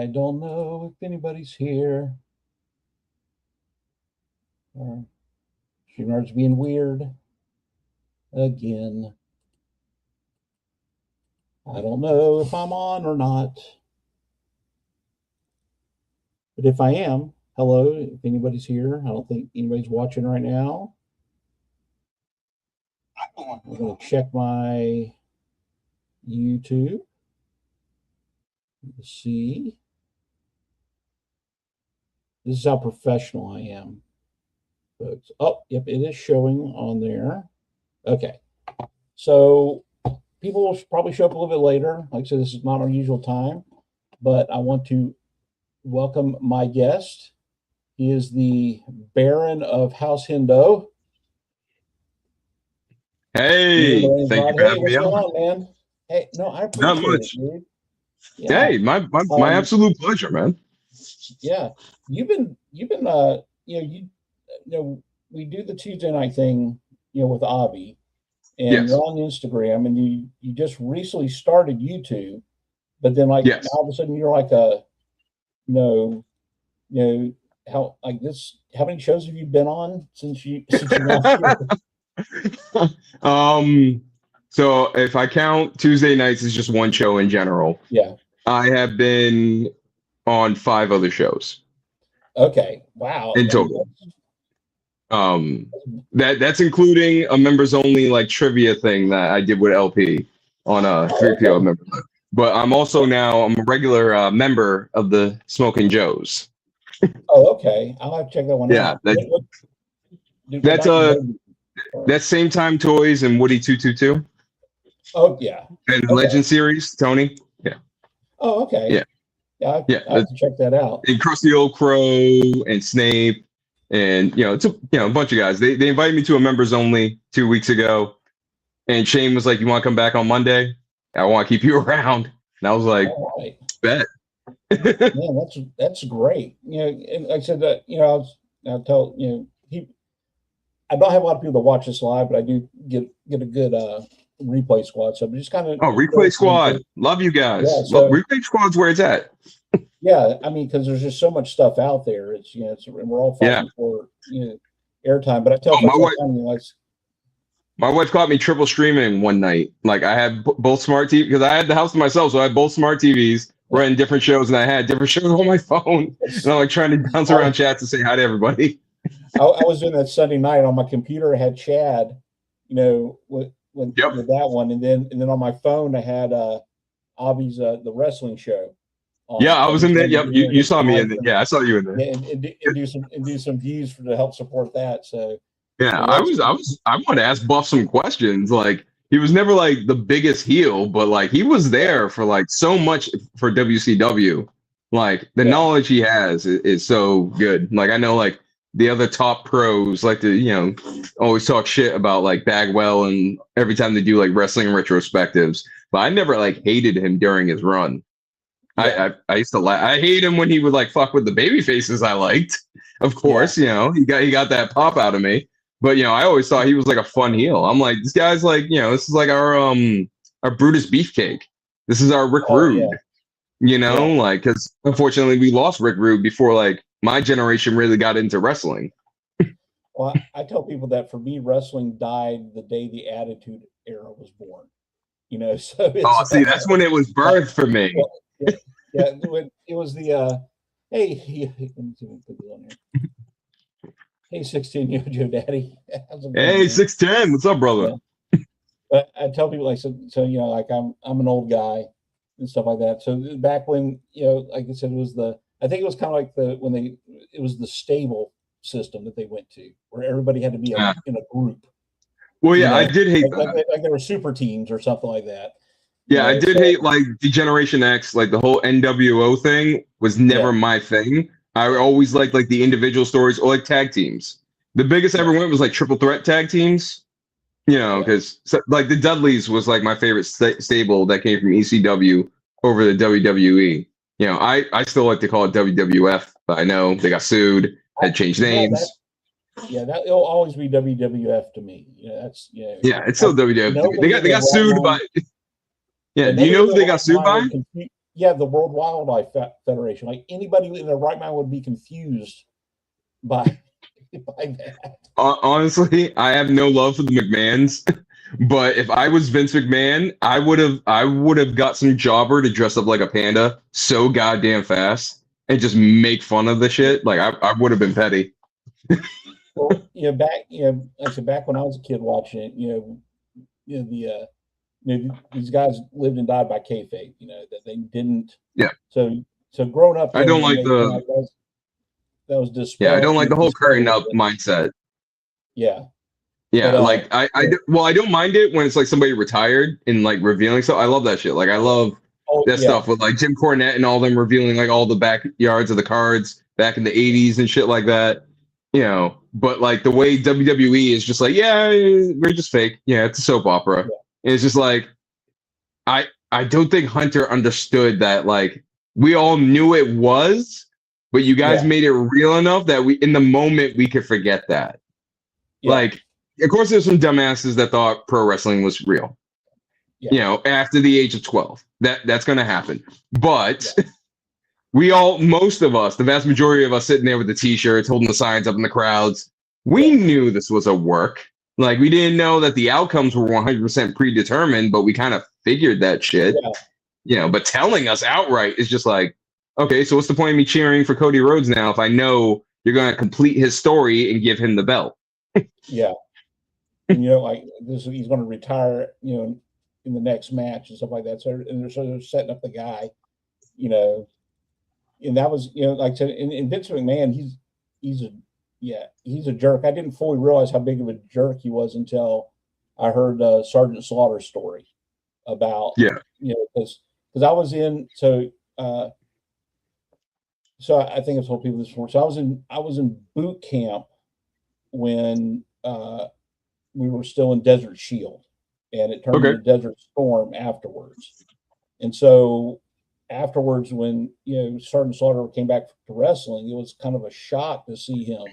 I don't know if anybody's here. Streamer's being weird again. I don't know if I'm on or not. But if I am, hello, if anybody's here. I don't think anybody's watching right now. I'm going to check my YouTube. Let's see. This is how professional I am, folks. Oh, yep, it is showing on there. Okay. So people will probably show up a little bit later. Like I said, this is not our usual time, but I want to welcome my guest. He is the Baron of House Hendoe. Hey, thank you for having me on, on. Man? Hey, no, I appreciate Not much. It, dude. Yeah. Hey, my absolute pleasure, man. Yeah, you've been you know we do the Tuesday night thing, with Avi, and yes. You're on Instagram, and you just recently started YouTube, but then now all of a sudden you're like how like this. How many shows have you been on since you So if I count Tuesday nights as just one show in general, I have been on 5 other shows. Okay, wow. In total. That's including a members only like trivia thing that I did with LP on a 3PO member. But I'm also I'm a regular member of the Smoking Joes. Oh, okay. I'll have to check that one out. That's Same Time Toys and Woody 222. Oh yeah. And Legend series, Tony. Yeah. Oh, okay. Yeah. I have to check that out. And Krusty Old Crow and Snape, and it's a bunch of guys. They invited me to a members only 2 weeks ago, and Shane was like, "You want to come back on Monday? I want to keep you around." And I was like, "Bet." Man, that's great. And like I said that I'll tell I don't have a lot of people that watch this live, but I do get a good replay squad. So I'm just kind of replay squad. Love you guys. Yeah, so, replay squad's where it's at. Yeah, I mean, because there's just so much stuff out there. It's and we're all fighting for airtime. But I tell my wife caught me triple streaming one night. Like I had both smart TVs because I had the house to myself, so I had both smart TVs running different shows, and I had different shows on my phone. And I'm like trying to bounce around chats to say hi to everybody. I was doing that Sunday night on my computer. I had Chad, with that one, and then on my phone I had Avi's the wrestling show. I was in there. Yep, you saw me in there. Yeah, I saw you in there. Yeah, and do some views to help support that. So I want to ask Buff some questions. Like he was never like the biggest heel, but like he was there for like so much for WCW. Like the knowledge he has is so good. Like I know like the other top pros like to always talk shit about like Bagwell and every time they do like wrestling retrospectives, but I never like hated him during his run. I used to I hate him when he would like fuck with the baby faces I liked. Of course, he got that pop out of me. But I always thought he was like a fun heel. I'm like, this guy's like, this is like our Brutus Beefcake. This is our Rick Rude. Like because unfortunately we lost Rick Rude before like my generation really got into wrestling. Well, I tell people that for me, wrestling died the day the Attitude Era was born. So that's when it was birthed for me. It was the hey, hey 16 Yojo Daddy. Hey 610, what's up, brother? But I tell people like so like I'm an old guy and stuff like that. So back when like I said, I think it was kind of like it was the stable system that they went to where everybody had to be in a group. Well, I did hate that. Like there were super teams or something like that. Yeah, I did hate like Degeneration X, like the whole NWO thing was never my thing. I always liked like the individual stories or like tag teams. The biggest I ever went was like triple threat tag teams, because like the Dudleys was like my favorite stable that came from ECW over the WWE. I still like to call it WWF, but I know they got sued, had changed names. It'll always be WWF to me. That's it's still WWF. They got sued by. Yeah, do you know who they got sued by? yeah, the World Wildlife Federation. Like anybody in their right mind would be confused by by that. Honestly, I have no love for the McMahons, but if I was Vince McMahon, I would have got some jobber to dress up like a panda so goddamn fast and just make fun of the shit. Like I would have been petty. Well, like I said, back when I was a kid watching it, these guys lived and died by kayfabe. That they didn't. Yeah. So growing up, I don't when like they the that was yeah, I don't dispelled like the whole curtain dispelled up mindset. Yeah, Yeah, but like I don't mind it when it's like somebody retired and like revealing stuff. I love that shit. Like I love oh that yeah, stuff with like Jim Cornette and all them revealing like all the backyards of the cards back in the 80s and shit like that. But like the way WWE is just like, yeah, we're just fake. Yeah, it's a soap opera. yeah, And it's just like I don't think Hunter understood that like we all knew it was, but you guys yeah, made it real enough that we in the moment we could forget that. yeah, Like, of course, there's some dumbasses that thought pro wrestling was real. yeah, After the age of 12, that's gonna happen. But yeah, most of us, the vast majority of us, sitting there with the t-shirts, holding the signs up in the crowds, we yeah, knew this was a work. Like, we didn't know that the outcomes were 100% predetermined, but we kind of figured that shit. yeah, But telling us outright is just like, okay, so what's the point of me cheering for Cody Rhodes now if I know you're gonna complete his story and give him the belt? yeah. And like he's going to retire, in the next match and stuff like that. So they're setting up the guy, you know, and that was, like I said, in Vince McMahon, he's a jerk. I didn't fully realize how big of a jerk he was until I heard Sergeant Slaughter's story about, Yeah. because I was in so I think I've told people this before. So I was in boot camp when we were still in Desert Shield, and it turned Okay. into Desert Storm afterwards. And so afterwards, when Sergeant Slaughter came back to wrestling, it was kind of a shock to see him,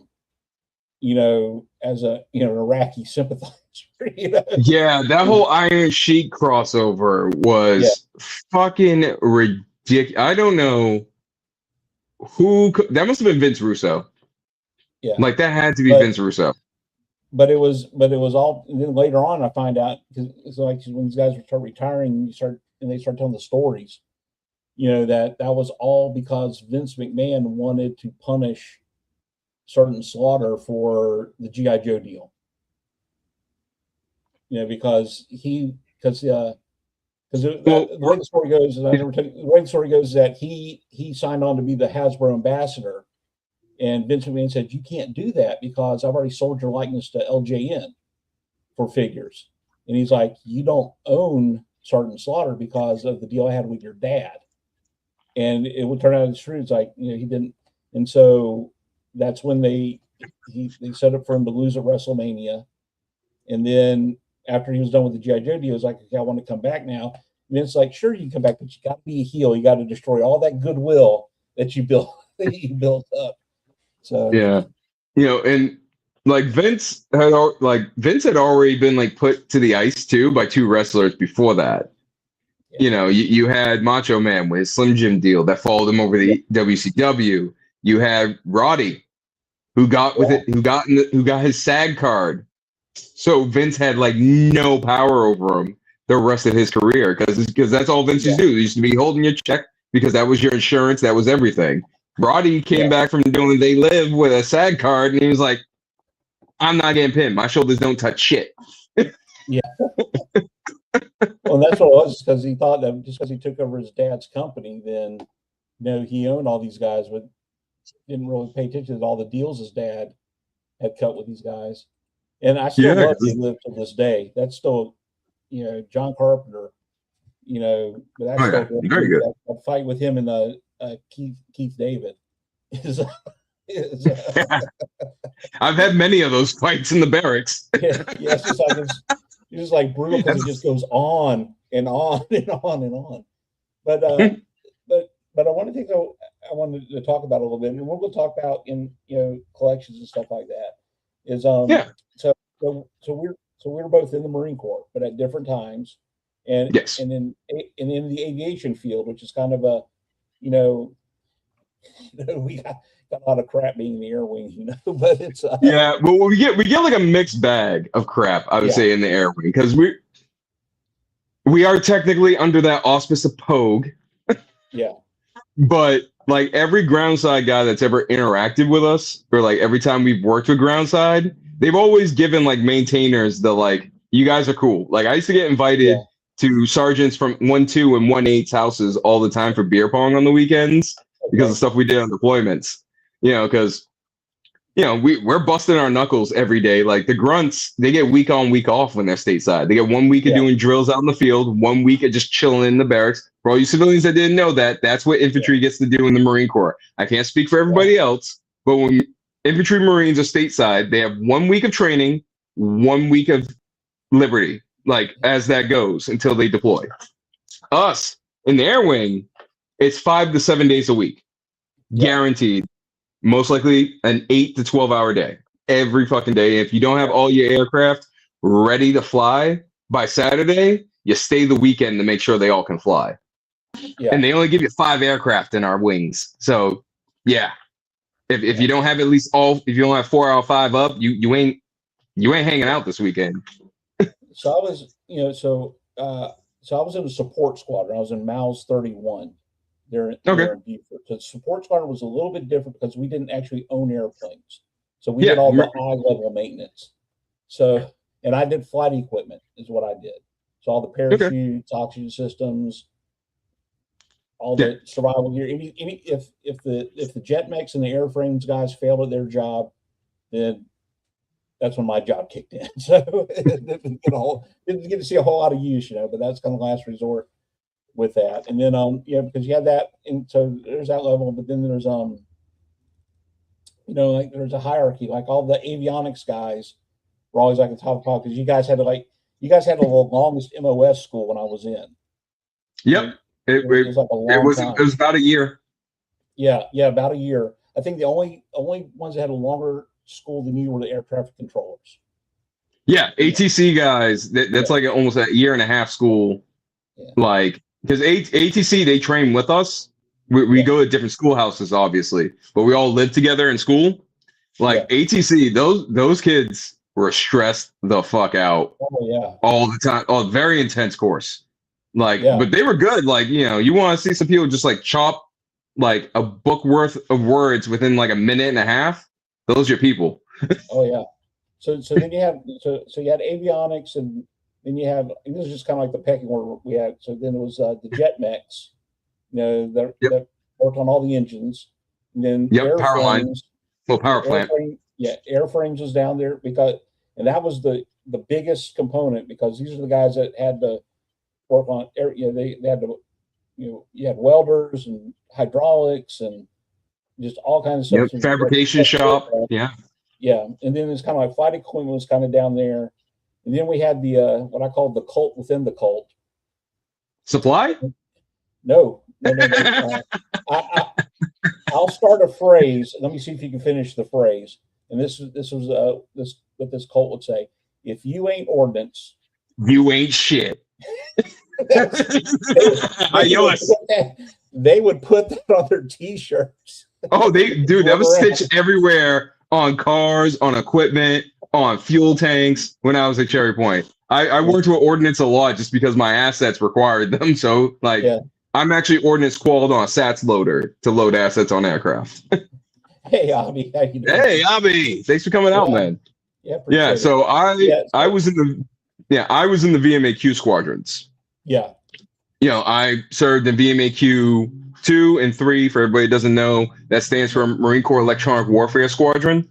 as an Iraqi sympathizer. Yeah, that whole Iron Sheik crossover Yeah, was fucking ridiculous. I don't know that must have been Vince Russo. yeah. Like that had to be But Vince Russo. it was all. And then later on, I find out because it's like when these guys start retiring, they start telling the stories. That was all because Vince McMahon wanted to punish Sergeant Slaughter for the GI Joe deal. Because the way the story goes, and the way the story goes is that he signed on to be the Hasbro ambassador, and Vince McMahon said, "You can't do that because I've already sold your likeness to LJN for figures." And he's like, "You don't own Sergeant Slaughter because of the deal I had with your dad." And it would turn out it's true. It's like, he didn't. And so that's when they set up for him to lose at WrestleMania. And then after he was done with the G.I. Joe deal, he was like, "Okay, I want to come back now." And it's like, "Sure, you can come back, but you got to be a heel. You got to destroy all that goodwill that you built up." So Yeah. And like Vince had already been like put to the ice too by two wrestlers before that. yeah, You had Macho Man with his Slim Jim deal that followed him over yeah, the WCW. You had Roddy, who got with yeah, it, who got his SAG card. So Vince had like no power over him the rest of his career because that's all Vince used yeah, to do. He used to be holding your check because that was your insurance, that was everything. Roddy came yeah, back from doing They Live with a SAG card, and he was like, "I'm not getting pinned. My shoulders don't touch shit." yeah. Well, that's what it was, because he thought that just because he took over his dad's company, then he owned all these guys, but didn't really pay attention to all the deals his dad had cut with these guys. And I still Yeah, love They Live to this day. That's still, John Carpenter, but that's oh still yeah, a great very movie. good. That fight with him and Keith David is, is I've had many of those fights in the barracks. yeah, it's just like brutal because it just goes on and on and on and on. But I want to think I wanted to talk about a little bit, and we'll talk about in collections and stuff like that. Is Yeah. so we're both in the Marine Corps, but at different times. and Yes. and then and in the aviation field, which is kind of a, you know, we got a lot of crap being in the air wing, but it's Yeah, but we get like a mixed bag of crap, I would yeah, say, in the air wing, because we are technically under that auspice of Pogue, yeah, but like every groundside guy that's ever interacted with us, or like every time we've worked with groundside, they've always given like maintainers the like, you guys are cool. Like I used to get invited yeah, to sergeants from 1-2 and 1-8's houses all the time for beer pong on the weekends because of okay, stuff we did on deployments. Because we're busting our knuckles every day. Like the grunts, they get week on, week off when they're stateside. They get 1 week of yeah, doing drills out in the field, 1 week of just chilling in the barracks. For all you civilians that didn't know that, that's what yeah, infantry gets to do in the Marine Corps. I can't speak for yeah, everybody else, but when infantry Marines are stateside, they have 1 week of training, 1 week of liberty, like as that goes until they deploy. Us in the air wing, it's 5 to 7 days a week, yeah, guaranteed. Most likely an 8 to 12 hour day every fucking day. If you don't have all your aircraft ready to fly by Saturday, you stay the weekend to make sure they all can fly. yeah, And they only give you 5 aircraft in our wings. So yeah, if you don't have at least if you don't have 4 out of 5 up, you ain't hanging out this weekend. So I was, so I was in a support squadron. I was in MALS 31 there in Beaufort. The support squadron was a little bit different because we didn't actually own airplanes. So we did all the high level maintenance. So, and I did flight equipment is what I did. So all the parachutes, oxygen systems, all the survival gear. If the jet mechs and the airframes guys failed at their job, then that's when my job kicked in. So didn't get to see a whole lot of use, but that's kind of last resort with that. And then because you have that, and so there's that level, but then there's like there's a hierarchy. Like all the avionics guys were always like the top of the because you guys had the longest MOS school when I was in. Yep. It was like a long time. It was about a year. Yeah, about a year. I think the only ones that had a longer school than you were the air traffic controllers. Yeah, ATC guys. That's like almost a year and a half school. Yeah. Like because ATC they train with us. We go to different schoolhouses, obviously, but we all live together in school. Like ATC, those kids were stressed the fuck out. Oh yeah, all the time. Oh, very intense course. Like, but they were good. Like, you want to see some people just like chop like a book worth of words within like a minute and a half. Those are your people. Oh yeah. So then you have you had avionics, and then you have, and this is just kind of like the pecking order we had. So then it was the jet mechs, that worked on all the engines, and then power line, power plant. Airframes was down there and that was the biggest component because these are the guys that had to work on they had to you had welders and hydraulics and just all kinds of stuff. Fabrication shop. Yeah. And then it's kind of like flight equipment was kind of down there. And then we had the what I called the cult within the cult. Supply? No. I'll start a phrase. Let me see if you can finish the phrase. And this was what this cult would say: if you ain't ordnance, you ain't shit. They would put that on their T-shirts. Oh, that was stitched everywhere on cars, on equipment, on fuel tanks. When I was at Cherry Point, I worked with ordnance a lot just because my assets required them. So, I'm actually ordnance qualified on a SATS loader to load assets on aircraft. Hey, Abby, how you doing? Hey, Abby, thanks for coming out, man. Yeah. So I was in the VMAQ squadrons. Yeah. I served in VMAQ 2 and 3. For everybody who doesn't know, that stands for Marine Corps Electronic Warfare Squadron.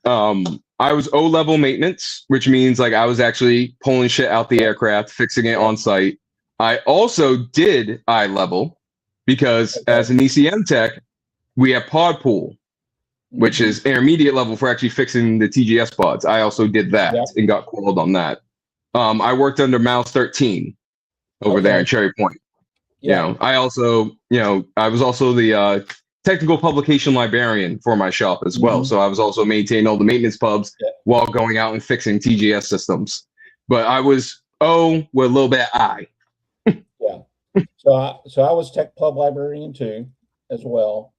I was O-level maintenance, which means like I was actually pulling shit out the aircraft, fixing it on site. I also did I-level because as an ECM tech, we have pod pool, which is intermediate level for actually fixing the TGS pods. I also did that and got called on that. I worked under MALS 13 over there in Cherry Point. I also, I was also the technical publication librarian for my shop as well. So I was also maintaining all the maintenance pubs while going out and fixing TGS systems. But I was O with a little bit of I. Yeah. So I was tech pub librarian too, as well,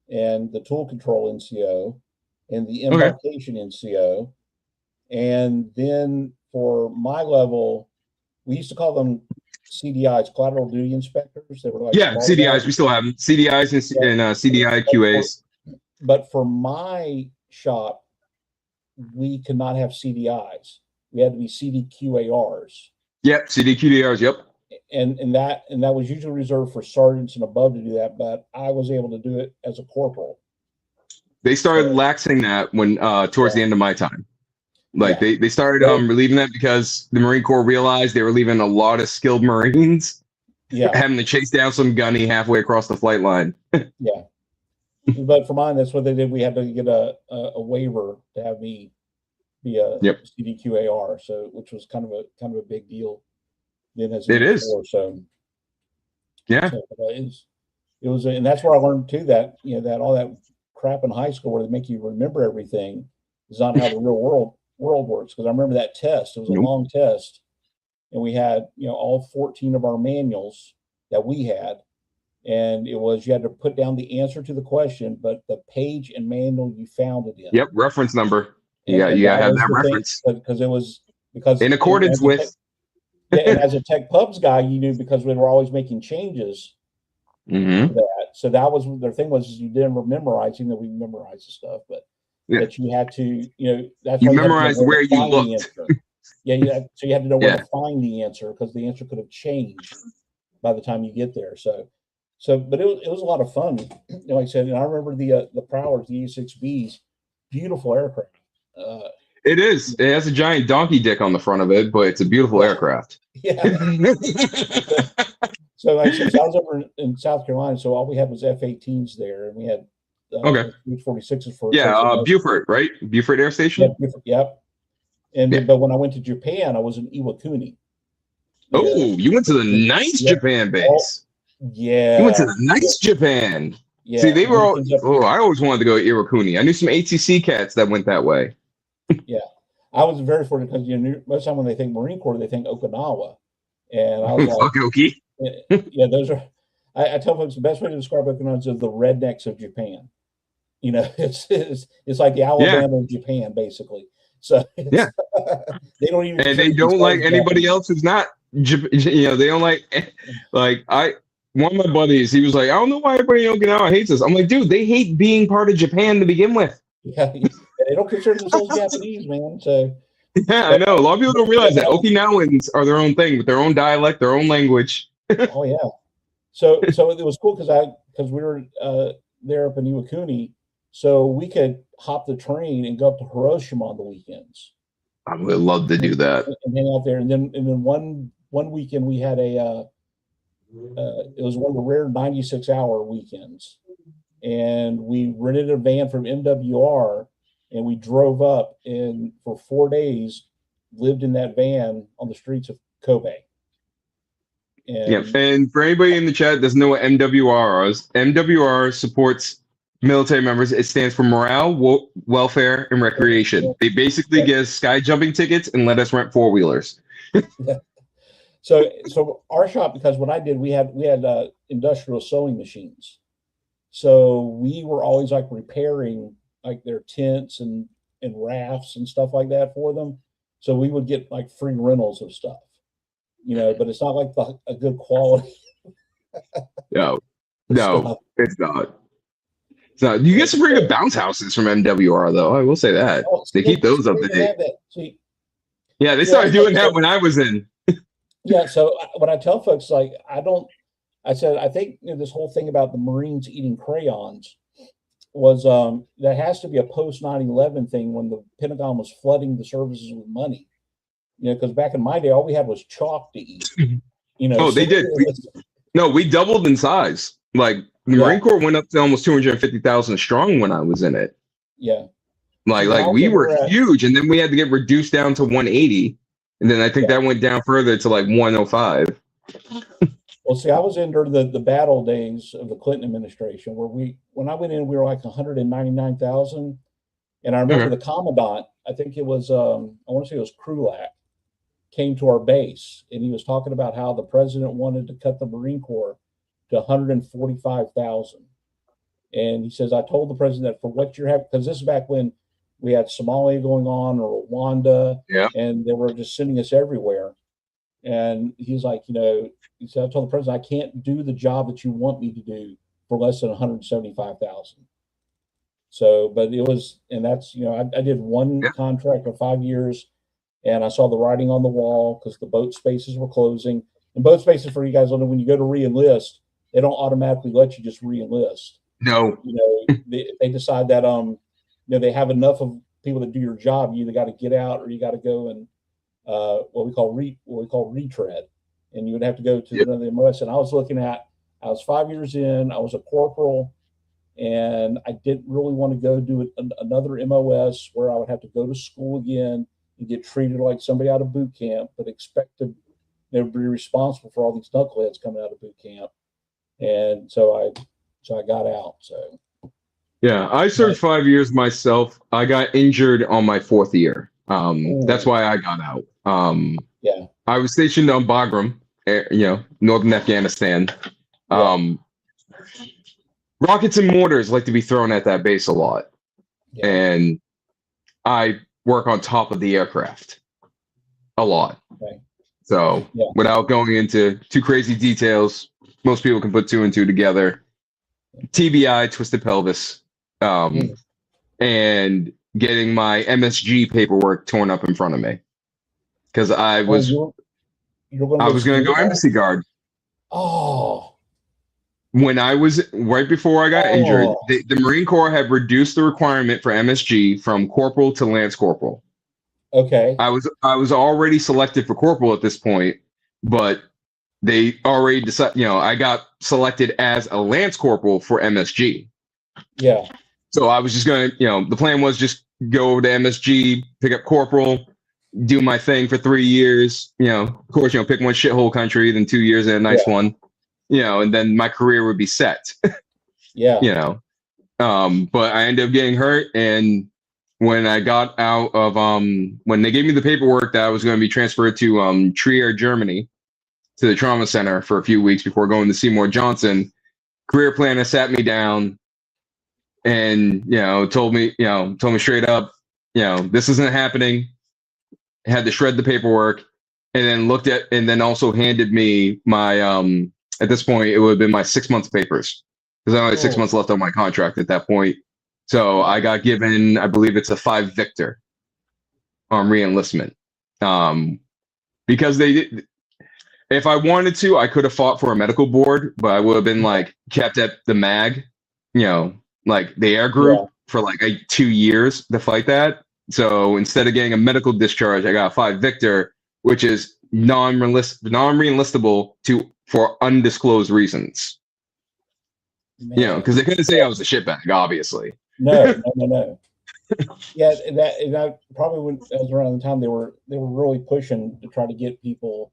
and the tool control NCO, and the Okay. embarkation NCO, and then for my level, we used to call them CDIs, collateral duty inspectors. They were like Yeah, bar CDIs. guys. We still have them. CDIs Yeah. and CDI But for, QAs. but for my shop, we could not have CDIs. We had to be CDQARs. Yep, CDQDRs. Yep. And that was usually reserved for sergeants and above to do that, but I was able to do it as a corporal. They started So, laxing that when towards the end of my time. Like yeah. they started relieving that because the Marine Corps realized they were leaving a lot of skilled Marines Yeah. having to chase down some gunny halfway across the flight line. Yeah. But for mine, that's what they did. We had to get a waiver to have me be a CDQAR, so which was kind of a big deal then as it is. before. So yeah, so it was, and that's where I learned too that that all that crap in high school where they make you remember everything is not how the real world works. Because I remember that test; it was a long test, and we had all 14 of our manuals that we had. And it was you had to put down the answer to the question, but the page and manual you found it in. Yep, reference number. And You gotta have was that the reference because it was because in accordance with. and as a tech pubs guy, you knew because we were always making changes to that. So that was their thing was you didn't memorize, even though we memorized the stuff, but that you had to, that's you why memorize where you looked. Yeah, so you had to know where to find the answer because the answer could have changed by the time you get there. But it was a lot of fun. Like I said, and I remember the Prowlers, the E6Bs, beautiful aircraft. It is. It has a giant donkey dick on the front of it, but it's a beautiful aircraft. Yeah. So like I said, I was over in South Carolina, so all we had was F-18s there, and we had H-46s for Beaufort, right? Beaufort Air Station. Yep. And but when I went to Japan, I was in Iwakuni. Oh, you went to the nice Japan base. Yeah. You went to the nice Japan. Yeah. See, they were all. Oh, I always wanted to go to Iwakuni. I knew some ATC cats that went that way. Yeah, I was very fortunate because most of the time when they think Marine Corps, they think Okinawa, and I was like, Okie. Yeah, those are. I tell folks the best way to describe Okinawa is the rednecks of Japan. It's like the Alabama of Japan, basically. So they don't even. And they don't like anybody else who's not. They don't like one of my buddies. He was like, I don't know why everybody in Okinawa hates us. I'm like, dude, they hate being part of Japan to begin with. Yeah, they don't consider themselves Japanese, man. So yeah, I know. A lot of people don't realize that Okinawans are their own thing with their own dialect, their own language. Oh yeah. So it was cool because we were there up in Iwakuni, so we could hop the train and go up to Hiroshima on the weekends. I would love to do that and hang out there. And then one weekend we had it was one of the rare 96-hour weekends, and we rented a van from MWR and we drove up and for 4 days lived in that van on the streets of Kobe. And for anybody in the chat that doesn't know what MWR is, MWR supports military members. It stands for Morale, Welfare, and Recreation. They basically give us sky jumping tickets and let us rent four-wheelers. So our shop, because what I did, we had industrial sewing machines. So we were always like repairing like their tents and rafts and stuff like that for them. So we would get like free rentals of stuff, but it's not like a good quality. No, it's not. So you get some pretty good bounce houses from MWR, though. I will say that they keep those up to date. Yeah, they started doing that when I was in. Yeah, so when I tell folks, like, I said, I think this whole thing about the Marines eating crayons was that has to be a post 9/11 thing when the Pentagon was flooding the services with money. Because back in my day, all we had was chalk to eat. Oh, they did. We doubled in size. Like the Marine Corps went up to almost 250,000 strong when I was in it. Yeah. Like we were huge, and then we had to get reduced down to 180. And then I think that went down further to like 105. Well, see, I was in during the battle days of the Clinton administration, where when I went in, we were like 199,000. And I remember the commandant, I think it was, I want to say it was Krulak. came to our base, and he was talking about how the president wanted to cut the Marine Corps to 145,000. And he says, I told the president that for what you're having, because this is back when we had Somalia going on or Rwanda, and they were just sending us everywhere. And he's like, he said, I told the president, I can't do the job that you want me to do for less than 175,000. So, but it was, and that's, I did one contract for 5 years, and I saw the writing on the wall because the boat spaces were closing. And boat spaces, for you guys don't know, when you go to re-enlist, they don't automatically let you just re-enlist. No. They decide that they have enough of people to do your job. You either got to get out or you got to go and what we call retread, and you would have to go to the MOS. And I was 5 years in, I was a corporal, and I didn't really want to go do another MOS where I would have to go to school again and get treated like somebody out of boot camp, but expect to be responsible for all these knuckleheads coming out of boot camp. And so I got out. So yeah, I served 5 years myself. I got injured on my 4th year. That's why I got out. I was stationed on Bagram, northern Afghanistan. Rockets and mortars like to be thrown at that base a lot. And I work on top of the aircraft a lot. So without going into too crazy details, most people can put 2 and 2 together. TBI, twisted pelvis, and getting my MSG paperwork torn up in front of me because I was going to go embassy guard. Oh. When I was right before I got injured, the Marine Corps had reduced the requirement for MSG from corporal to lance corporal. Okay. I was already selected for corporal at this point, but they already decided, I got selected as a lance corporal for MSG. Yeah. So I was just going to, the plan was just go over to MSG, pick up corporal, do my thing for 3 years, of course, pick one shithole country, then 2 years in a nice one, and then my career would be set. But I ended up getting hurt. And when I got out of, when they gave me the paperwork that I was going to be transferred to Trier, Germany, to the trauma center for a few weeks before going to Seymour Johnson, career planner sat me down and, told me straight up, this isn't happening. Had to shred the paperwork, and then also handed me my, at this point, it would have been my 6 months papers because I only had 6 months left on my contract at that point. So I got given, I believe it's a 5 Victor on re-enlistment. Because they did, if I wanted to, I could have fought for a medical board, but I would have been kept at the MAG, the air group for 2 years to fight that. So instead of getting a medical discharge, I got a 5 Victor, which is non-reenlistable for undisclosed reasons. Because they couldn't say I was a shitbag, obviously. No. Yeah, that probably when that was around the time they were really pushing to try to get people,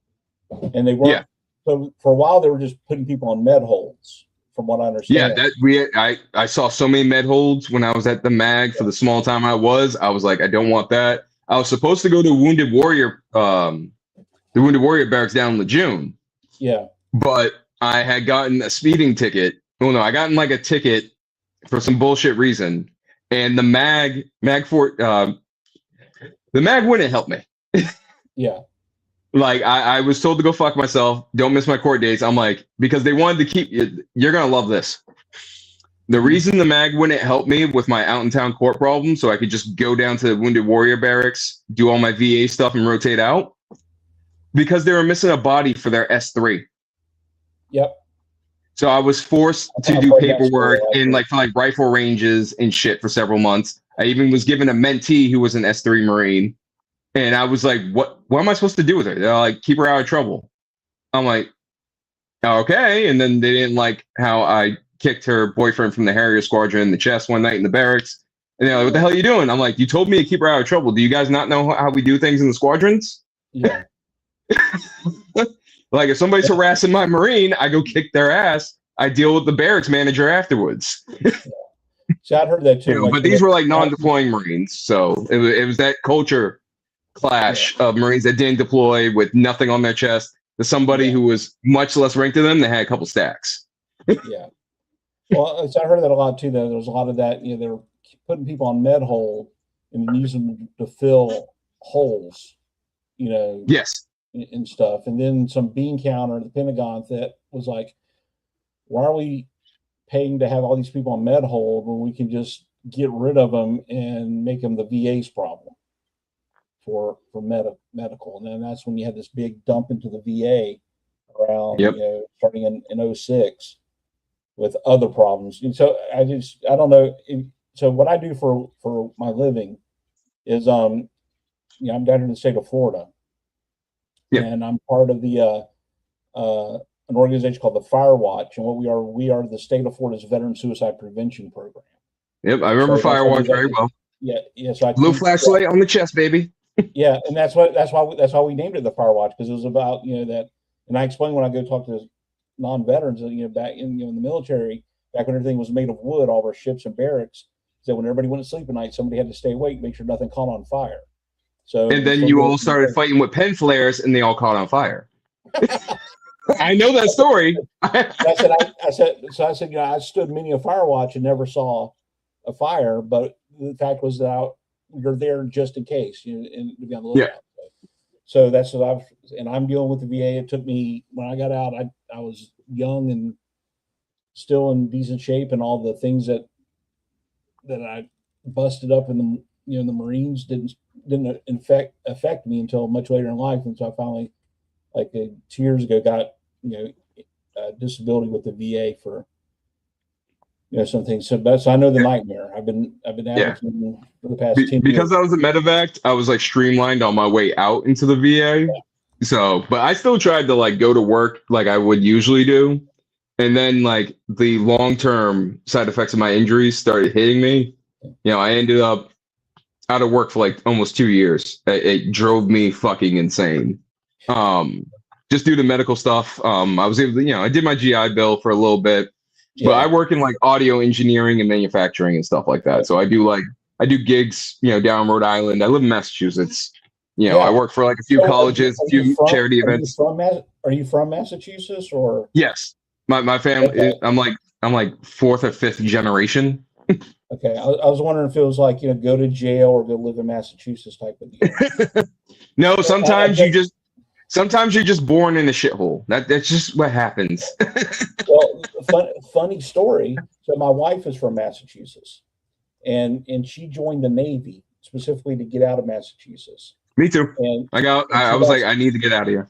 and they weren't. Yeah. So for a while they were just putting people on med holds, from what I understand. Yeah, I saw so many med holds when I was at the MAG for the small time I was like, I don't want that. I was supposed to go to Wounded Warrior, the Wounded Warrior barracks down in Lejeune. Yeah. But I had gotten a speeding ticket. Oh no, I gotten a ticket for some bullshit reason, and the MAG wouldn't help me. Yeah. I was told to go fuck myself. Don't miss my court dates. I'm because they wanted to keep you. You're gonna love this. The reason the MAG wouldn't help me with my out in town court problem, so I could just go down to the Wounded Warrior barracks, do all my VA stuff, and rotate out, because they were missing a body for their S3. Yep. So I was forced to do paperwork in for rifle ranges and shit for several months. I even was given a mentee who was an S3 Marine. And I was like, what am I supposed to do with her? They're like, keep her out of trouble. I'm like, okay. And then they didn't like how I kicked her boyfriend from the Harrier Squadron in the chest one night in the barracks. And they're like, what the hell are you doing? I'm like, you told me to keep her out of trouble. Do you guys not know how we do things in the squadrons? Yeah. If somebody's harassing my Marine, I go kick their ass. I deal with the barracks manager afterwards. So I'd heard that too. But these were non-deploying Marines. So it was that culture clash of Marines that didn't deploy with nothing on their chest to somebody who was much less ranked than them that had a couple stacks. Yeah. Well, so I heard that a lot too. Though there's a lot of that. They're putting people on med hold and then using them to fill holes. Yes. And stuff. And then some bean counter at the Pentagon that was like, why are we paying to have all these people on med hold when we can just get rid of them and make them the VA's problem for medical? And then that's when you had this big dump into the VA around, starting in 06 with other problems. And so I don't know. So what I do for my living is, I'm down in the state of Florida, and I'm part of the an organization called the Fire Watch, and what we are the state of Florida's Veteran Suicide Prevention Program. Yep, I remember Fire Watch very well. Yeah. So blue flashlight on the chest, baby. Yeah, and that's why we named it the Fire Watch, because it was about that. And I explain when I go talk to non-veterans, back in the military, back when everything was made of wood, all of our ships and barracks, that when everybody went to sleep at night, somebody had to stay awake, make sure nothing caught on fire. So and then you all started fighting with pen flares, and they all caught on fire. I know that story. I said, I stood many a fire watch and never saw a fire, but the fact was that you're there just in case, and to be on the lookout. Yeah. So that's what I'm dealing with the VA. It took me, when I got out, I was young and still in decent shape, and all the things that I busted up in the the Marines didn't affect me until much later in life. And so I finally, like 2 years ago, got disability with the VA for some things. So I know the nightmare. I've been advocating for the past 10 years. Because I was a medevac, I was like streamlined on my way out into the VA. Yeah. So, but I still tried to like go to work like I would usually do. And then like the long-term side effects of my injuries started hitting me. I ended up out of work for like almost 2 years. It drove me fucking insane. Just due to medical stuff. I was able to, I did my GI Bill for a little bit, but I work in like audio engineering and manufacturing and stuff like that. So I do gigs, down in Rhode Island. I live in Massachusetts. I work for like a few colleges, a few charity events. Are you from Massachusetts or? Yes. My family, okay. I'm like fourth or fifth generation. Okay. I was wondering if it was like, go to jail or go live in Massachusetts type of deal. No, sometimes you're just born in a shithole. That's just what happens. Well, funny story. So my wife is from Massachusetts, and she joined the Navy specifically to get out of Massachusetts. Me too. And I was like, I need to get out of here.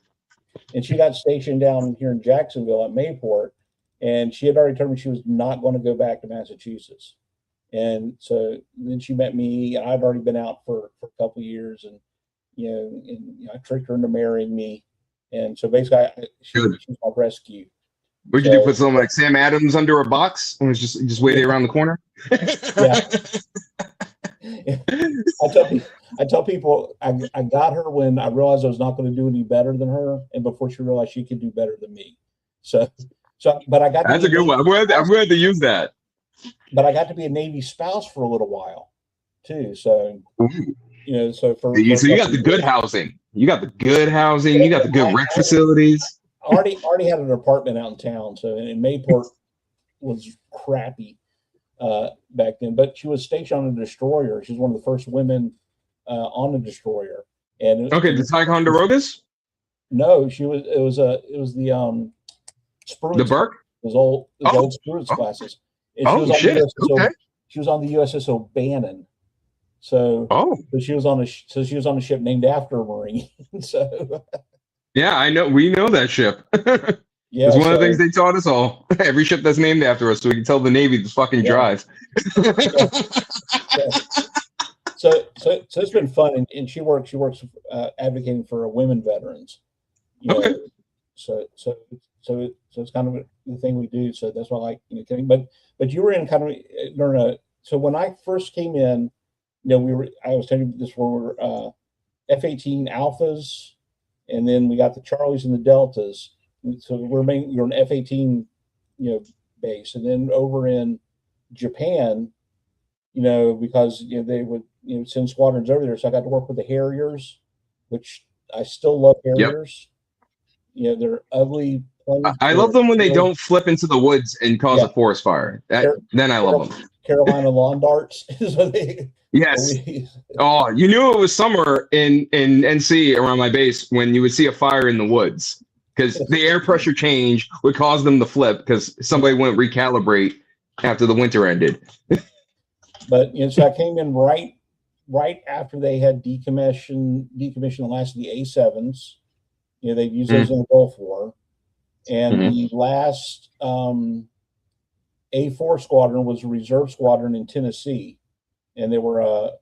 And she got stationed down here in Jacksonville at Mayport, and she had already told me she was not going to go back to Massachusetts. And so then she met me. I'd already been out for a couple of years, and I tricked her into marrying me. And so basically, she was my rescue. What did you do? Put some like Sam Adams under a box and was just waiting around the corner? Yeah. I tell people I got her when I realized I was not going to do any better than her, and before she realized she could do better than me. But I got. That's a good one. I'm glad to use that. But I got to be a Navy spouse for a little while, too. So. Ooh. So you got the good housing. You got the good housing. You got the good rec facilities. I already had an apartment out in town. So in Mayport was crappy back then. But she was stationed on a destroyer. She was one of the first women on a destroyer. And the Ticonderogas? No, she was. It was the Spruance. The Burke. Those old Spruance classes. And she was on the USS O'Bannon. So she was on a ship named after a Marine. So yeah, I know. We know that ship. Yeah, it's one of the things they taught us all. Every ship that's named after us, so we can tell the Navy to fucking drive. So it's been fun, and she works advocating for women veterans. So it's kind of the thing we do. So that's why I like but you were in kind of so when I first came in. I was telling you this before, we were F-18 Alphas, and then we got the Charlies and the Deltas. So you're an F-18, base, and then over in Japan, because they would send squadrons over there. So I got to work with the Harriers which I still love Yep. Harriers. You know, they're ugly planes. I love They're them when they really, don't flip into the woods and cause yeah, a forest fire. Car- Then I love them. Carolina lawn darts. So they, Yes. Oh, you knew it was summer in NC around my base when you would see a fire in the woods because the air pressure change would cause them to flip because somebody wouldn't recalibrate after the winter ended. But you know, so I came in right after they had decommissioned the last of the A7s. You know, they'd use those in the Gulf War, and the last A4 squadron was a reserve squadron in Tennessee, and they were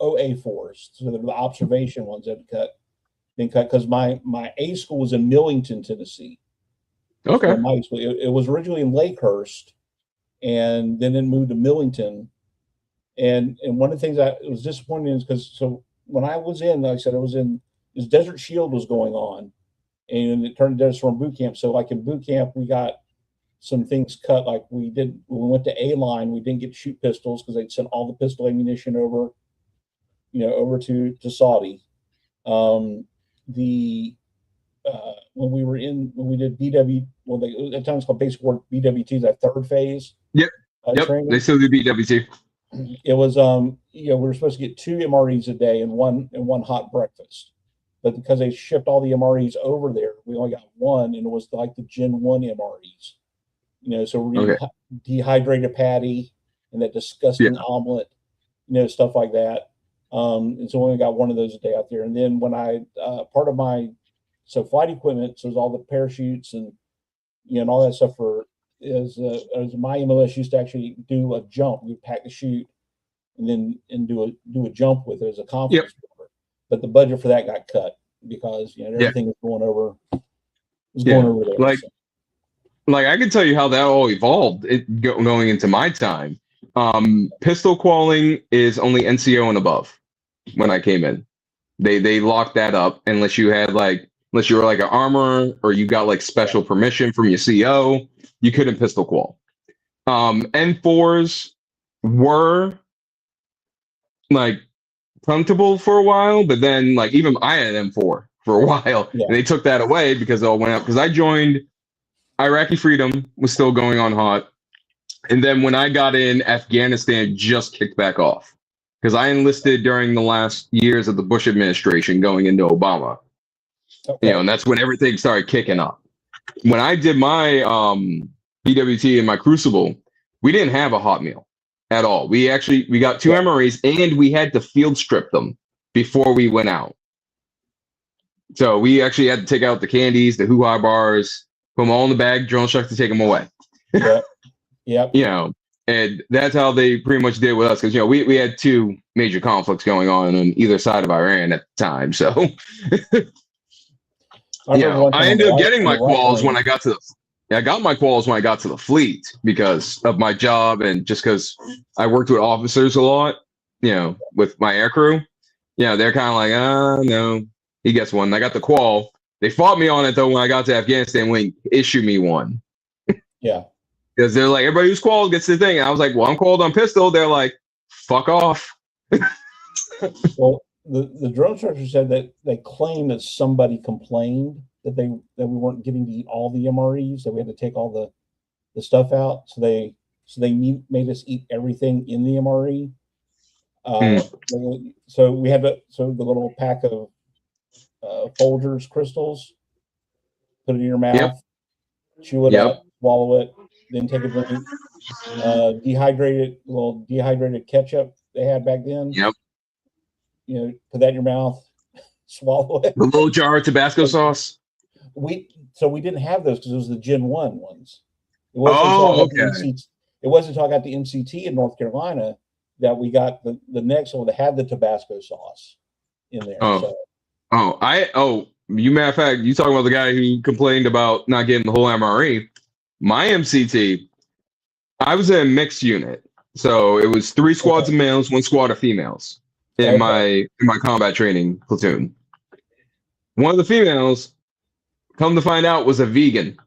OA4s, so they're the observation ones that been cut because my A school was in Millington, Tennessee. Okay. It was originally in Lakehurst, and then it moved to Millington. And one of the things that was disappointing is because so when I was in, like I said, I was in this Desert Shield was going on, and it turned to Desert Storm boot camp. So like in boot camp, we got some things cut. Like we did when we went to A line, we didn't get to shoot pistols because they'd sent all the pistol ammunition over, you know, over to Saudi. When we did BW, well, at times called basic work BWT, that third phase. Yep. Training. They still do BWT. It was you know, we were supposed to get 2 MREs a day and one hot breakfast, but because they shipped all the MREs over there, we only got one, and it was like the Gen 1 MREs. You know, so we're eating dehydrated patty and that disgusting omelet, you know, stuff like that. And so we only got one of those a day out there. And then when I part of my flight equipment, so it was all the parachutes and you know and all that stuff for as my MOS used to actually do a jump. We pack the chute and then do a jump with it as a conference. But the budget for that got cut because you know everything was going over. Going over there. Like I can tell you how that all evolved going into my time. Pistol qualling is only NCO and above when I came in. They locked that up unless you were like an armorer or you got like special permission from your CO, you couldn't pistol qual. N4s were like comfortable for a while, but then like even I had an M4 for a while and they took that away because it all went up. Because I joined Iraqi Freedom was still going on hot. And then when I got in, Afghanistan just kicked back off because I enlisted during the last years of the Bush administration going into Obama. You know, and that's when everything started kicking up. When I did my BWT and my Crucible, we didn't have a hot meal at all. We got 2 MREs and we had to field strip them before we went out. So we actually had to take out the candies, the hoo-ha bars, put them all in the bag, drone truck to take them away. You know, and that's how they pretty much did with us because, you know, we had 2 major conflicts going on either side of Iran at the time. So, I ended up getting my quals when I got to I got my quals when I got to the fleet because of my job and just because I worked with officers a lot, you know, with my air crew. You know, they're kind of like, no, he gets one. I got the qual. They fought me on it, though, when I got to Afghanistan, when issue me one. Because they're like, everybody who's qualled gets the thing. And I was like, well, I'm qualled on pistol. They're like, fuck off. Well, the drone instructor said that they claimed that somebody complained that we weren't getting to eat all the MREs, that we had to take all the stuff out. So they made us eat everything in the MRE. So we had the little pack of Folgers crystals, put it in your mouth, chew it up, swallow it, then take a drink. Dehydrated ketchup they had back then. You know, put that in your mouth, swallow it. A little jar of Tabasco sauce. We didn't have those because it was the Gen 1 ones. It wasn't until I got the MCT in North Carolina that we got the next one that had the Tabasco sauce in there. You matter of fact, you talking about the guy who complained about not getting the whole MRE. My MCT, I was in a mixed unit. So it was 3 squads of males, 1 squad of females in my combat training platoon. One of the females, come to find out, was a vegan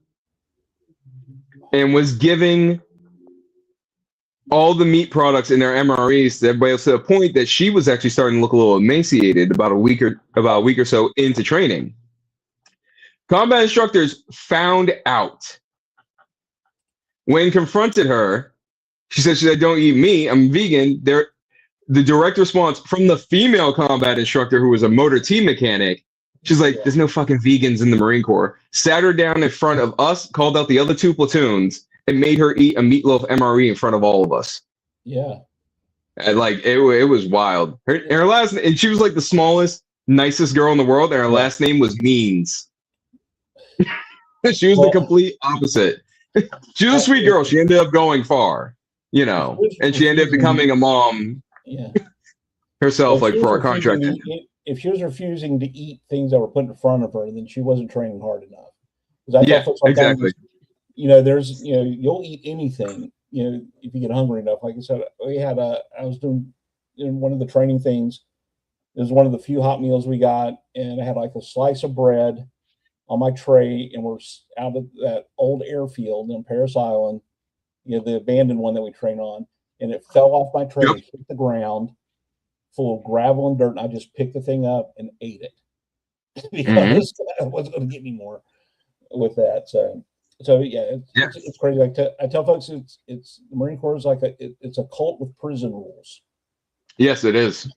and was giving all the meat products in their MREs to everybody else, to the point that she was actually starting to look a little emaciated about a week or so into training. Combat instructors found out when confronted her. She said, "Don't eat meat. I'm vegan." The direct response from the female combat instructor, who was a motor team mechanic, she's like, "There's no fucking vegans in the Marine Corps." Sat her down in front of us, called out the other two platoons, and made her eat a meatloaf MRE in front of all of us. Yeah. And like it was wild. Her last, and she was like the smallest, nicest girl in the world, and her last name was Means. She was the complete opposite. She was a sweet girl. She ended up going far, and she ended up becoming a mom. Yeah. Herself, like for a contract. If she was refusing to eat things that were put in front of her, then she wasn't training hard enough. Because I tell folks exactly. There's, you'll eat anything, if you get hungry enough. Like I said, I was doing in one of the training things. It was one of the few hot meals we got, and I had like a slice of bread on my tray, and we're out of that old airfield in Paris Island, the abandoned one that we train on, and it fell off my tray, hit the ground, full of gravel and dirt, and I just picked the thing up and ate it because I wasn't going to get any more with that. So yeah, it's crazy. Like I tell folks, it's the Marine Corps is like it's a cult with prison rules. Yes, it is.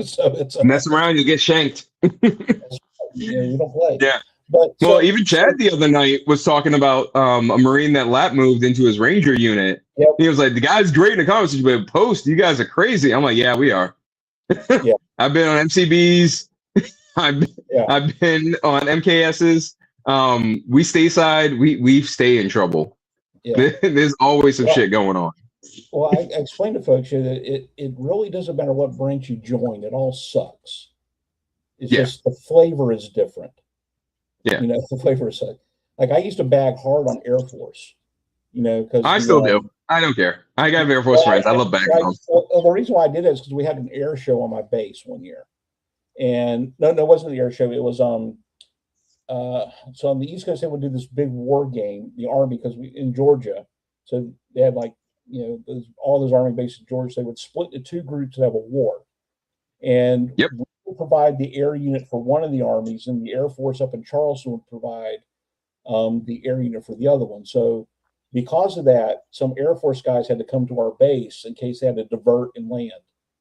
So it's mess around, you get shanked. You don't play. Yeah. But even Chad the other night was talking about a Marine that lap moved into his Ranger unit. Yep. He was like, "The guy's great in the comments, but post, you guys are crazy." I'm like, "Yeah, we are." Yeah. I've been on MCBs. I've been on MKSs. We stay side. We stay in trouble. Yeah. There's always some shit going on. Well, I explained to folks here that it really doesn't matter what branch you join. It all sucks. It's just the flavor is different. Yeah. The flavor is like I used to bag hard on Air Force. Because I still do. I don't care. I got Air Force friends. I love bagging them. Well, the reason why I did it is because we had an air show on my base one year, and no, it wasn't the air show. It was so on the East Coast they would do this big war game, the Army, because we in Georgia, so they had like all those Army bases in Georgia. They would split into two groups to have a war, and we would provide the air unit for one of the armies, and the Air Force up in Charleston would provide the air unit for the other one. So because of that, some Air Force guys had to come to our base in case they had to divert and land.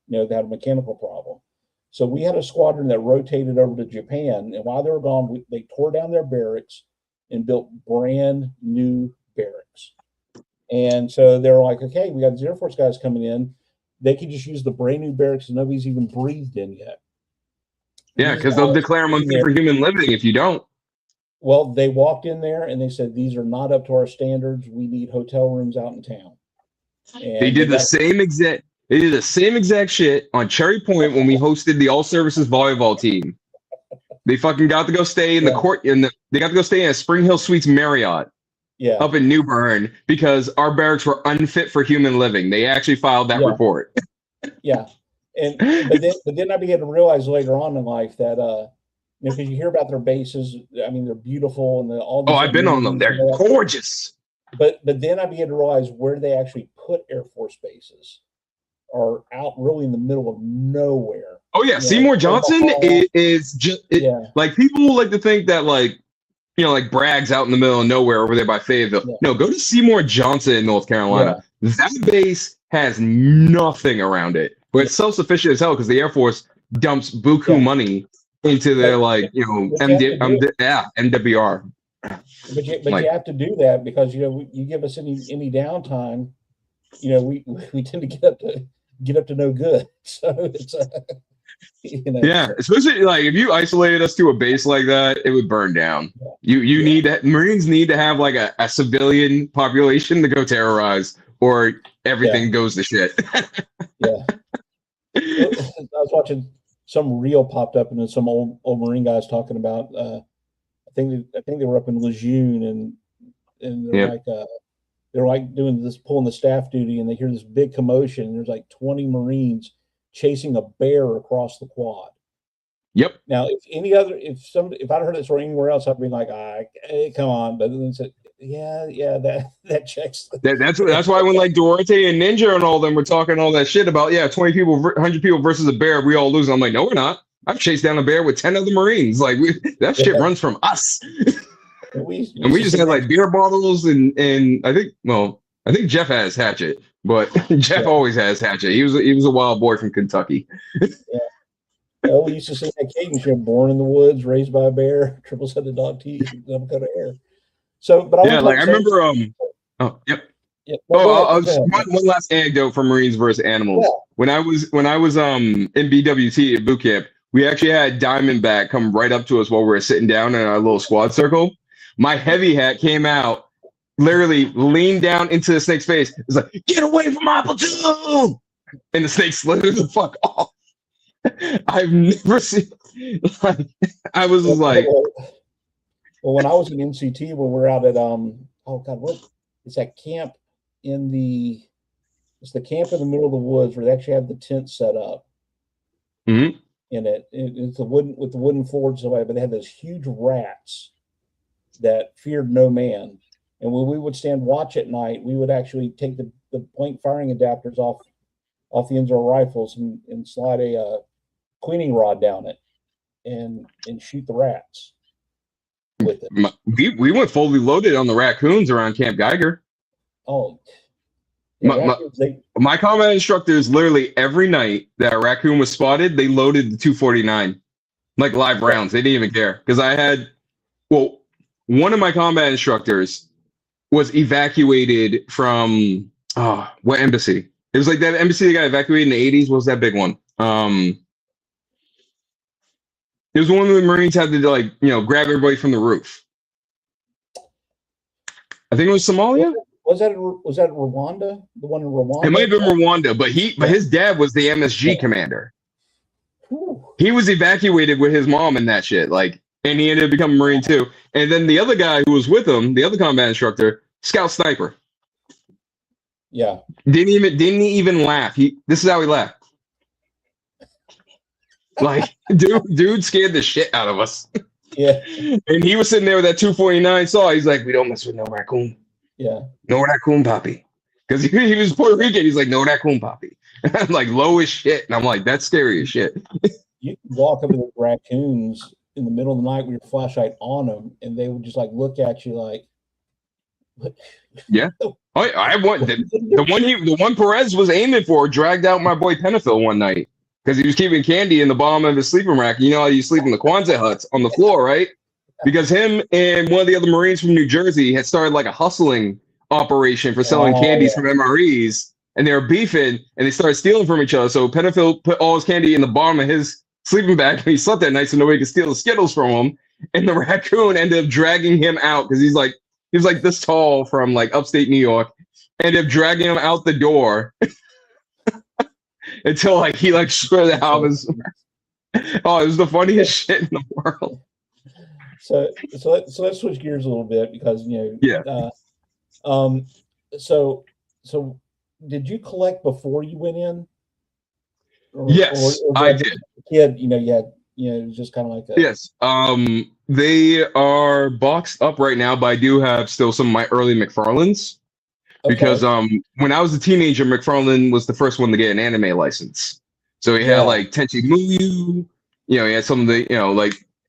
They had a mechanical problem. So we had a squadron that rotated over to Japan, and while they were gone, they tore down their barracks and built brand new barracks. And so they were like, "Okay, we got these Air Force guys coming in. They could just use the brand new barracks that nobody's even breathed in yet." Yeah, because they'll declare them unfit for human living if you don't. Well, they walked in there and they said, "These are not up to our standards. We need hotel rooms out in town." And they did the same exact shit on Cherry Point when we hosted the All Services volleyball team. They fucking got to go stay in the court they got to go stay in a Spring Hill Suites Marriott. Up in New Bern because our barracks were unfit for human living. They actually filed that report. Yeah. But then I began to realize later on in life that because you hear about their bases, I mean, they're beautiful and all. I've been on them. They're gorgeous. But then I began to realize where they actually put Air Force bases are out really in the middle of nowhere. Oh yeah, Seymour Johnson is just like people like to think that like Bragg's out in the middle of nowhere over there by Fayetteville. Yeah. No, go to Seymour Johnson in North Carolina. Yeah. That base has nothing around it, but it's self-sufficient as hell because the Air Force dumps buku money into their MWR. But you have to do that because you give us any downtime, we tend to get up to no good. So it's especially like if you isolated us to a base like that, it would burn down. You need that. Marines need to have like a civilian population to go terrorize, or everything goes to shit. I was watching some reel popped up, and then some old Marine guys talking about. I think they were up in Lejeune, and they're like doing this, pulling the staff duty, and they hear this big commotion. And there's like 20 Marines chasing a bear across the quad. Yep. Now, if I'd heard that story anywhere else, I'd be like, come on. But then yeah, that checks. That's why when like Duarte and Ninja and all them were talking all that shit about 20 people, 100 people versus a bear, we all lose. I'm like, no, we're not. I've chased down a bear with 10 other Marines. Like that shit runs from us. And we just had like beer bottles and I think Jeff has Hatchet, but Jeff always has Hatchet. He was a wild boy from Kentucky. Oh, we used to sing that cadence, born in the woods, raised by a bear, triple-headed dog teeth, double coat of hair. So, but I remember. One last anecdote for Marines versus animals. Yeah. When I was in BWT at boot camp, we actually had Diamondback come right up to us while we were sitting down in our little squad circle. My heavy hat came out, literally leaned down into the snake's face. It's like, get away from my platoon! And the snake slithered the fuck off. I've never seen. Like, I was just like. Well, when I was in MCT, when we're out at what? It's that camp it's the camp in the middle of the woods where they actually have the tent set up. Mm-hmm. In it. It's the wooden floors, but they had those huge rats that feared no man. And when we would stand watch at night, we would actually take the blank firing adapters off the ends of our rifles and slide a cleaning rod down it and shoot the rats with it. We went fully loaded on the raccoons around Camp Geiger. Oh, yeah, my combat instructors literally every night that a raccoon was spotted, they loaded the 249 like live rounds. They didn't even care because one of my combat instructors was evacuated from what embassy? It was like that embassy that got evacuated in the 80s. What was that big one? It was one of the Marines had to grab everybody from the roof. I think it was Somalia. Was that Rwanda? The one in Rwanda? It might have been Rwanda, but his dad was the MSG commander. Ooh. He was evacuated with his mom and that shit. And he ended up becoming a Marine too. And then the other guy who was with him, the other combat instructor, scout sniper. Yeah. Didn't even laugh. This is how he laughed. Dude scared the shit out of us. Yeah. And he was sitting there with that 249 saw. He's like, we don't mess with no raccoon. Yeah. No raccoon, Poppy. Because he was Puerto Rican. He's like, no raccoon, Poppy. I'm like, low as shit. And I'm like, that's scary as shit. You could walk up to the raccoons in the middle of the night with your flashlight on them, and they would just look at you like, what? Yeah. I want the one Perez was aiming for dragged out my boy Penafil one night because he was keeping candy in the bottom of his sleeping rack. You know how you sleep in the Kwanzaa huts on the floor, right? Because him and one of the other Marines from New Jersey had started a hustling operation for selling candies from MREs, and they were beefing, and they started stealing from each other. So Penafil put all his candy in the bottom of his sleeping bag, and he slept that night so nobody could steal the Skittles from him. And the raccoon ended up dragging him out because he was this tall from upstate New York. Ended up dragging him out the door until he spread out of his. Oh, it was the funniest shit in the world. So let's switch gears a little bit because So did you collect before you went in? Yes, I did. Kid, it was just kind of like that. Yes. They are boxed up right now, but I do have still some of my early McFarlanes. Okay. Because when I was a teenager, McFarlane was the first one to get an anime license. So he had Tenchi Muyu, he had some of the,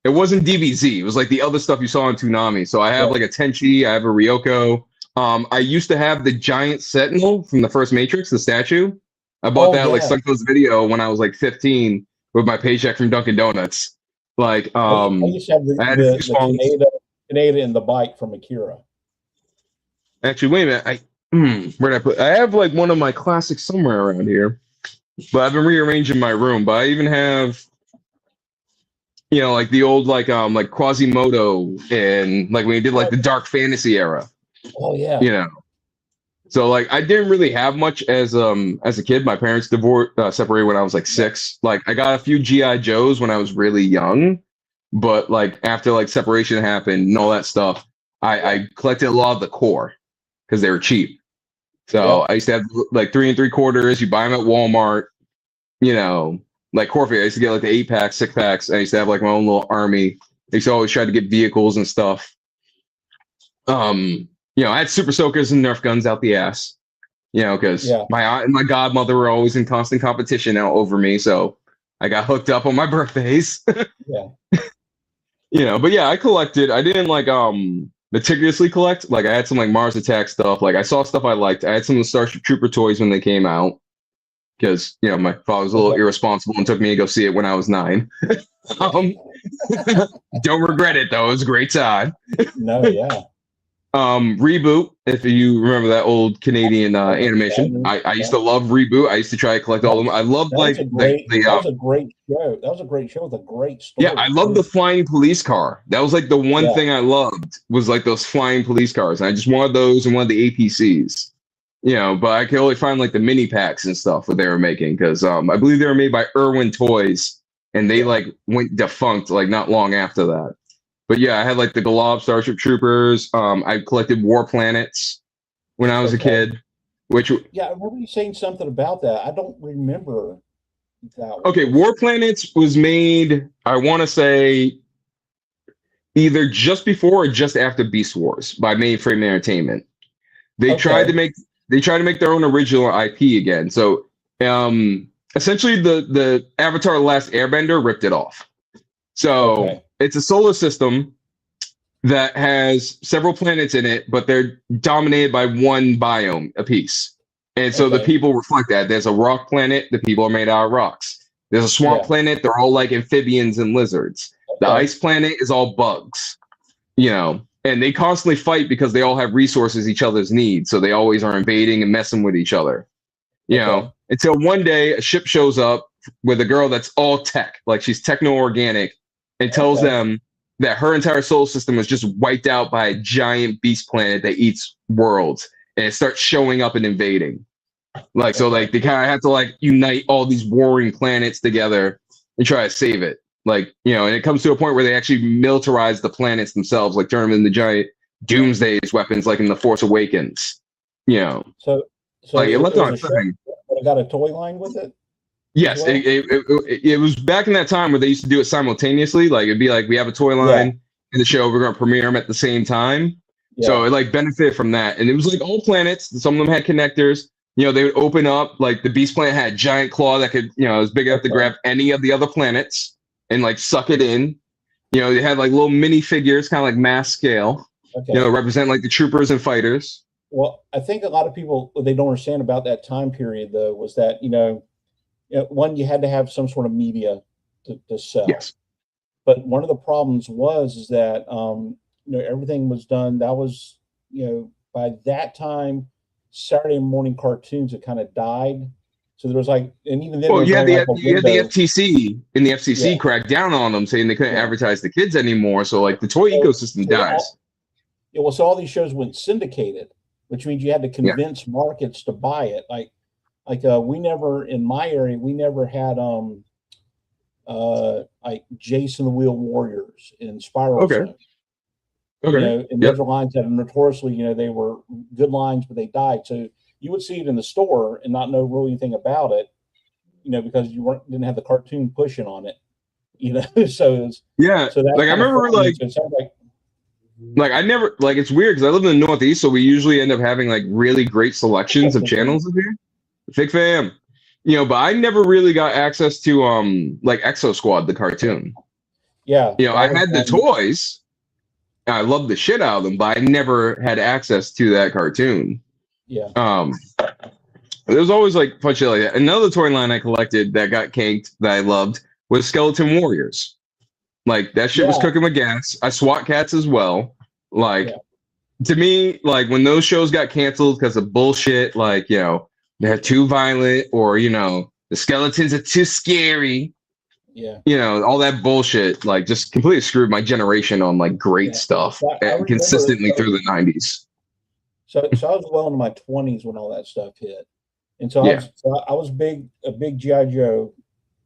it wasn't DBZ. It was the other stuff you saw on Toonami. So I have a Tenchi, I have a Ryoko. I used to have the giant Sentinel from the first Matrix, the statue. I bought that Sunco's Video when I was 15 with my paycheck from Dunkin' Donuts. I used to have the Canada and the bike from Akira. Actually, wait a minute. Where'd I put? I have one of my classics somewhere around here, but I've been rearranging my room. But I even have, the old Quasimodo and when he did the dark fantasy era. Oh yeah. So I didn't really have much as a kid. My parents separated when I was 6. I got a few GI Joes when I was really young, but after separation happened and all that stuff, I collected a lot of the core because they were cheap. So I used to have 3 3/4. You buy them at Walmart. Core figure. I used to get the 8-packs, 6-packs. I used to have my own little army. I used to always try to get vehicles and stuff. You know, I had super soakers and Nerf guns out the ass. You know, because Yeah. my aunt and my godmother were always in constant competition out over me, so I got hooked up on my birthdays. Yeah. You know, but yeah, I collected. I didn't like meticulously collect. Like I had some like Mars Attack stuff. Like I saw stuff I liked. I had some of the Starship Trooper toys when they came out because you know my father was a little Okay. irresponsible and took me to go see it when I was 9. um, don't regret it though. It was a great time. No, yeah. Reboot, if you remember that old Canadian animation. I used Yeah. to love Reboot. I used to try to collect all of them. I loved That was like a great the that was a great show. That was a great show with a great yeah, story I loved the too. flying police car. That was like the one Yeah. thing I loved was like those flying police cars. And I just wanted those and wanted the APCs. You know, but I could only find like the mini packs and stuff that they were making because I believe they were made by Irwin Toys and they Yeah. like went defunct like not long after that. But yeah, I had like the Galob Starship Troopers. I collected War Planets when I was a Okay. kid, which Yeah, I remember you saying something about that. I don't remember that okay, one. War Planets was made, I want to say either just before or just after Beast Wars by Mainframe Entertainment. They tried to Okay. make they tried to make their own original IP again. So essentially the Avatar The Last Airbender ripped it off. So Okay. it's a solar system that has several planets in it, but they're dominated by one biome apiece. And so the Okay. people reflect that. There's a rock planet, the people are made out of rocks. There's a swamp Yeah. planet, they're all like amphibians and lizards. The Okay. ice planet is all bugs, you know, and they constantly fight because they all have resources each other's need. So they always are invading and messing with each other, you Okay. know, until one day a ship shows up with a girl that's all tech, like she's techno organic, and tells Okay. them that her entire solar system was just wiped out by a giant beast planet that eats worlds and it starts showing up and invading. Like, so Okay. like they kind of have to like unite all these warring planets together and try to save it. Like, you know, and it comes to a point where they actually militarize the planets themselves, like turn them into giant doomsdays weapons, like in The Force Awakens. You know, So like it it left was on a a show thing. that got a toy line with it as Yes, well. it was back in that time where they used to do it simultaneously. Like it'd be like we have a toy Yeah. line in the show, we're going to premiere them at the same time. So Yeah. it like benefited from that, and it was like all planets. Some of them had connectors. You know, they would open up. Like the Beast planet had a giant claw that could, you know, it was big enough to Okay. grab any of the other planets and like suck it in. You know, they had like little mini figures, kind of like mass scale. You know, Okay. represent like the troopers and fighters. Well, I think a lot of people what they don't understand about that time period though was that one you had to have some sort of media to sell. Yes. But one of the problems was is that everything was done. That was by that time, Saturday morning cartoons had kind of died. So there was like, and even then there Well, was only like a you had the window. FTC, and the Yeah, FCC cracked down on them, saying they couldn't yeah. advertise the kids anymore. So like the toy So ecosystem so dies. so all these shows went syndicated, which means you had to Yeah. convince markets to buy it. Like we never in my area we never had like Jason the Wheel Warriors and Spiral Okay. Zone. Okay. And Yep. those are lines that are notoriously, they were good lines, but they died. So you would see it in the store and not know really anything about it, because you didn't have the cartoon pushing on it, So Yeah. that Like I kind of remember farming. So it sounds like I never like it's weird because I live in the Northeast, so we usually end up having like really great selections of channels up here. Thick fam. You know, but I never really got access to like Exo Squad, the cartoon. yeah, You know, I that was had the toys. And I loved the shit out of them, but I never had access to that cartoon. yeah, There was always like fun shit like that. Another toy line I collected that got canked that I loved was Skeleton Warriors. Like that shit was yeah, cooking with gas. I SWAT cats as well. Like yeah, to me, like when those shows got canceled because of bullshit, like they're too violent or the skeletons are too scary. yeah. All that bullshit, like just completely screwed my generation on like great Yeah. stuff So I remember. consistently through the 90s. So I was well into my 20s when all that stuff hit, and so Yeah. I was a big GI Joe,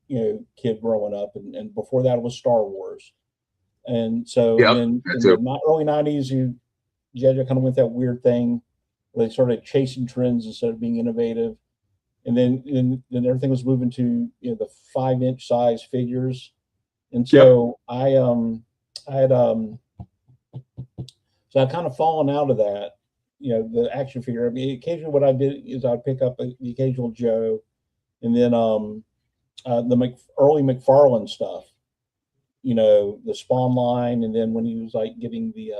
kid growing up, and before that it was Star Wars, and so and Yep. then That's in it. the early 90s, GI Joe kind of went that weird thing where they started chasing trends instead of being innovative, and then everything was moving to the 5-inch size figures, and Yep. so I had so I kind of fallen out of that. the action figure. I mean, occasionally what I did is I'd pick up the occasional Joe, and then the early McFarlane stuff. The Spawn line, and then when he was like getting the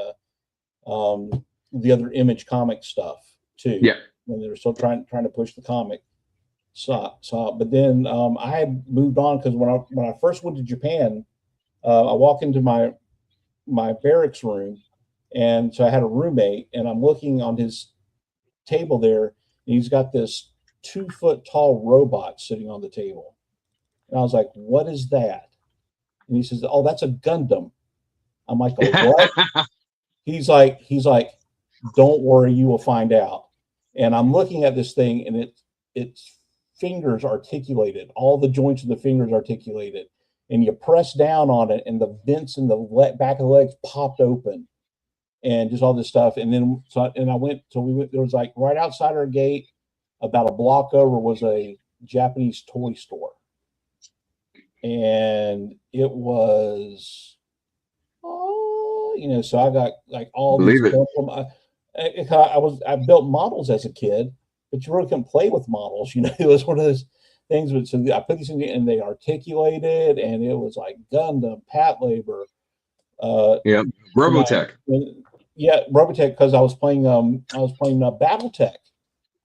other Image comic stuff too. Yeah. When they were still trying to push the comic. But then I had moved on because when I first went to Japan, I walk into my barracks room, and so I had a roommate, and I'm looking on his table there, and he's got this 2-foot tall robot sitting on the table, and I was like, "What is that?" And he says, "Oh, that's a Gundam." I'm like, "Oh, what?" He's like, "Don't worry, you will find out." And I'm looking at this thing, and its fingers articulated, all the joints of the fingers articulated, and you press down on it, and the vents in the back of the legs popped open, and just all this stuff. And then we went. There was like right outside our gate, about a block over, was a Japanese toy store, and it was. So I got like all these. I built models as a kid, but you really couldn't play with models. It was one of those things. But so I put these in, and they articulated, and it was like Gundam, Patlabor. Robotech. Robotech, because I was playing BattleTech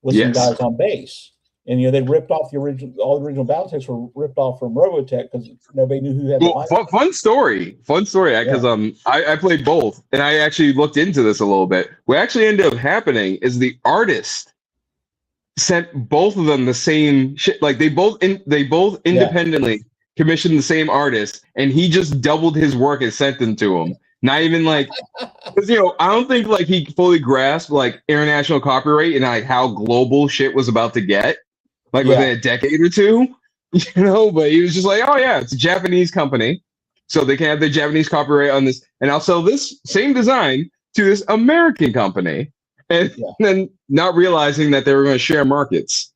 with some guys on base. And they ripped off all the original BattleTechs were ripped off from Robotech because nobody knew who had the fun story because I played both, and I actually looked into this a little bit. What actually ended up happening is the artist sent both of them the same shit. Like they both independently commissioned the same artist, and he just doubled his work and sent them to him. Not even like, because I don't think like he fully grasped like international copyright and like how global shit was about to get. Like within a decade or two, but he was just like, oh yeah, it's a Japanese company, so they can have the Japanese copyright on this, and I'll sell this same design to this American company, and then not realizing that they were going to share markets.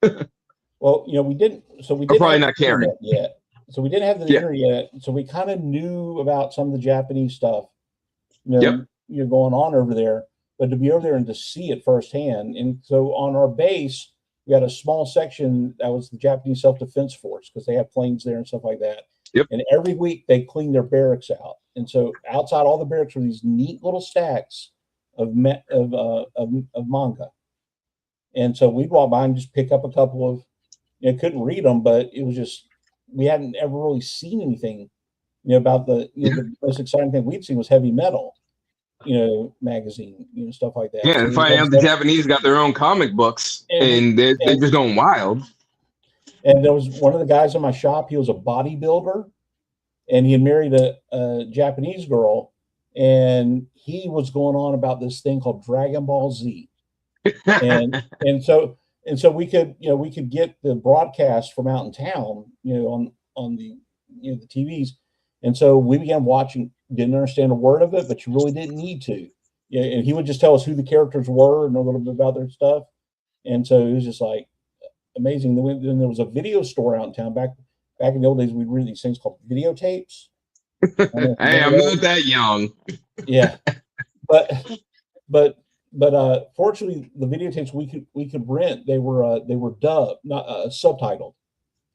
Well, we didn't. So we didn't probably not caring yet. So we didn't have the internet. So we kind of knew about some of the Japanese stuff, going on over there. But to be over there and to see it firsthand, and so on our base. We had a small section that was the Japanese Self-Defense Force because they have planes there and stuff like that. Yep. And every week they clean their barracks out. And so outside all the barracks were these neat little stacks of manga. And so we'd walk by and just pick up a couple of, couldn't read them, but it was just, we hadn't ever really seen anything, about the most exciting thing we'd seen was heavy metal. Magazine, stuff like that. Yeah, and finding out the Japanese got their own comic books, and they're just going wild. And there was one of the guys in my shop. He was a bodybuilder, and he had married a Japanese girl, and he was going on about this thing called Dragon Ball Z, and so we could get the broadcast from out in town, on the the TVs, and so we began watching. Didn't understand a word of it, but you really didn't need to. And he would just tell us who the characters were and a little bit about their stuff. And so it was just like amazing. Then there was a video store out in town back in the old days. We'd read these things called videotapes. Hey, I'm not that young. Yeah, but fortunately, the videotapes we could rent, they were dubbed, not subtitled.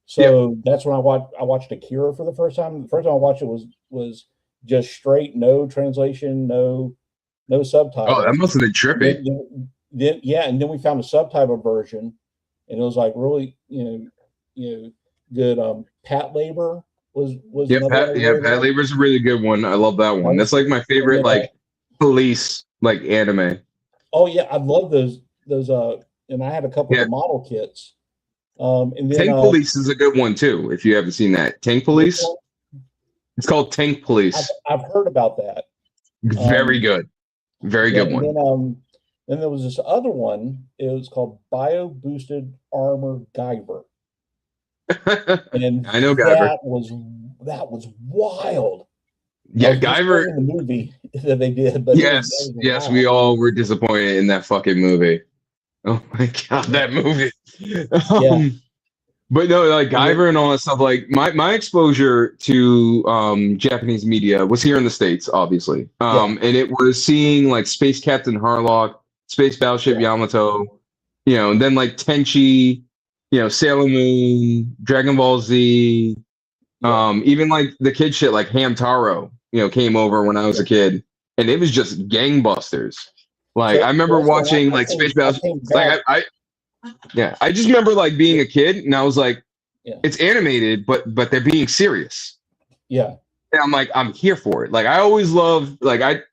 So that's when I watched Akira for the first time. The first time I watched it was just straight, no translation, no subtitles. Oh, that must have been trippy. And then we found a subtitled version, and it was like really, good. Patlabor was Patlabor's a really good one. I love that one. That's like my favorite, like police like anime. Oh yeah, I love those. And I had a couple of model kits. And then, Tank Police is a good one too. If you haven't seen that, Tank Police. It's called Tank Police. I've heard about that. Very good. Very good one. Then there was this other one. It was called Bio Boosted Armor Guyver. And I know Guyver. That was wild. Yeah, Guyver. The movie that they did. But yes, we all were disappointed in that fucking movie. Oh my god, that movie. But no, like Guyver and all that stuff. Like my exposure to Japanese media was here in the States, obviously. And it was seeing like Space Captain Harlock, Space Battleship Yamato, and then like Tenchi, Sailor Moon, Dragon Ball Z, even like the kid shit like Hamtaro, came over when I was a kid, and it was just gangbusters. Like I remember watching like Space Battleship, like I just remember like being a kid and I was like, it's animated, but they're being serious. Yeah. And I'm like, I'm here for it. Like I always love, like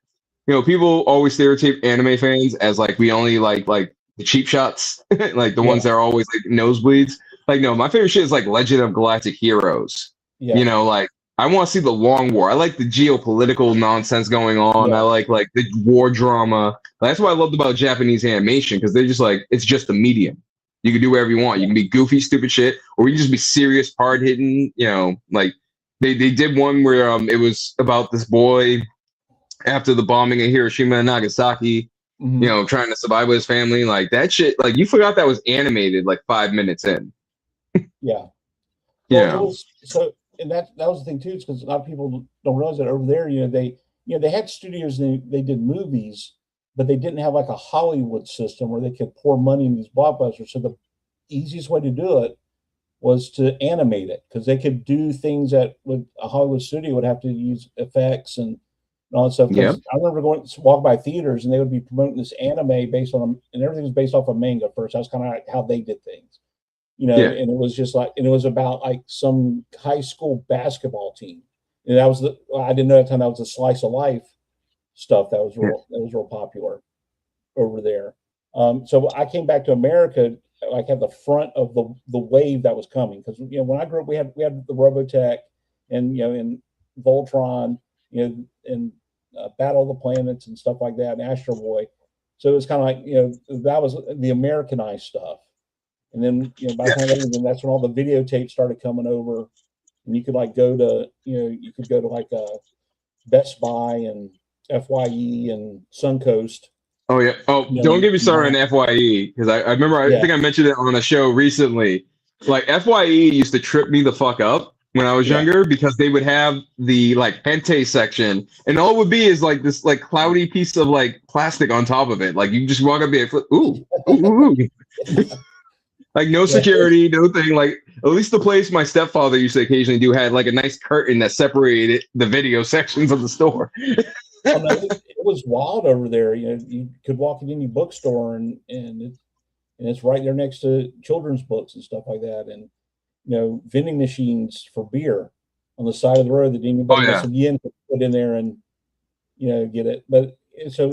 people always stereotype anime fans as like we only like the cheap shots, like the ones that are always like nosebleeds. Like no, my favorite shit is like Legend of Galactic Heroes. Like I want to see the long war. I like the geopolitical nonsense going on. I like the war drama. That's what I loved about Japanese animation, because they're just like, it's just a medium. You can do whatever you want. You can be goofy, stupid shit, or you can just be serious, hard hitting. Like they did one where it was about this boy after the bombing of Hiroshima and Nagasaki, trying to survive with his family. Like that shit, like you forgot that was animated like 5 minutes in. Well, it was so, and that was the thing too, because a lot of people don't realize that over there, they had studios and they did movies, but they didn't have like a Hollywood system where they could pour money in these blockbusters. So the easiest way to do it was to animate it, because they could do things that a Hollywood studio would have to use effects and all that stuff. I remember going to walk by theaters and they would be promoting this anime based on, and everything was based off of manga first. That's kind of like how they did things. And it was just like, and it was about like some high school basketball team. And that was I didn't know at the time that was the slice of life stuff that was real popular over there. So I came back to America, like at the front of the wave that was coming. Because, when I grew up, we had the Robotech and, and Voltron, and Battle of the Planets and stuff like that, and Astro Boy. So it was kind of like, that was the Americanized stuff. And then, by the time that's when all the videotapes started coming over, and you could like go to, you could go to like Best Buy and FYE and Suncoast. Oh yeah. Oh, don't get me started on FYE, because I remember I think I mentioned it on a show recently. Like FYE used to trip me the fuck up when I was younger, because they would have the like hentai section, and all it would be is like this like cloudy piece of like plastic on top of it. Like you just walk up and flip, ooh. Like no security, no thing. Like at least the place my stepfather used to occasionally do had like a nice curtain that separated the video sections of the store. It was wild over there. You could walk in any bookstore and it's right there next to children's books and stuff like that. And vending machines for beer on the side of the road that anybody else again could put in there and get it. But so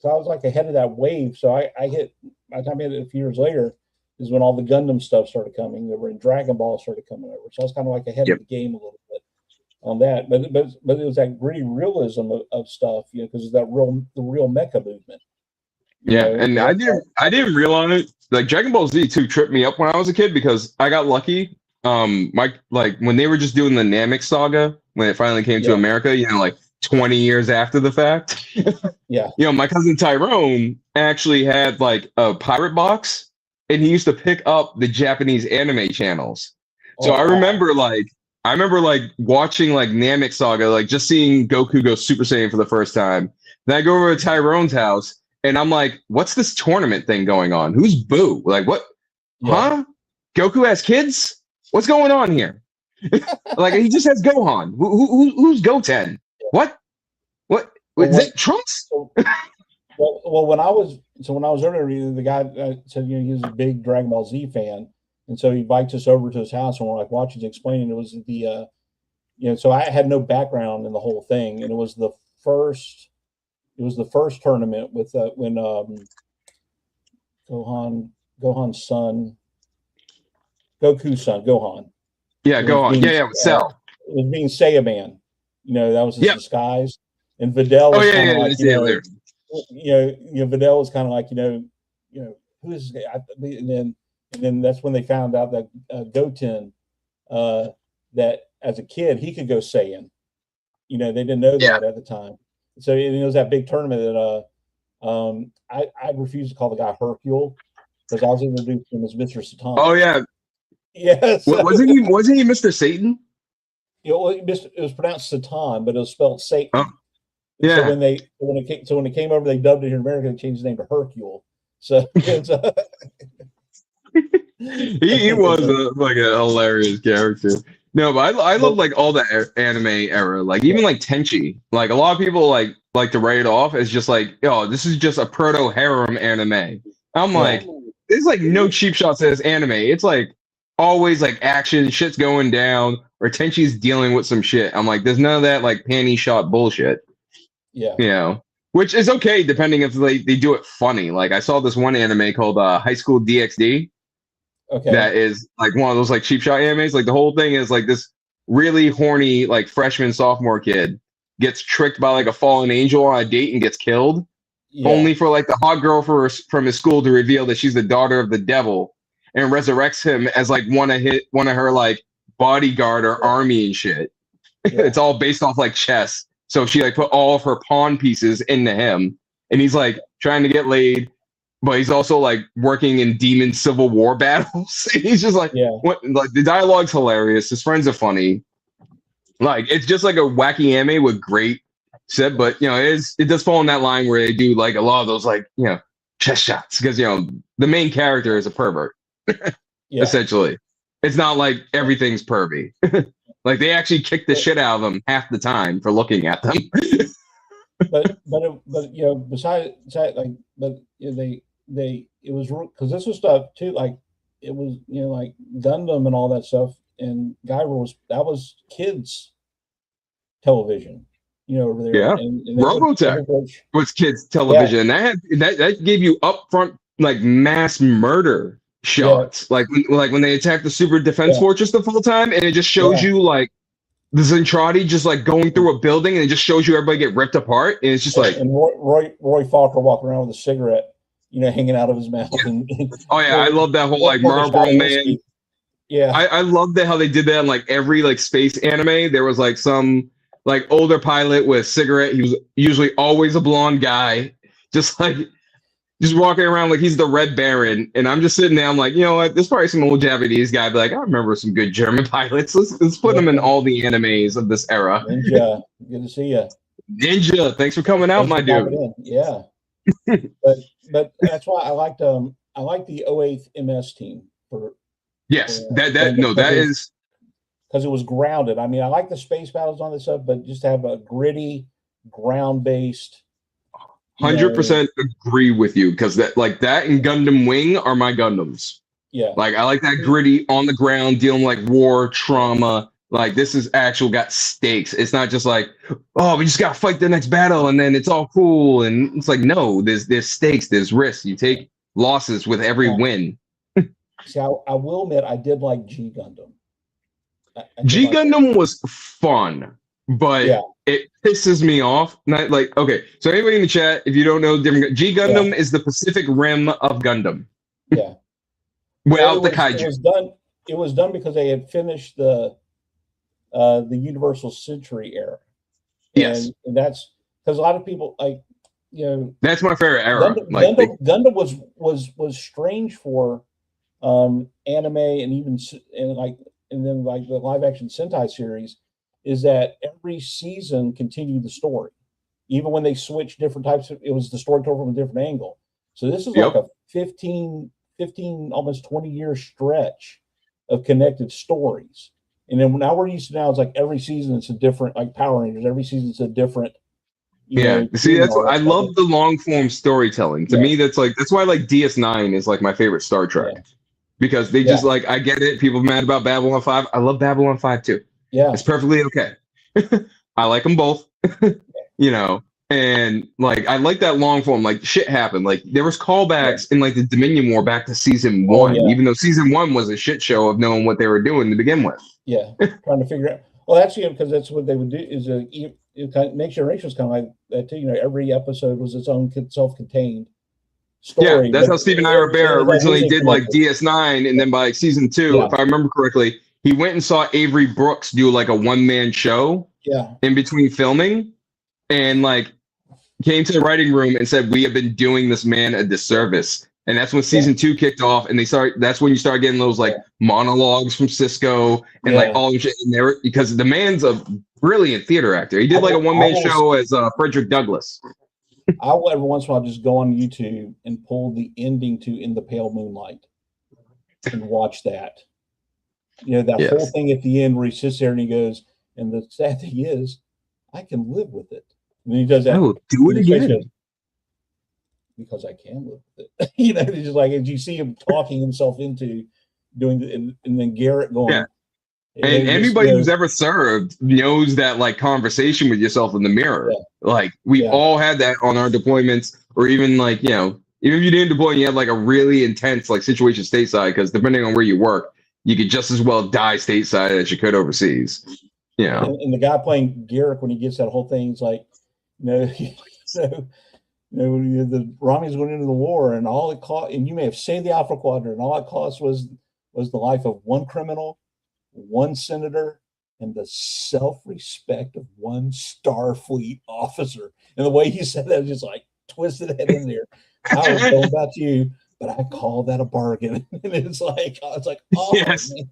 I was like ahead of that wave. So I hit, by the time I hit it a few years later, is when all the Gundam stuff started coming over and Dragon Ball started coming over. So I was kind of like ahead of the game a little bit on that. But it was that gritty realism of stuff, because it's the real mecha movement. And I didn't realize, like Dragon Ball Z 2 tripped me up when I was a kid, because I got lucky. Like when they were just doing the Namek saga, when it finally came to America, like 20 years after the fact. My cousin Tyrone actually had like a pirate box, and he used to pick up the Japanese anime channels. So I remember like watching like Namek Saga, like just seeing Goku go Super Saiyan for the first time. Then I go over to Tyrone's house and I'm like, what's this tournament thing going on? Who's Boo? Like what? Huh? Goku has kids? What's going on here? Like he just has Gohan. Who's Goten? What? Is it Trunks? Well, when I was earlier, the guy said he was a big Dragon Ball Z fan, and so he invites us over to his house, and we're like watching, explaining it was the so I had no background in the whole thing, and it was the first tournament with when Goku's son Gohan. Yeah, Gohan. With Cell. It was being Saiyaman. That was his disguise. And Videl was kind of like, Videl was kind of like, who is this guy? And then that's when they found out that Goten, that as a kid he could go Saiyan. They didn't know that at the time. So it was that big tournament that I refused to call the guy Hercule, because I was introduced to him as Mr. Satan. Oh yeah. Yes. Wasn't he Mr. Satan? It was pronounced Satan, but it was spelled Satan. So Yeah. when it came over, they dubbed it here in America. They changed the name to Hercule. So it's He was like a hilarious character. No, but I love like all the anime era, like even like Tenchi. Like a lot of people like to write it off as just like, oh, this is just a proto harem anime. I'm like, there's like no cheap shots to this anime. It's like always like action, shit's going down, or Tenchi's dealing with some shit. I'm like, there's none of that like panty shot bullshit. Yeah. You know, which is okay depending if they do it funny. Like I saw this one anime called High School DxD. Okay. That is like one of those like cheap shot animes. Like the whole thing is like this really horny like freshman sophomore kid gets tricked by like a fallen angel on a date and gets killed, only for like the hot girl from his school to reveal that she's the daughter of the devil and resurrects him as like one of her like bodyguard or army and shit. It's all based off like chess. So she like put all of her pawn pieces into him, and he's like trying to get laid. But he's also like working in demon civil war battles. He's just like, what? Like the dialogue's hilarious. His friends are funny. Like it's just like a wacky anime with great set. But you know, it does fall in that line where they do like a lot of those like chest shots because the main character is a pervert. Essentially, it's not like everything's pervy. Like they actually kick the shit out of them half the time for looking at them. but besides like, it was because this was stuff too, like it was like Gundam and all that stuff, and Gyro was kids television, over there. Yeah, and Robotech was kids television. That gave you upfront like mass murder shots, like when they attack the super defense fortress the full time, and it just shows you like the Zentradi just like going through a building, and it just shows you everybody get ripped apart, and it's just like Roy Falker walking around with a cigarette, hanging out of his mouth. And I love that whole like Marlboro Man. Yeah, I love that how they did that in like every like space anime. There was like some like older pilot with a cigarette. He was usually always a blonde guy, just walking around like he's the Red Baron. And I'm just sitting there, I'm like, you know what? There's probably some old Japanese guy, be like, I remember some good German pilots. Let's put them in all the animes of this era. Ninja, good to see you. Ninja, thanks for coming out, my dude. Yeah. but that's why I like the 08th MS team for. Yes, that is because it was grounded. I mean, I like the space battles on this stuff, but just have a gritty, ground-based. 100% agree with you, because that and Gundam Wing are my Gundams. Yeah, like I like that gritty on the ground dealing like war trauma. Like this is actual got stakes. It's not just like, oh, we just gotta fight the next battle and then it's all cool. And it's like, no, there's stakes, there's risks. You take losses with every win. See, I will admit I did like G Gundam. G Gundam was fun, but it pisses me off. Not like, okay, so anybody in the chat, if you don't know, different G Gundam is the Pacific Rim of Gundam. Yeah, without the kaiju. It was done because they had finished the Universal Century era. Yes, and that's because a lot of people that's my favorite era. Gundam was strange for anime and then the live action Sentai series is that every season continued the story, even when they switched different types of. It was the story told from a different angle. So this is like a 15 almost 20-year stretch of connected stories. And then now we're used to it's like every season it's a different, like Power Rangers. Every season it's a different. See, that's what I love, the long form storytelling. To me, that's why like DS9 is like my favorite Star Trek. Because they just I get it. People mad about Babylon 5. I love Babylon 5 too. Yeah. It's perfectly okay. I like them both. And like I like that long form. Like shit happened. Like there was callbacks in like the Dominion War back to season 1, even though season 1 was a shit show of knowing what they were doing to begin with. Yeah. Trying to figure out. Well, that's because that's what they would do is Next Generation was kind of like that too. Every episode was its own self-contained story. Yeah, that's how Stephen Rivera originally did like DS9, and then by like season 2, if I remember correctly, he went and saw Avery Brooks do like a one-man show in between filming, and like came to the writing room and said, we have been doing this man a disservice. And that's when season 2 kicked off, and that's when you start getting those like monologues from Cisco and like all the shit in there, because the man's a brilliant theater actor. He did like a one-man show as Frederick Douglass. I will every once in a while just go on YouTube and pull the ending to In the Pale Moonlight and watch that. You know, that whole thing at the end where he sits there and he goes, and the sad thing is, I can live with it. And he does that. I will do it again. Goes, because I can live with it. You know, it's just like, as you see him talking himself into doing the, and then Garrett going. Yeah. And anybody who's ever served knows that like conversation with yourself in the mirror. Yeah. Like we all had that on our deployments, or even like, you know, even if you didn't deploy and you had like a really intense like situation stateside, because depending on where you work, you could just as well die stateside as you could overseas. You know. And the guy playing Garrick, when he gets that whole thing, he's like, the Romulans went into the war, and all it cost, and you may have saved the Alpha Quadrant, and all it cost was the life of one criminal, one senator, and the self-respect of one Starfleet officer. And the way he said that, just like twisted it in there. I don't know about you, but I call that a bargain. And it's like, oh, yes. Man.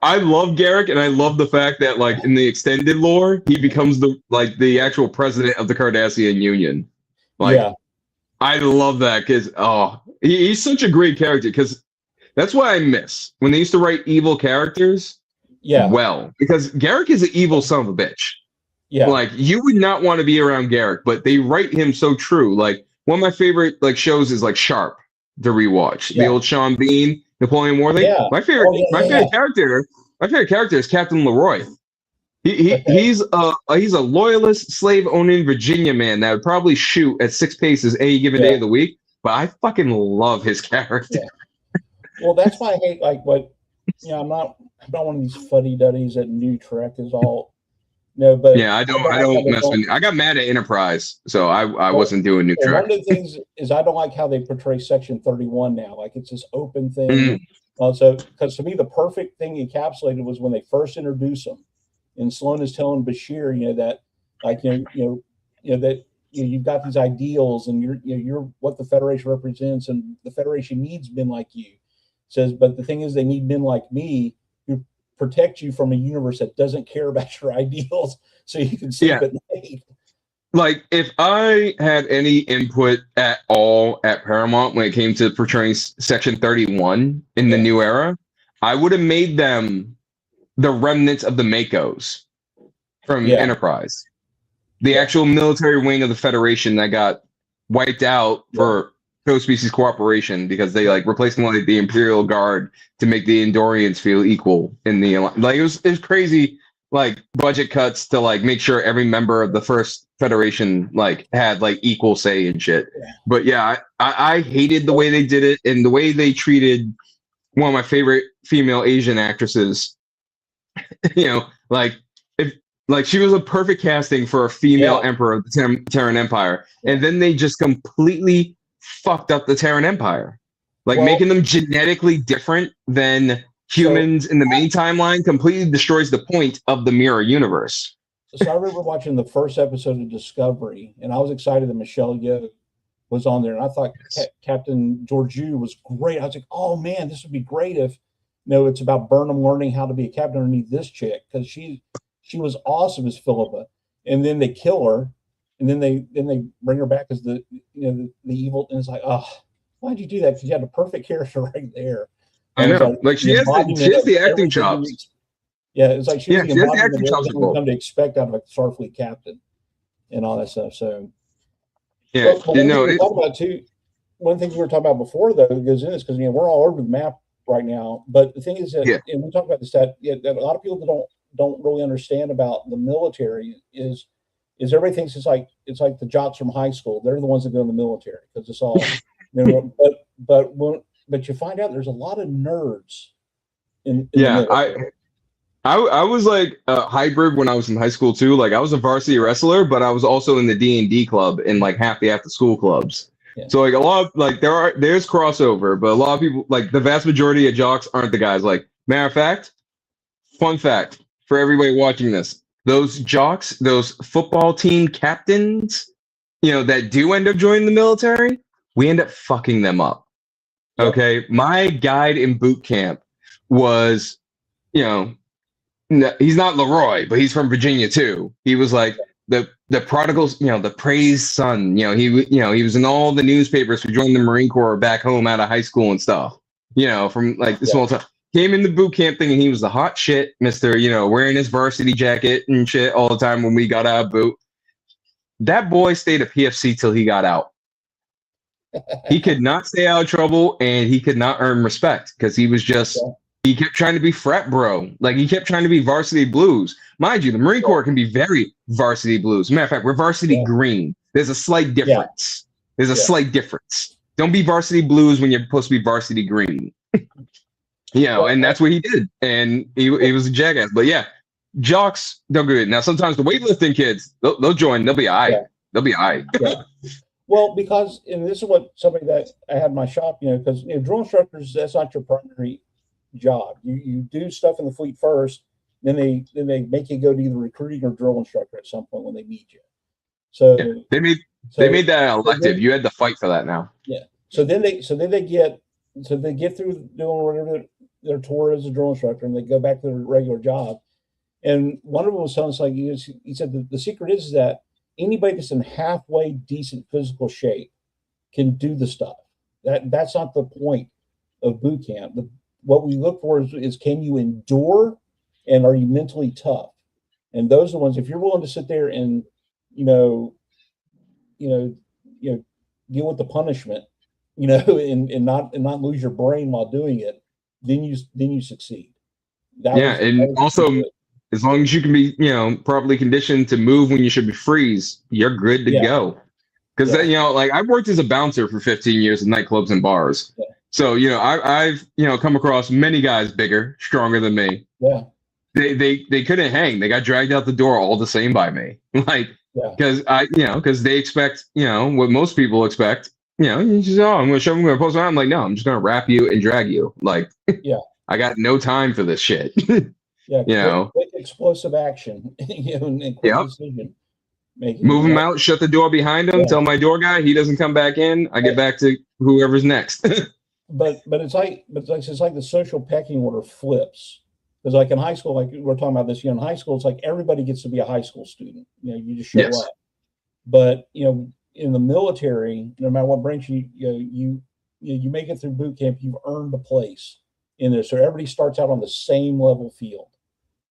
I love Garrick, and I love the fact that, like, in the extended lore, he becomes the actual president of the Cardassian Union. Like, yeah. I love that because he's such a great character. Because that's why I miss when they used to write evil characters. Yeah. Well, because Garrick is an evil son of a bitch. Yeah. Like, you would not want to be around Garrick, but they write him so true. Like, one of my favorite like shows is like Sharp to rewatch. The old Sean Bean Napoleon War thing. Yeah. My favorite character is Captain Leroy. He's a loyalist, slave-owning Virginia man that would probably shoot at 6 paces any given day of the week. But I fucking love his character. Yeah. Well, that's why I hate like what I'm not one of these fuddy-duddies that New Trek is all. No, but yeah, I don't mess with. I got mad at Enterprise, so I wasn't doing New Trek. One of the things is I don't like how they portray Section 31 now. Like it's this open thing. So, because to me the perfect thing encapsulated was when they first introduced them, and Sloan is telling Bashir, that like that you've got these ideals, and you're what the Federation represents, and the Federation needs men like you. Says, but the thing is, they need men like me who protect you from a universe that doesn't care about your ideals, so you can sleep at night. Like, if I had any input at all at Paramount when it came to portraying Section 31 in the new era, I would have made them the remnants of the Makos from Enterprise, the actual military wing of the Federation that got wiped out for co-species cooperation because they like replaced them with the Imperial Guard to make the Andorians feel equal in the like it was crazy, like budget cuts to like make sure every member of the first Federation like had like equal say and shit. But I hated the way they did it and the way they treated one of my favorite female Asian actresses. Like she was a perfect casting for a female emperor of the Terran Empire, and then they just completely fucked up the Terran Empire, making them genetically different than humans in the main timeline completely destroys the point of the mirror universe. So I remember watching the first episode of Discovery, and I was excited that Michelle Yeoh was on there, and I thought Captain Georgiou was great. I was like, oh man, this would be great if it's about Burnham learning how to be a captain underneath this chick, because she was awesome as Philippa, and then they kill her. And then they bring her back as the evil, and it's like, oh, why'd you do that? Because you had a perfect character right there. I know, like she has the acting chops. Yeah, it's like she has the acting chops. Come to expect out of a Starfleet captain, and all that stuff. So yeah, talk about too. One thing we were talking about before though goes in this because we're all over the map right now. But the thing is that, and we talked about this that a lot of people don't really understand about the military is everybody thinks it's like the jocks from high school. They're the ones that go in the military because it's all. But you find out there's a lot of nerds. I was like a hybrid when I was in high school too. Like I was a varsity wrestler, but I was also in the D&D club and like half the after school clubs. Yeah. So like a lot of like there's crossover, but a lot of people like the vast majority of jocks aren't the guys. Like matter of fact, fun fact for everybody watching this. Those jocks, those football team captains, that do end up joining the military, we end up fucking them up. Okay. My guide in boot camp was, no, he's not Leroy, but he's from Virginia too. He was like the prodigals, the praised son. He was in all the newspapers for joining the Marine Corps back home out of high school and stuff. From like the small town. Came in the boot camp thing and he was the hot shit, Mister. Wearing his varsity jacket and shit all the time when we got out of boot. That boy stayed at PFC till he got out. He could not stay out of trouble and he could not earn respect because he was just. He kept trying to be frat bro. Like, he kept trying to be varsity blues. Mind you, the Marine Corps can be very varsity blues. Matter of fact, we're varsity green. There's a slight difference. There's a slight difference. Don't be varsity blues when you're supposed to be varsity green. And that's what he did. And he was a jackass. But yeah, jocks don't do it. Now, sometimes the weightlifting kids, they'll join. They'll be all right. They'll be all right. Well, because, and this is what somebody that I had in my shop, because drill instructors, that's not your primary job. You do stuff in the fleet first, then they make you go to either recruiting or drill instructor at some point when they need you. So they made that elective. You had to fight for that now. Yeah. So then they get through doing whatever their tour as a drill instructor, and they go back to their regular job. And one of them was telling us, like, he said the secret is that anybody that's in halfway decent physical shape can do the stuff. That's not the point of boot camp. What we look for is can you endure and are you mentally tough? And those are the ones, if you're willing to sit there and, deal with the punishment, and not lose your brain while doing it, then you succeed. Also, as long as you can be, properly conditioned to move when you should be freeze, you're good to go. Because like, I've worked as a bouncer for 15 years in nightclubs and bars. Yeah. So, I've come across many guys bigger, stronger than me. Yeah. They couldn't hang. They got dragged out the door all the same by me. Like, because they expect, what most people expect. You just, I'm going to show them, I'm going to post. I'm like, no, I'm just going to wrap you and drag you. Like, I got no time for this shit. Quick explosive action, and quick decision making. Move him out, shut the door behind him. Tell my door guy he doesn't come back in. I get back to whoever's next. But it's like the social pecking order flips. Because like in high school, like we're talking about this, in high school, it's like everybody gets to be a high school student. You just show up. But in the military, no matter what branch you make it through boot camp, you've earned a place in there. So everybody starts out on the same level field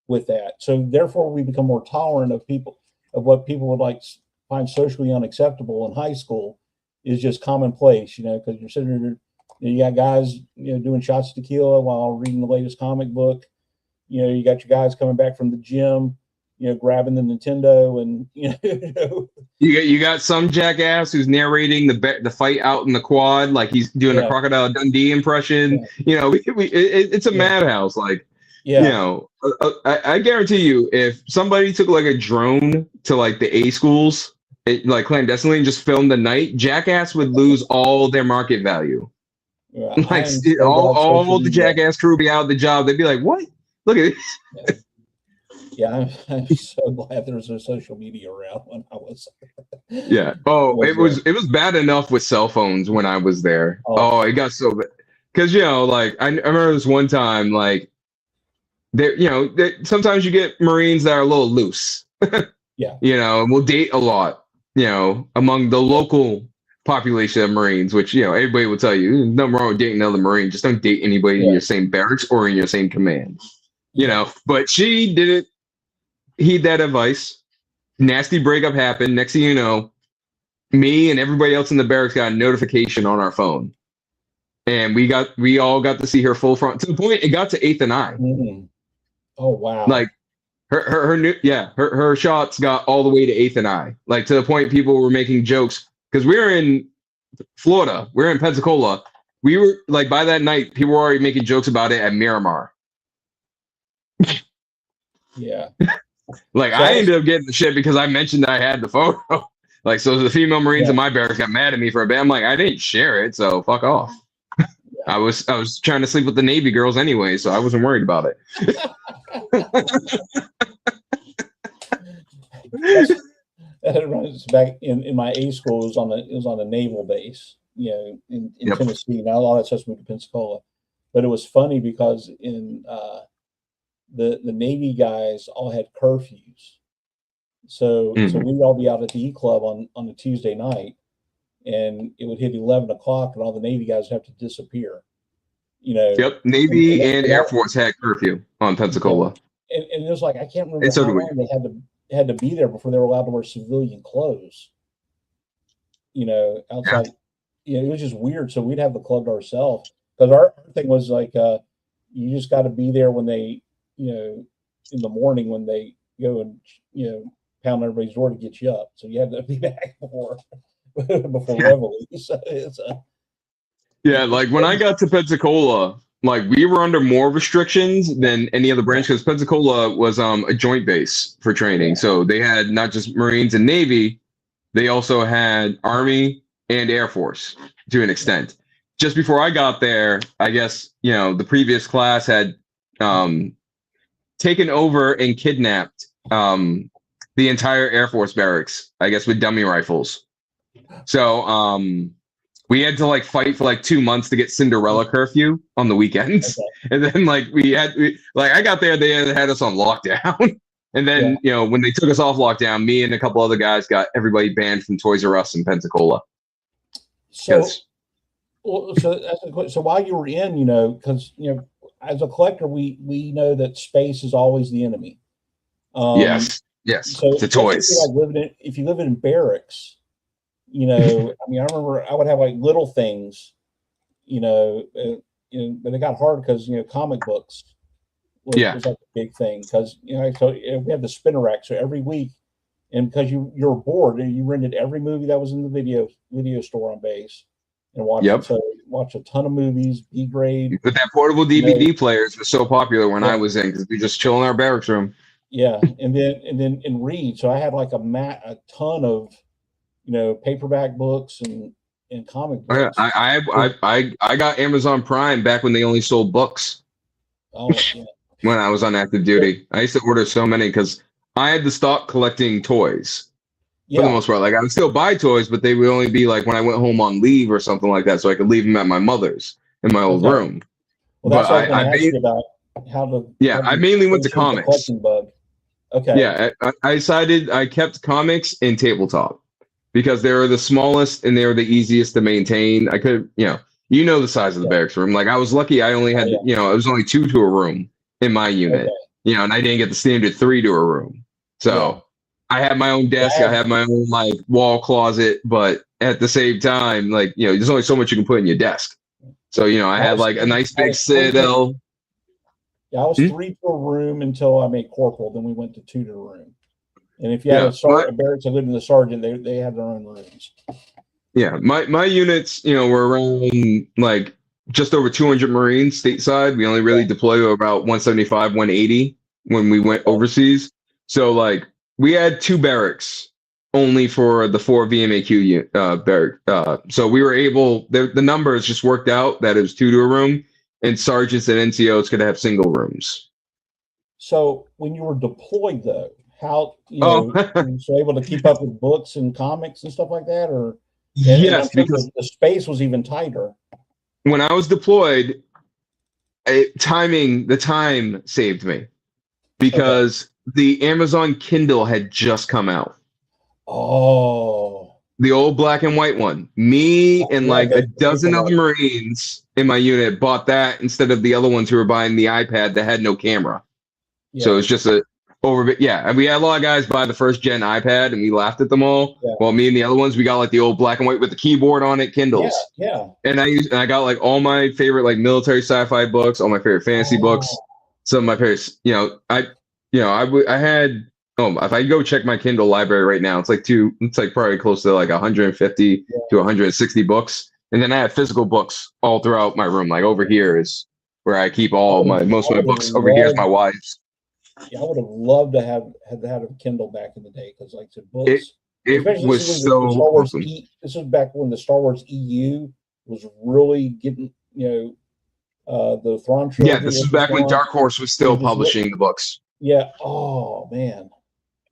with that. So therefore, we become more tolerant of what people would like find socially unacceptable in high school is just commonplace. Because you're sitting there. You got guys, doing shots to tequila while reading the latest comic book. You got your guys coming back from the gym, grabbing the Nintendo, and you got some jackass who's narrating the fight out in the quad like he's doing a Crocodile Dundee impression. It's a madhouse. Like, I guarantee you, if somebody took like a drone to like the A schools, like clandestinely, and just filmed the night, jackass would lose all their market value. Yeah, like all the jackass crew be out of the job. They'd be like, "What? Look at this." I'm so glad there's no social media around when I was. Oh, it was bad enough with cell phones when I was there. Oh, it got so bad because like I remember this one time, like there, sometimes you get Marines that are a little loose. And will date a lot. Among the local population of Marines, which everybody will tell you, there's nothing wrong with dating another Marine. Just don't date anybody in your same barracks or in your same command. But she didn't heed that advice. Nasty breakup happened. Next thing you know, me and everybody else in the barracks got a notification on our phone, and we all got to see her full front to the point it got to 8th and I. Mm-hmm. Oh wow! Like her shots got all the way to 8th and I. Like to the point people were making jokes. Because we were in Florida, we were in Pensacola. We were like by that night, people were already making jokes about it at Miramar. Yeah. Like I ended up getting the shit because I mentioned I had the photo. Like so, the female Marines in my barracks got mad at me for a bit. I'm like, I didn't share it, so fuck off. I was trying to sleep with the Navy girls anyway, so I wasn't worried about it. It runs back in my A school. It was on a naval base, in Tennessee. Now a lot of that stuff's moved to Pensacola, but it was funny because in the Navy guys all had curfews. So Mhm. we'd all be out at the E Club on a Tuesday night, and it would hit 11 o'clock, and all the Navy guys have to disappear. You know, Yep. Navy and and Air Force had curfew on Pensacola. and it was like I can't remember And so how do we. long they had to be there before they were allowed to wear civilian clothes. You know, Yeah. outside. You know, it was just weird. So we'd have the club to ourselves because our thing was like, you just got to be there when they, you know, in the morning when they go and pound everybody's door to get you up. So you had to be back before Yeah. Reveille. So Yeah, like when I got to Pensacola, like we were under more restrictions than any other branch because Pensacola was a joint base for training. Yeah. So they had not just Marines and Navy, they also had Army and Air Force to an extent. Just before I got there, I guess, the previous class had taken over and kidnapped the entire Air Force barracks, I guess, with dummy rifles. So we had to like fight for like 2 months to get Cinderella curfew on the weekends. Okay. And then like I got there, they had us on lockdown. And then, when they took us off lockdown, me and a couple other guys got everybody banned from Toys R Us in Pensacola. So while you were in, because as a collector, we know that space is always the enemy. Yes, So the toys. If you live in barracks, I mean, I remember I would have like little things, but it got hard because comic books was like a big thing because so we had the spinner rack, so every week, and because you're bored and you rented every movie that was in the video store on base and watch a ton of movies, B grade. But that portable DVD players was so popular when I was in because we just chill in our barracks room. Yeah, and then read. So I had like a ton of paperback books and comic books. I got Amazon Prime back when they only sold books. Oh, yeah. When I was on active duty, I used to order so many because I had to stop collecting toys for the most part. Like I would still buy toys, but they would only be like when I went home on leave or something like that, so I could leave them at my mother's in my old room. Well, that's what I was going to ask you about how to. Yeah, I mainly went to comics. Bug. Okay. Yeah, I decided I kept comics and tabletop because they were the smallest and they were the easiest to maintain. I could, the size of the barracks room. Like I was lucky I only had, it was only 2 to a room in my unit, and I didn't get the standard 3 to a room. So I had my own desk. I had my own like wall closet, but at the same time, like, there's only so much you can put in your desk. So, I had like a nice big Citadel. Yeah, I was 3 to a room until I made corporal. Then we went to 2 to a room. And if you had a barracks that lived in the sergeant, they had their own rooms. Yeah, my units, were around like just over 200 Marines stateside. We only really deployed about 175, 180 when we went overseas. So like we had 2 barracks only for the 4 VMAQ barrack. So we were able, the numbers just worked out that it was 2 to a room, and sergeants and NCOs could have single rooms. So when you were deployed, though, how were you able to keep up with books and comics and stuff like that, or yes, because the space was even tighter. When I was deployed, the time saved me because the Amazon Kindle had just come out. Oh, the old black and white one. Me and like a dozen other Marines in my unit bought that instead of the other ones who were buying the iPad that had no camera. Yeah. So it's just and we had a lot of guys buy the first gen iPad and we laughed at them all. Yeah. While me and the other ones, we got like the old black and white with the keyboard on it, Kindles. Yeah. And I got like all my favorite like military sci-fi books, all my favorite fantasy books, some of my favorite, I had if I go check my Kindle library right now, it's like probably close to like 150 to 160 books. And then I have physical books all throughout my room. Like over here is where I keep most of my books. Over here is my wife's. Yeah, I would have loved to have had a Kindle back in the day because, like I said, books. It was so awesome. This was back when the Star Wars EU was really getting, the Thrawn trilogy. Yeah, this is back when Dark Horse was still publishing the books. Yeah. Oh man.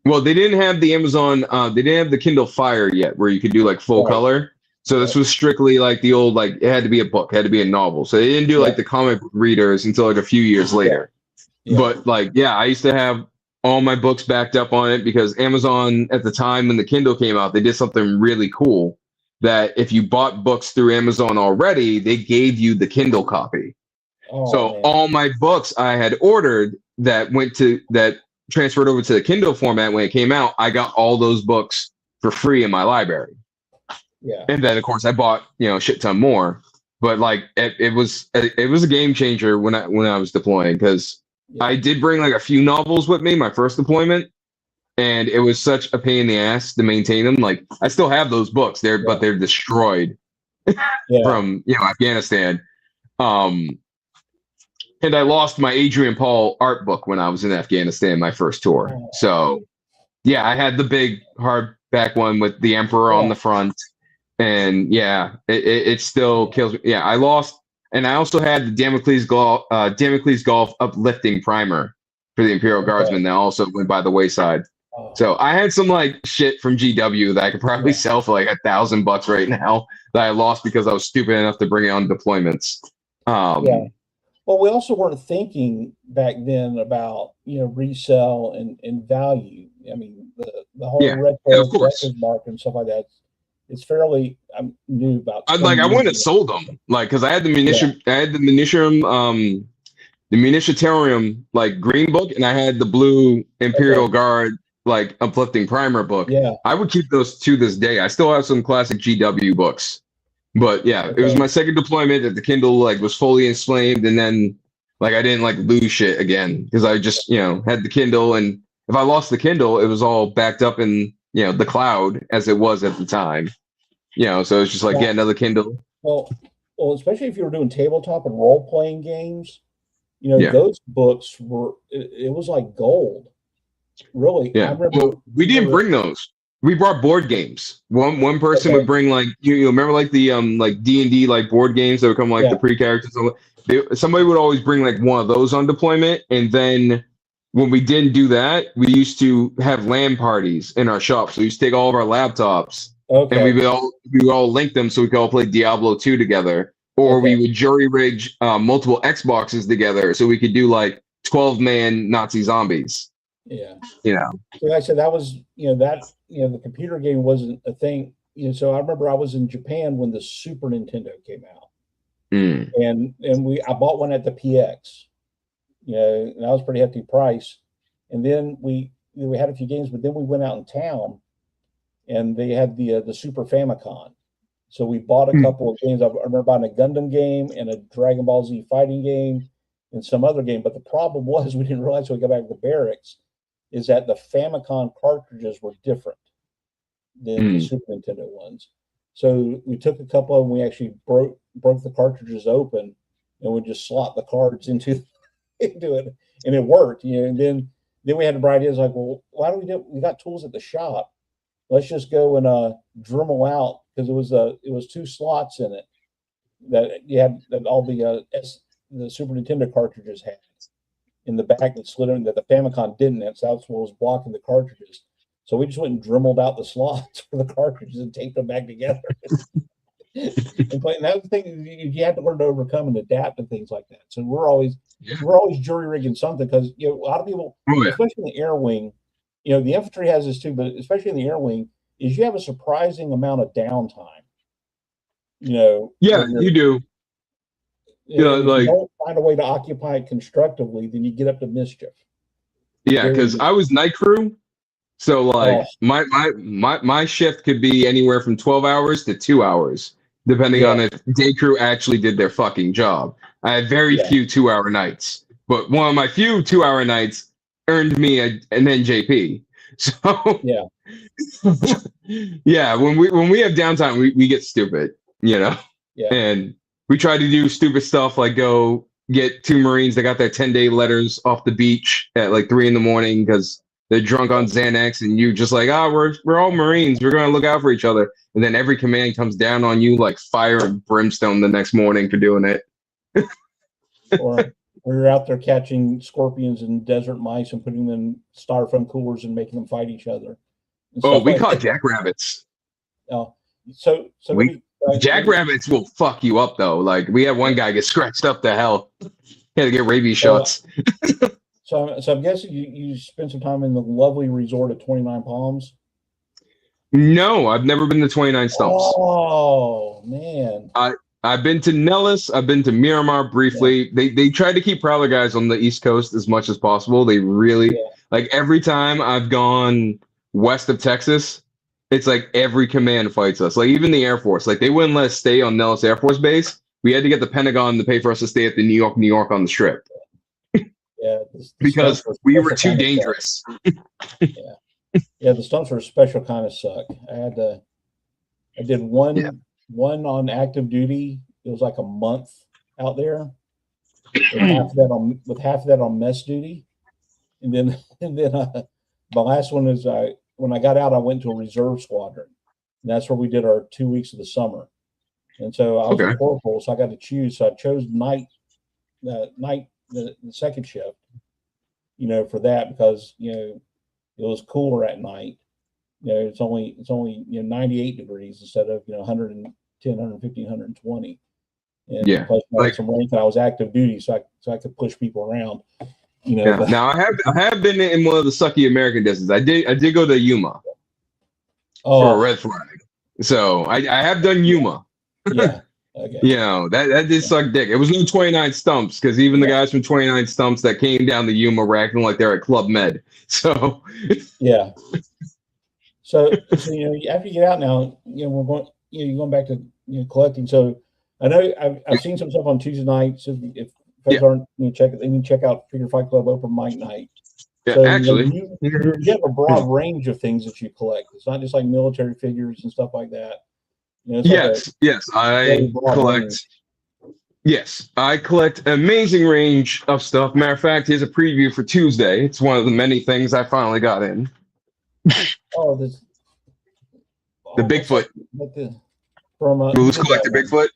Well, they didn't have the Amazon. They didn't have the Kindle Fire yet, where you could do like full color. So this was strictly like the old, like it had to be a book, it had to be a novel. So they didn't do like the comic readers until like a few years later. But like, yeah, I used to have all my books backed up on it because Amazon at the time when the Kindle came out, they did something really cool that if you bought books through Amazon already, they gave you the Kindle copy. So all my books I had ordered that transferred over to the Kindle format when it came out, I got all those books for free in my library. Yeah. And then of course I bought, a shit ton more. But like it was a game changer when I was deploying because I did bring like a few novels with me my first deployment, and it was such a pain in the ass to maintain them. Like I still have those books there, but they're destroyed from Afghanistan. And I lost my Adrian Paul art book when I was in Afghanistan, my first tour. So yeah, I had the big hardback one with the Emperor on the front. And yeah, it still kills me. Yeah, I lost, and I also had the Damocles Golf uplifting primer for the Imperial Guardsmen that also went by the wayside. So I had some like shit from GW that I could probably sell for like $1,000 right now that I lost because I was stupid enough to bring it on deployments. Well, we also weren't thinking back then about resell and value. I mean, the whole retro market and stuff like that. It's fairly new about. I wouldn't have sold them because I had the Munititorium like green book, and I had the blue Imperial Guard like uplifting primer book. Yeah, I would keep those to this day. I still have some classic GW books, but it was my second deployment that the Kindle like was fully enslaved, and then like I didn't like lose shit again because I just had the Kindle, and if I lost the Kindle, it was all backed up in the cloud as it was at the time. So it's just like get another Kindle. Well, especially if you were doing tabletop and role playing games, those books were it was like gold. Really, I remember we didn't bring those. We brought board games. One person would bring like remember like the like D&D like board games that would come like the pre-characters. Somebody would always bring like one of those on deployment, and then when we didn't do that, we used to have LAN parties in our shop. So we used to take all of our laptops and we would all link them so we could all play Diablo 2 together. Or we would jury rig multiple Xboxes together so we could do like 12-man Nazi zombies. Yeah. Like I said, that was, the computer game wasn't a thing. So I remember I was in Japan when the Super Nintendo came out. And I bought one at the PX. And that was a pretty hefty price. And then we had a few games, but then we went out in town and they had the Super Famicom. So we bought a couple of games. I remember buying a Gundam game and a Dragon Ball Z fighting game and some other game. But the problem was we didn't realize when we got back to the barracks is that the Famicom cartridges were different than the Super Nintendo ones. So we took a couple of them. We actually broke the cartridges open and we just slot the cards into it, and it worked. And then we had the bright ideas like, well, why do we got tools at the shop? Let's just go and Dremel out, because it was two slots in it that you had that all the Super Nintendo cartridges had in the back that slid in that the Famicom didn't. That's what was blocking the cartridges. So we just went and dremeled out the slots for the cartridges and taped them back together. And that was the thing you had to learn to overcome and adapt and things like that. So we're always jury rigging something, because a lot of people, especially in the air wing, the infantry has this too, but especially in the air wing, is you have a surprising amount of downtime. You do. If you don't find a way to occupy it constructively, then you get up to mischief. Yeah, because I was night crew, so like my shift could be anywhere from 12 hours to 2 hours, depending on if day crew actually did their fucking job. I had very few 2-hour nights, but one of my few 2-hour nights earned me an NJP. So when we have downtime, we get stupid, and we try to do stupid stuff like go get 2 Marines that got their 10-day letters off the beach at like 3 a.m. because they're drunk on Xanax, and you just like, we're all Marines, we're gonna look out for each other, and then every command comes down on you like fire and brimstone the next morning for doing it. Or we're out there catching scorpions and desert mice and putting them in styrofoam coolers and making them fight each other. We caught jackrabbits. Jackrabbits will fuck you up though. Like we had one guy get scratched up to hell. He had to get rabies shots. So I'm guessing you spent some time in the lovely resort at 29 Palms. No, I've never been to 29 Stumps. Oh man. I've been to Nellis. I've been to Miramar Yeah. briefly. They tried to keep Prowler guys on the East Coast as much as possible. They really Yeah. like every time I've gone west of Texas, it's like every command fights us. Like even the Air Force, like they wouldn't let us stay on Nellis Air Force Base. We had to get the Pentagon to pay for us to stay at the New York on the Strip Yeah. The stumps because are a we were special too kind of dangerous. suck. Yeah. Yeah. The stumps are a special kind of suck. I did Yeah. one on active duty. It was like a month out there with half of that on mess duty, and then my last one is when I got out, I went to a reserve squadron, and that's where we did our 2 weeks of the summer. And so I was a Okay. corporal, so I got to choose. So I chose the second shift, for that because it was cooler at night. It's only 98 degrees instead of 110, 115, 120. And Yeah. plus I had Like some rank and I was active duty, so I could push people around. yeah. But Now I have been in one of the sucky American deserts. I did go to Yuma for a oh red flag. So I have done Yuma. yeah, okay, That did suck dick. It was no 29 Stumps because even the yeah, guys from 29 Stumps that came down to Yuma were acting like they're at Club Med. So yeah. So after you get out now, we're going you're going back to collecting. So I know I've seen some stuff on Tuesday nights. So if yeah, folks aren't they need to check out Figure Fight Club open mic night. yeah, So actually. you have a broad range of things that you collect. It's not just like military figures and stuff like that. It's like a Yes, very broad range. Yes, I collect an amazing range of stuff. Matter of fact, here's a preview for Tuesday. It's one of the many things I finally got in. Oh, this The Bigfoot. like the from Lewis Collector Bigfoot.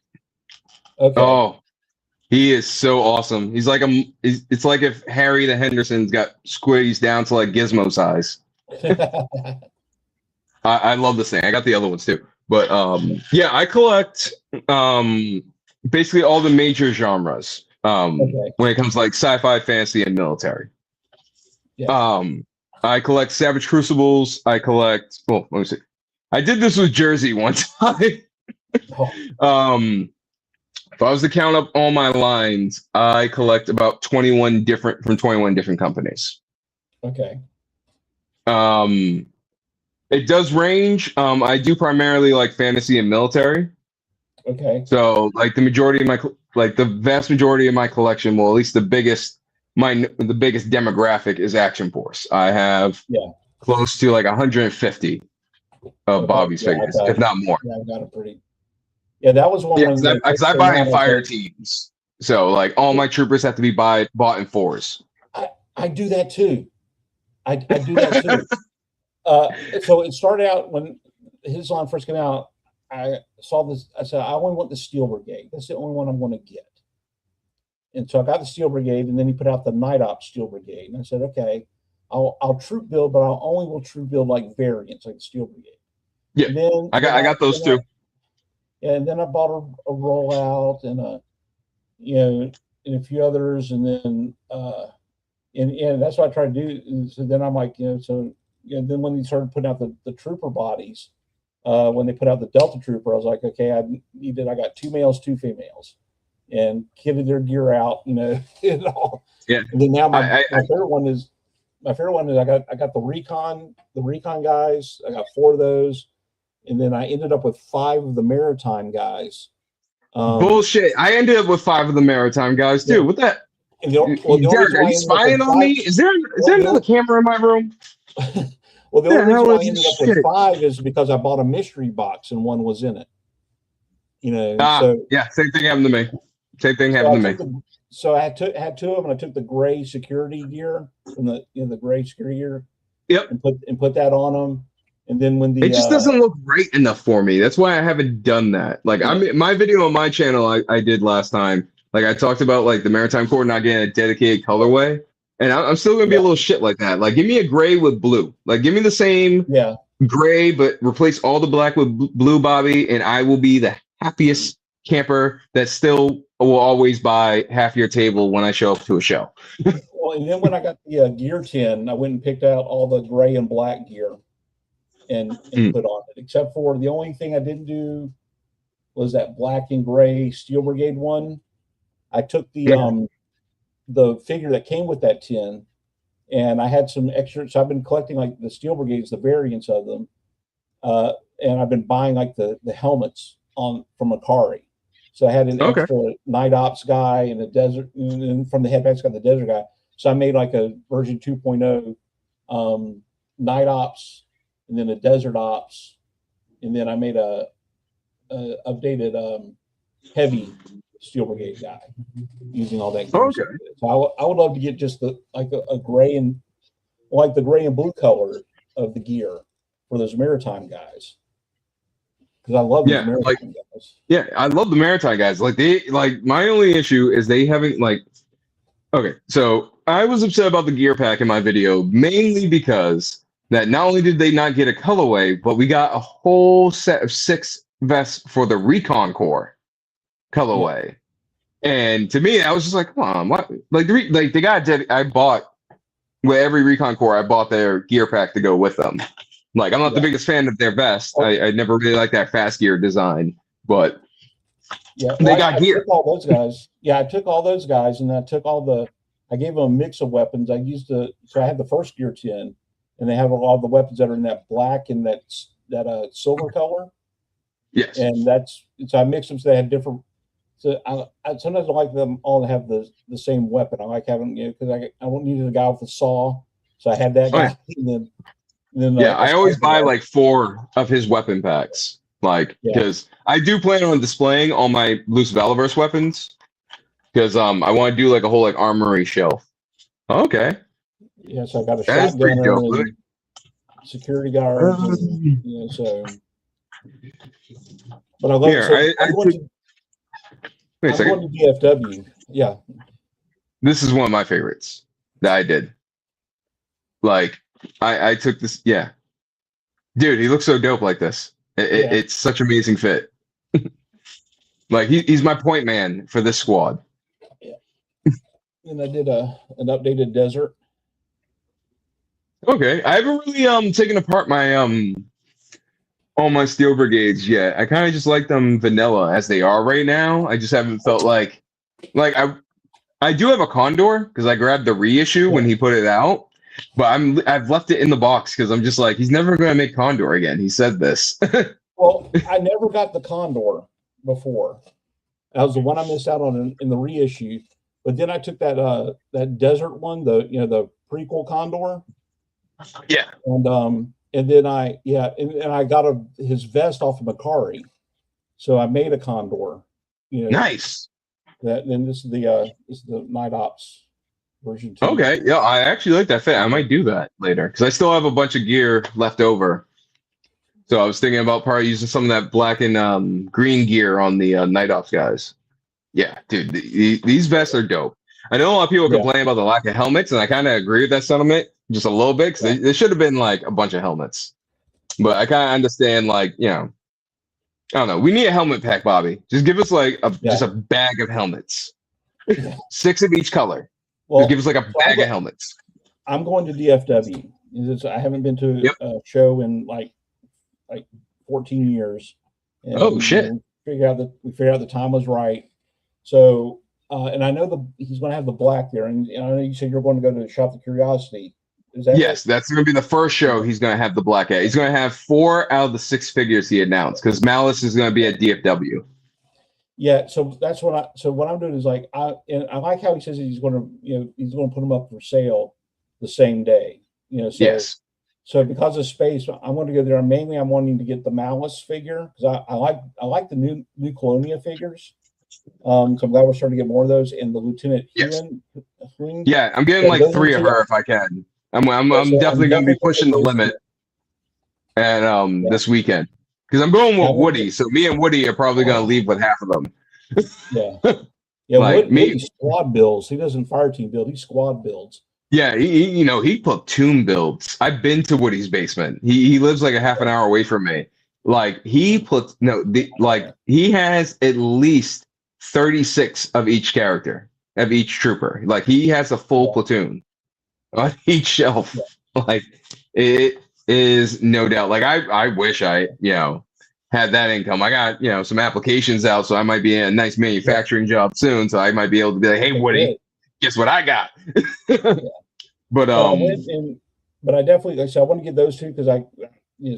Okay. Oh, he is so awesome. He's like it's like if Harry the Henderson's got squeezed down to like Gizmo size. I love this thing. I got the other ones too. But yeah, I collect basically all the major genres Okay. when it comes to like sci-fi, fantasy, and military. Yeah. I collect Savage Crucibles. I collect. Well, let me see. I did this with Jersey one time. Oh, If I was to count up all my lines, I collect about 21 different companies. okay. It does range. I do primarily like fantasy and military. Okay. So like the vast majority of my collection, well, at least the biggest demographic is Action Force. I have close to like 150 of Bobby's figures, if not more. Yeah, I've got a pretty. Yeah, that was one. Yeah, because I buy in fire teams, so like all my troopers have to be bought in fours. I do that too. I do that too. So it started out when his line first came out. I saw this. I said, I only want the Steel Brigade. That's the only one I'm going to get. And so I got the Steel Brigade, and then he put out the Night Ops Steel Brigade. And I said, okay, I'll troop build, but I only will troop build like variants, like the Steel Brigade. Yeah, and then I got those too. And then I bought a rollout and and a few others, and then and that's what I tried to do. And so then I'm like, then when they started putting out the trooper bodies, when they put out the Delta Trooper, I was like, okay, I got 2 males, 2 females, and kitted their gear out, and all. Yeah. And then now my favorite one is I got the recon guys. I got 4 of those. And then I ended up with 5 of the maritime guys. Bullshit! I ended up with 5 of the maritime guys too. Yeah. What that? Derek, are you spying on me? Is there another camera in my room? Well, the only reason I ended up with 5 is because I bought a mystery box and 1 was in it. So yeah, same thing happened to me. Same thing happened to me. So I had 2 of them. And I took the gray security gear from the gray security gear. Yep. And put that on them. And then when it just doesn't look great enough for me. That's why I haven't done that. Like my video on my channel I did last time. Like I talked about like the Maritime Corps not getting a dedicated colorway, and I'm still gonna be a little shit like that. Like give me a gray with blue. Like give me the same gray, but replace all the black with blue, Bobby, and I will be the happiest camper that still will always buy half your table when I show up to a show. Well, and then when I got the gear tin, I went and picked out all the gray and black gear and put on it. Except for the only thing I didn't do was that black and gray Steel Brigade one. I took the figure that came with that tin, and I had some extra. So I've been collecting like the Steel Brigades, the variants of them, and I've been buying like the helmets from Akari. So I had an extra Night Ops guy and a desert, and from the headpacks got the desert guy. So I made like a version 2.0 Night Ops, and then a Desert Ops, and then I made a updated heavy Steel Brigade guy using all that gear. Okay. So I would love to get just a gray and like the gray and blue color of the gear for those maritime guys. Because I love those maritime guys. Yeah, I love the maritime guys. Like my only issue is they haven't okay, so I was upset about the gear pack in my video mainly because that not only did they not get a colorway, but we got a whole set of 6 vests for the Recon Corps colorway. And to me, I was just like, come on, what? Like the guy I bought with every Recon Corps, I bought their gear pack to go with them. Like, I'm not the biggest fan of their vest. I never really liked that fast gear design, but they got gear. I took all those guys. Yeah, I took all those guys, and I took I gave them a mix of weapons. So I had the first gear tin, and they have all the weapons that are in that black and that silver color. Yes. And so I mixed them so they had different. So I sometimes I like them all to have the same weapon. I like having, because I don't need a guy with a saw, so I had that guy. And then I always buy like 4 of his weapon packs, because I do plan on displaying all my loose Valiverse weapons, because I want to do like a whole armory shelf. Okay. Yeah, so I got a shotgun and security guards, and, so. But I love it. I'm going to DFW. Yeah. This is one of my favorites that I did. Like, I took this. Yeah. Dude, he looks so dope like this. It's such an amazing fit. Like, he's my point man for this squad. Yeah. And I did an updated desert. Okay. I haven't really taken apart my all my Steel Brigades yet. I kind of just like them vanilla as they are right now. I just haven't felt like I do have a Condor because I grabbed the reissue when he put it out, but I've left it in the box because I'm just like, he's never going to make Condor again. He said this. Well, I never got the Condor before. That was the one I missed out on in the reissue. But then I took that desert one, the prequel Condor. Yeah. And then I got his vest off of Akari, so I made a Condor. Nice. Then this is the Night Ops version 2. Okay, yeah, I actually like that fit. I might do that later because I still have a bunch of gear left over. So I was thinking about probably using some of that black and green gear on the Night Ops guys. Yeah, dude, these vests are dope. I know a lot of people complain about the lack of helmets, and I kind of agree with that sentiment just a little bit, because there should have been like a bunch of helmets. But I kind of understand, I don't know. We need a helmet pack, Bobby. Just give us just a bag of helmets. 6 of each color. Just give us a bag of helmets. I'm going to DFW. I haven't been to a show in like 14 years. And, shit. We figured out the time was right. So, and I know he's going to have the black there. And I know you said you're going to go to Shop the Curiosity. Yes, that's going to be the first show he's going to have the black at. He's going to have 4 out of the 6 figures he announced, because Malice is going to be at DFW. Yeah, so that's what I'm doing is I like how he says he's going to put them up for sale the same day. Yes. So because of space, I want to go there. Mainly, I'm wanting to get the Malice figure because I like the new Colonia figures. So I'm glad we're starting to get more of those. And the Lieutenant Huyn. Yeah, I'm getting 3 of her if I can. I'm definitely going to be pushing the limit at this weekend, because I'm going with Woody. So me and Woody are probably going to leave with half of them. Woody squad builds. He doesn't fire team build. He squad builds. Yeah, he platoon builds. I've been to Woody's basement. He lives like a half an hour away from me. He has at least 36 of each character, of each trooper. Like he has a full platoon on each shelf. Like it is no doubt. Like I wish I, had that income. I got, some applications out, so I might be in a nice manufacturing job soon. So I might be able to be like, hey, Woody, guess what I got? But I went but I definitely, like I said, I want to get those two because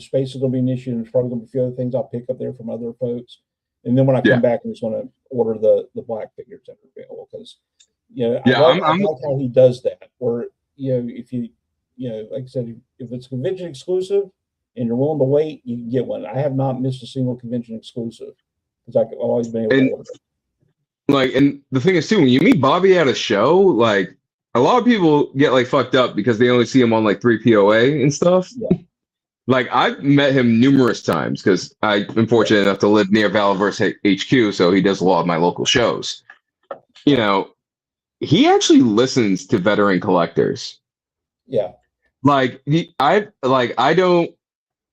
space is going to be an issue, and there's probably going to be a few other things I'll pick up there from other folks. And then when I come back, I'm just going to order the black figures that are available because, I like how he does that. Or if you, like I said, if it's convention exclusive and you're willing to wait, you can get one. I have not missed a single convention exclusive because I've always been able to order them. Like, and the thing is too, when you meet Bobby at a show, like a lot of people get like fucked up because they only see him on like 3POA and stuff. Yeah. Like I've met him numerous times because I'm fortunate enough to live near Valorverse HQ, so he does a lot of my local shows. He actually listens to veteran collectors. Yeah. Like I don't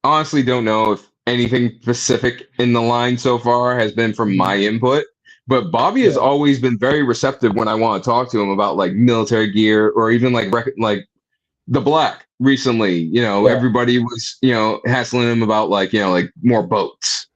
honestly don't know if anything specific in the line so far has been from my input, but Bobby has always been very receptive when I want to talk to him about like military gear or even like the black. Recently, everybody was, hassling him about like more boats.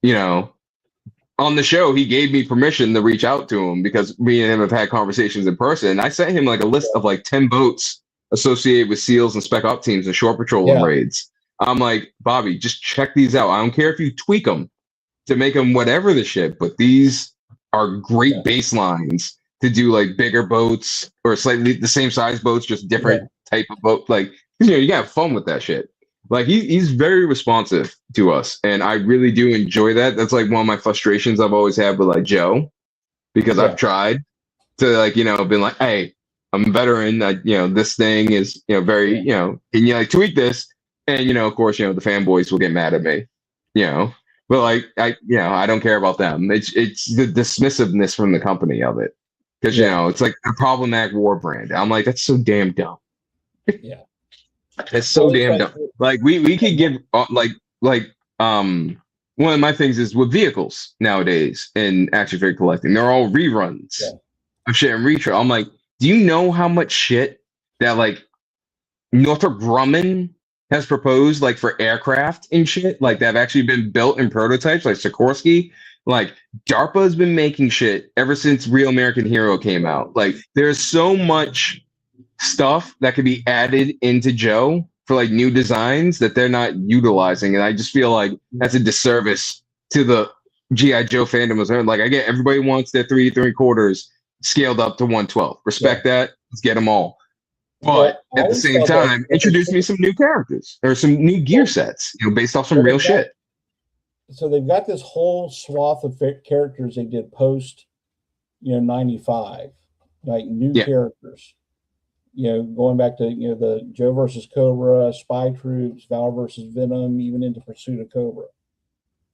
On the show, he gave me permission to reach out to him because me and him have had conversations in person. And I sent him like a list of like 10 boats associated with SEALs and Spec Op teams and shore patrol and raids. I'm like, Bobby, just check these out. I don't care if you tweak them to make them whatever the shit, but these are great baselines to do like bigger boats or slightly the same size boats, just different type of boat. Like, you gotta have fun with that shit. Like he's very responsive to us, and I really do enjoy that. That's like one of my frustrations I've always had with like Joe, because I've tried to like been like, hey, I'm a veteran. This thing is very can you like tweak this? And of course the fanboys will get mad at me, but like I don't care about them. It's the dismissiveness from the company of it, because it's like a problematic war brand. I'm like, that's so damn dumb. Yeah. It's so damn dumb. Like we could give one of my things is with vehicles nowadays in action figure collecting, they're all reruns of shit and retro. I'm like, do you know how much shit that like Northrop Grumman has proposed like for aircraft and shit like that have actually been built in prototypes, like Sikorsky? Like DARPA has been making shit ever since Real American Hero came out. Like there's so much stuff that could be added into Joe for like new designs that they're not utilizing, and I just feel like that's a disservice to the GI Joe fandom. Like I get everybody wants their 3 3/4 scaled up to 112. Respect that. Let's get them all. But at the same time, introduce me some new characters or some new gear sets, based off some real shit. So they've got this whole swath of characters they did post, 95, like new characters. Going back to the Joe versus Cobra, Spy Troops, Valor versus Venom, even into Pursuit of Cobra.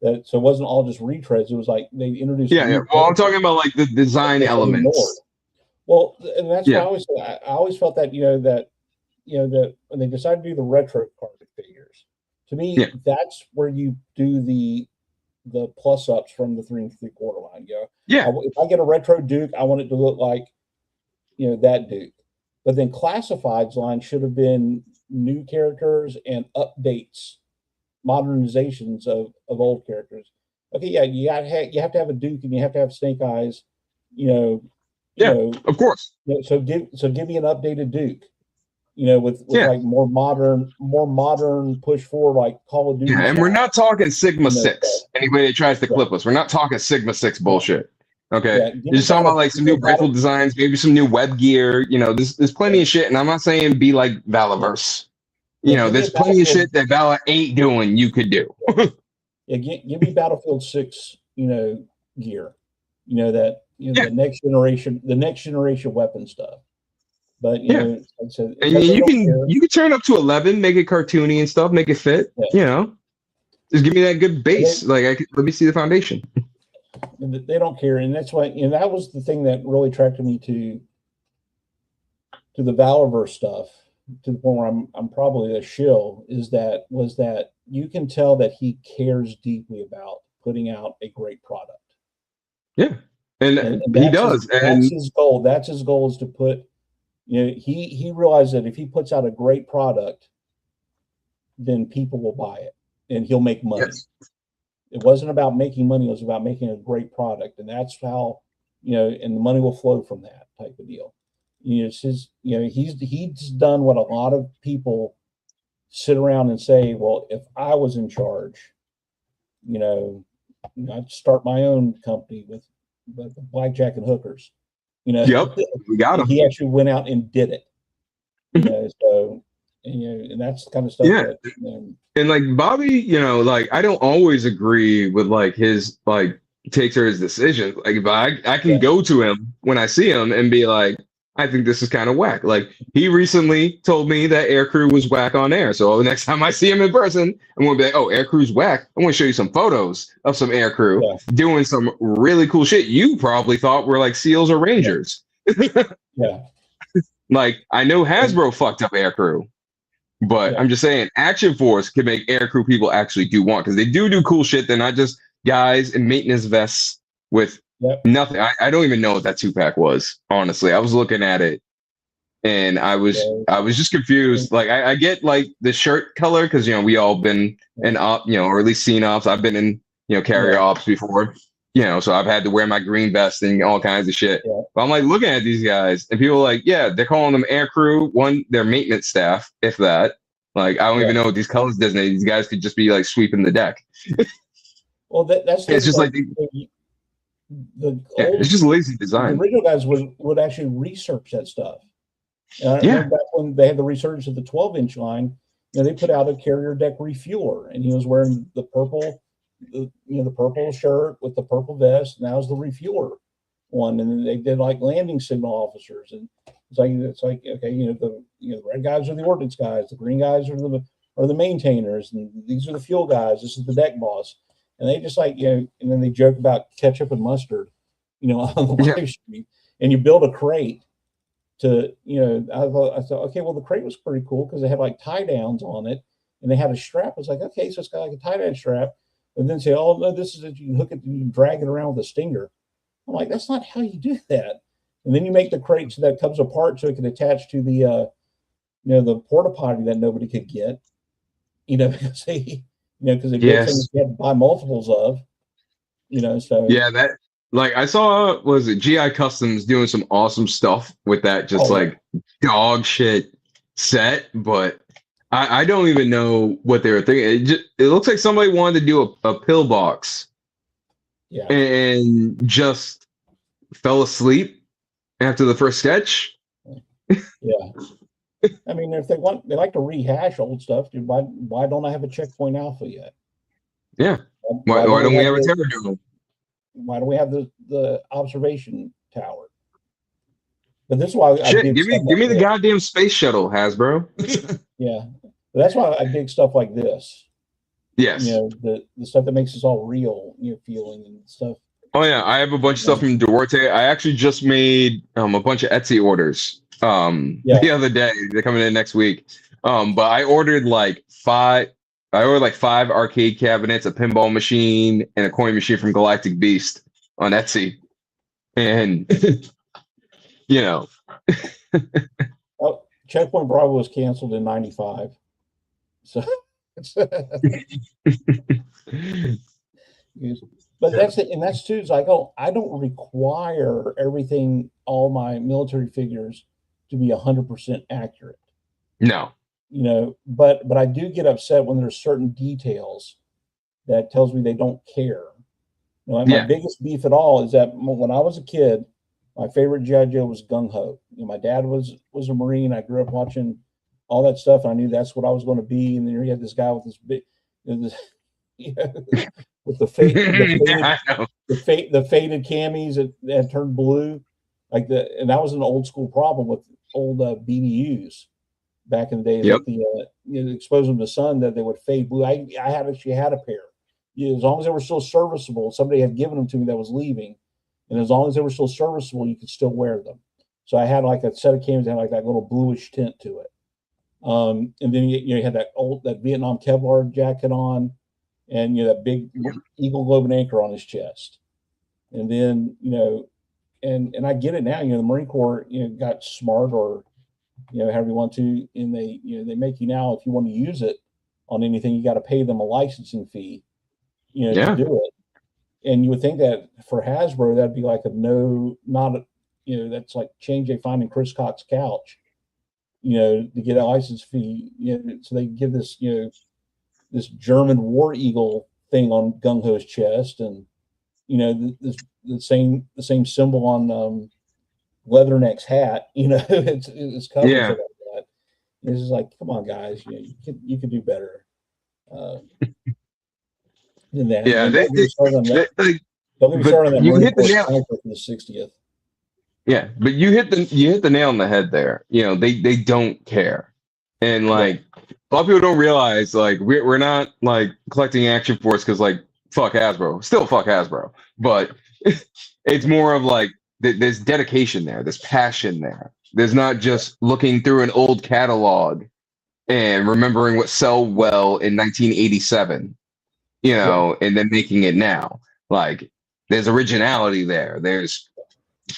So it wasn't all just retreads. It was like they introduced. Well, I'm talking about like the design elements. Well, and that's what I always felt that that when they decided to do the retro card figures, to me that's where you do the plus ups from the 3 3/4 line. If I get a retro Duke, I want it to look like that Duke. But then classifieds line should have been new characters and updates, modernizations of old characters. Okay, you have to have a Duke and you have to have Snake Eyes, of course. So give me an updated Duke, with like more modern push forward like Call of Duty. Yeah, and we're not talking Sigma 6. Anybody that tries to clip us, we're not talking Sigma 6 bullshit. Okay, you're just talking about like some new rifle designs, maybe some new web gear. There's plenty of shit, and I'm not saying be like Valorverse. There's plenty of shit that Valor ain't doing. You could do. Give me Battlefield 6. Gear. The next generation weapon stuff. But like I said, and you can turn up to 11, make it cartoony and stuff, make it fit. Just give me that good base. Let me see the foundation. They don't care, and that's why. And that was the thing that really attracted me to the Valorverse stuff, to the point where I'm probably a shill. Was that you can tell that he cares deeply about putting out a great product. Yeah, And he that's does. that's And his goal. That's his goal, is to put, he realized that if he puts out a great product, then people will buy it and he'll make money. yes. It wasn't about making money, it was about making a great product. And that's how, and the money will flow from that type of deal. It's his, he's done what a lot of people sit around and say, well, if I was in charge, I'd start my own company with blackjack and hookers. Yep. We got him. He actually went out and did it. So, and that's the kind of stuff Yeah. that, And like Bobby, like I don't always agree with like his like takes or his decisions. Like, but I can yeah, go to him when I see him and be like, I think this is kind of whack. Like he recently told me that Aircrew was whack on air. So the next time I see him in person, I'm gonna be like, oh, Aircrew's whack. I want to show you some photos of some Aircrew yeah, doing some really cool shit you probably thought were like SEALs or yeah, Rangers. yeah, Like I know Hasbro fucked up Aircrew. But yeah, I'm just saying, Action Force can make aircrew people actually do want, because they do cool shit. They're not just guys in maintenance vests with yep, nothing. I don't even know what that 2-pack was. Honestly, I was looking at it and I was yeah, I was just confused. Like I get like the shirt color because we all been in op, or at least seen ops. I've been in carrier yeah, ops before. So I've had to wear my green vest and all kinds of shit. yeah, But I'm like looking at these guys, and people are like, yeah, they're calling them air crew. One, they're maintenance staff, if that. Like, I don't yeah. even know what these colors designate. These guys could just be like sweeping the deck. Well, that's the It's thing. just Like like, the yeah, it's old, just lazy the design. original guys would actually research that stuff. And I Yeah, remember back when they had the resurgence of the 12-inch line, they put out a carrier deck refueler, and he was wearing the purple, the purple shirt with the purple vest, and that was the refueler one. And then they did like landing signal officers, and it's like okay, the red guys are the ordnance guys, the green guys are the maintainers, and these are the fuel guys. This is the deck boss, and they just and then they joke about ketchup and mustard, on the yeah, live stream, and you build a crate to, I thought, okay, well, the crate was pretty cool because they had like tie downs on it and they had a strap. I was like, okay, so it's got like a tie down strap. And then say, oh, no, this is it. You can hook it and you can drag it around with a stinger. I'm like, that's not how you do that. And then you make the crate so that comes apart so it can attach to the porta potty that nobody could get, because because they built things yes, you had to buy multiples of, so, yeah. That like I saw was it GI Customs doing some awesome stuff with that, just oh, yeah, like dog shit set, but. I don't even know what they were thinking. It looks like somebody wanted to do a pillbox yeah, and just fell asleep after the first sketch. yeah. I mean, if they like to rehash old stuff. Dude, why don't I have a checkpoint alpha yet? Yeah. Why, Why why don't we don't we have have a terror dome? the observation tower? But this is why I Shit, dig give stuff me like the this. goddamn space shuttle, Hasbro. Yeah, but that's why I dig stuff like this. Yes. The stuff that makes us all real, feeling and stuff. Oh yeah, I have a bunch of stuff from Duarte. I actually just made a bunch of Etsy orders Yeah, the other day. They're coming in next week. But I ordered like five arcade cabinets, a pinball machine, and a coin machine from Galactic Beast on Etsy. And you know, oh, Checkpoint Bravo was canceled in '95, so. But that's it, and that's too. It's like, oh, I don't require everything, all my military figures, to be 100% accurate. no. But I do get upset when there's certain details that tells me they don't care. Like my Yeah. biggest beef at all is that when I was a kid, my favorite GI Joe was Gung Ho. My dad was a Marine. I grew up watching all that stuff. And I knew that's what I was going to be. And then you had this guy with this big, this, with the Yeah, I know. the faded camis that turned blue, and that was an old school problem with old BDUs back in the days. Yep. That expose them to sun, that they would fade blue. I actually had a pair. As long as they were still serviceable, somebody had given them to me that was leaving, and as long as they were still serviceable, you could still wear them. So I had like a set of cameras that had like that little bluish tint to it. And then you had that Vietnam Kevlar jacket on, and that big Eagle Globe and Anchor on his chest. And then, and I get it now, the Marine Corps, got smart, or, however you want to, and they make you now, if you want to use it on anything, you got to pay them a licensing fee, to Yeah. do it. And you would think that for Hasbro, that'd be like that's like change they find in Chris Cox's couch, to get a license fee, so they give this, this German War Eagle thing on Gung Ho's chest, and the same symbol on Leatherneck's hat. It's covered Yeah. like that. It's just like, come on, guys, you could do better than that. Yeah. And don't get me started on that. Don't get me but started on that you Marine hit the Corps nail. sniper for the 60th. Yeah, but you hit the nail on the head there. They don't care. And like a lot of people don't realize, like, we're not like collecting action force because, like, fuck Hasbro. Still fuck Hasbro. But it's more of like there's dedication there, there's passion there. There's not just looking through an old catalog and remembering what sold well in 1987, and then making it now. Like, there's originality there. There's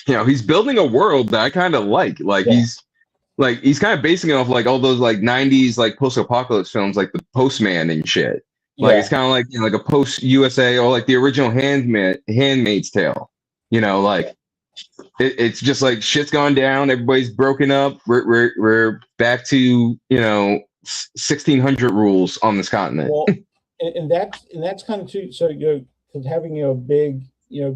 he's building a world that I kind of like. He's kind of basing it off like all those like 90s like post-apocalypse films, like The Postman and shit. Like, it's kind of like, like a post USA, or like the original Handmaid's Tale. Like, it's just like shit's gone down, everybody's broken up, we're back to 1600 rules on this continent. Well, and that's kind of too. So because having a big,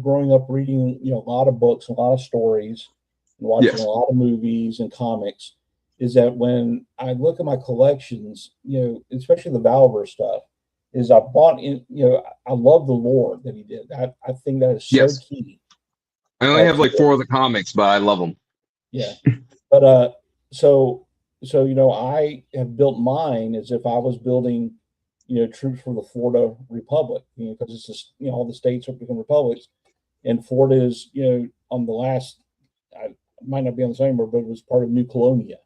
growing up reading a lot of books, a lot of stories, and watching a lot of movies and comics, is that when I look at my collections, especially the Valver stuff, is I bought in. I love the lore that he did. I think that is so key. I only have like 4 of the comics, but I love them. Yeah, but so I have built mine as if I was building, troops for the Florida Republic, because it's just, all the states are becoming republics, and Florida is, on the last, I might not be on the same, but it was part of New Colonia.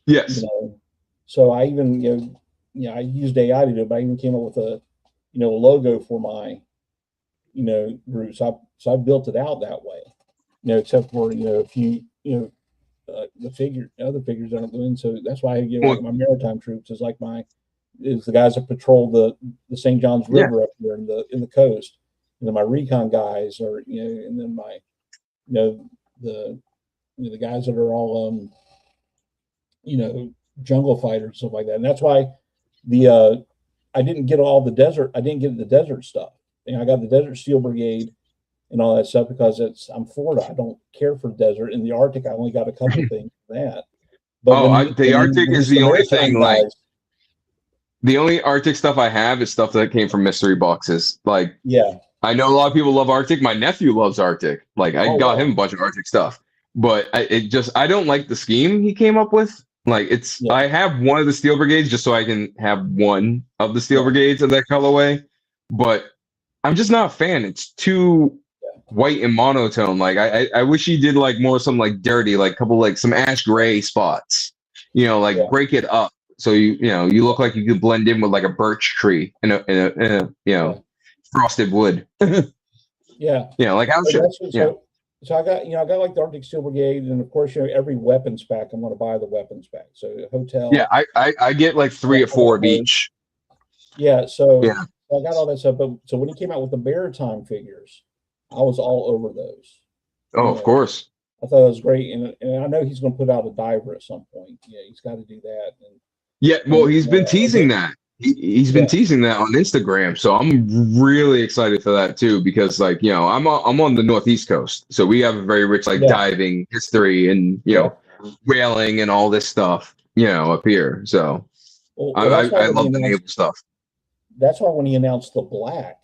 Yes. So I even, I used AI to do it, but I even came up with a logo for my, group. So I built it out that way, except for, a few, the other figures aren't doing. So that's why I like my maritime troops is the guys that patrol the St. John's River up here in the coast, and then my recon guys are, and then my, the guys that are all, jungle fighters, stuff like that. And that's why I didn't get all the desert. I didn't get the desert stuff. I got the Desert Steel Brigade and all that stuff because I'm Florida. I don't care for desert. In the Arctic, I only got a couple things for that. But the Arctic is the only thing. Like, the only Arctic stuff I have is stuff that came from mystery boxes. Like, I know a lot of people love Arctic. My nephew loves Arctic. Like, I got him a bunch of Arctic stuff, but I don't like the scheme he came up with. Like, I have one of the Steel Brigades just so I can have one of the Steel Brigades of that colorway, but I'm just not a fan. It's too white and monotone. Like, I wish he did like more some like dirty, like couple like some ash gray spots. Break it up so you look like you could blend in with like a birch tree in a frosted wood. Like how should So I got like the Arctic Steel Brigade, and of course every weapons pack I'm going to buy the weapons pack. So hotel. Yeah, I get like 3 or 4 of each. Yeah, so I got all that stuff. But so when he came out with the maritime figures, I was all over those. Oh, of course. I thought it was great, and I know he's going to put out a diver at some point. Yeah, he's got to do that. He's been teasing that. He's been teasing that on Instagram, so I'm really excited for that too. Because like I'm on the Northeast coast, so we have a very rich like diving history and whaling and all this stuff up here. So I love the naval stuff. That's why when he announced the black,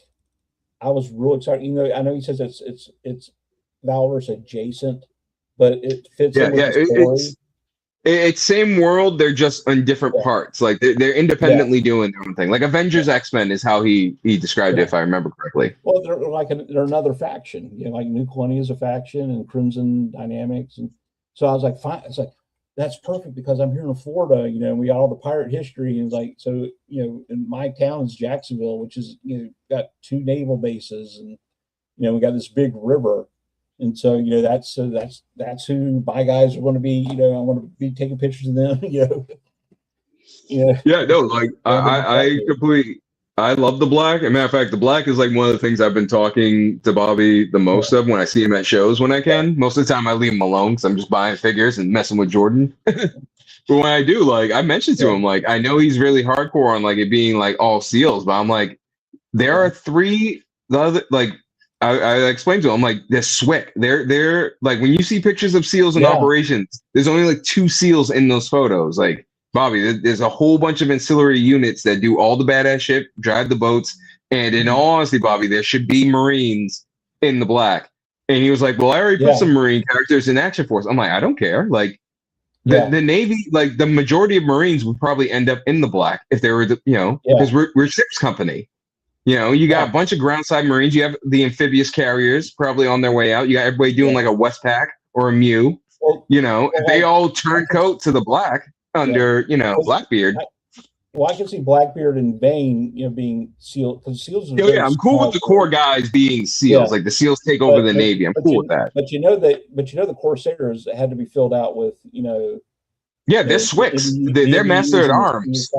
I was real excited. I know he says it's Valverse adjacent, but it fits in with the story. It's same world, they're just in different parts. Like they're independently doing their own thing. Like Avengers X-Men is how he described it, if I remember correctly. Well, they're another faction. Like New Colonia is a faction, and Crimson Dynamics, and so I was like, fine. It's like that's perfect because I'm here in Florida. And we got all the pirate history, and like so. And my town is Jacksonville, which is got 2 naval bases, and we got this big river, and so that's who my guys are going to be. I want to be taking pictures of them. Yeah, no, like I completely, I love the black. As a matter of fact, the black is like one of the things I've been talking to Bobby the most of when I see him at shows when I can. Most of the time I leave him alone because I'm just buying figures and messing with Jordan. But when I do, like I mentioned to him, like I know he's really hardcore on like it being like all seals, but I'm like, there are three the other like I explained to him, I'm like, they're SWIC. They're like when you see pictures of seals in operations, there's only like 2 seals in those photos. Like Bobby, there's a whole bunch of ancillary units that do all the badass shit, drive the boats. And in all honesty, Bobby, there should be Marines in the black. And he was like, well, I already put some Marine characters in Action Force. I'm like, I don't care. Like the Navy, like the majority of Marines would probably end up in the black if they were, because we're ships company. You got a bunch of groundside Marines. You have the amphibious carriers probably on their way out. You got everybody doing like a Westpac or a Mew. If they all turncoat to the black under, Blackbeard. I can see Blackbeard and Bane, being SEAL, because SEALs are I'm cool with the core guys being SEAls. Like the SEALs take over the Navy. I'm cool with that. But the Corsairs had to be filled out with, they're SWICs. They're master at arms.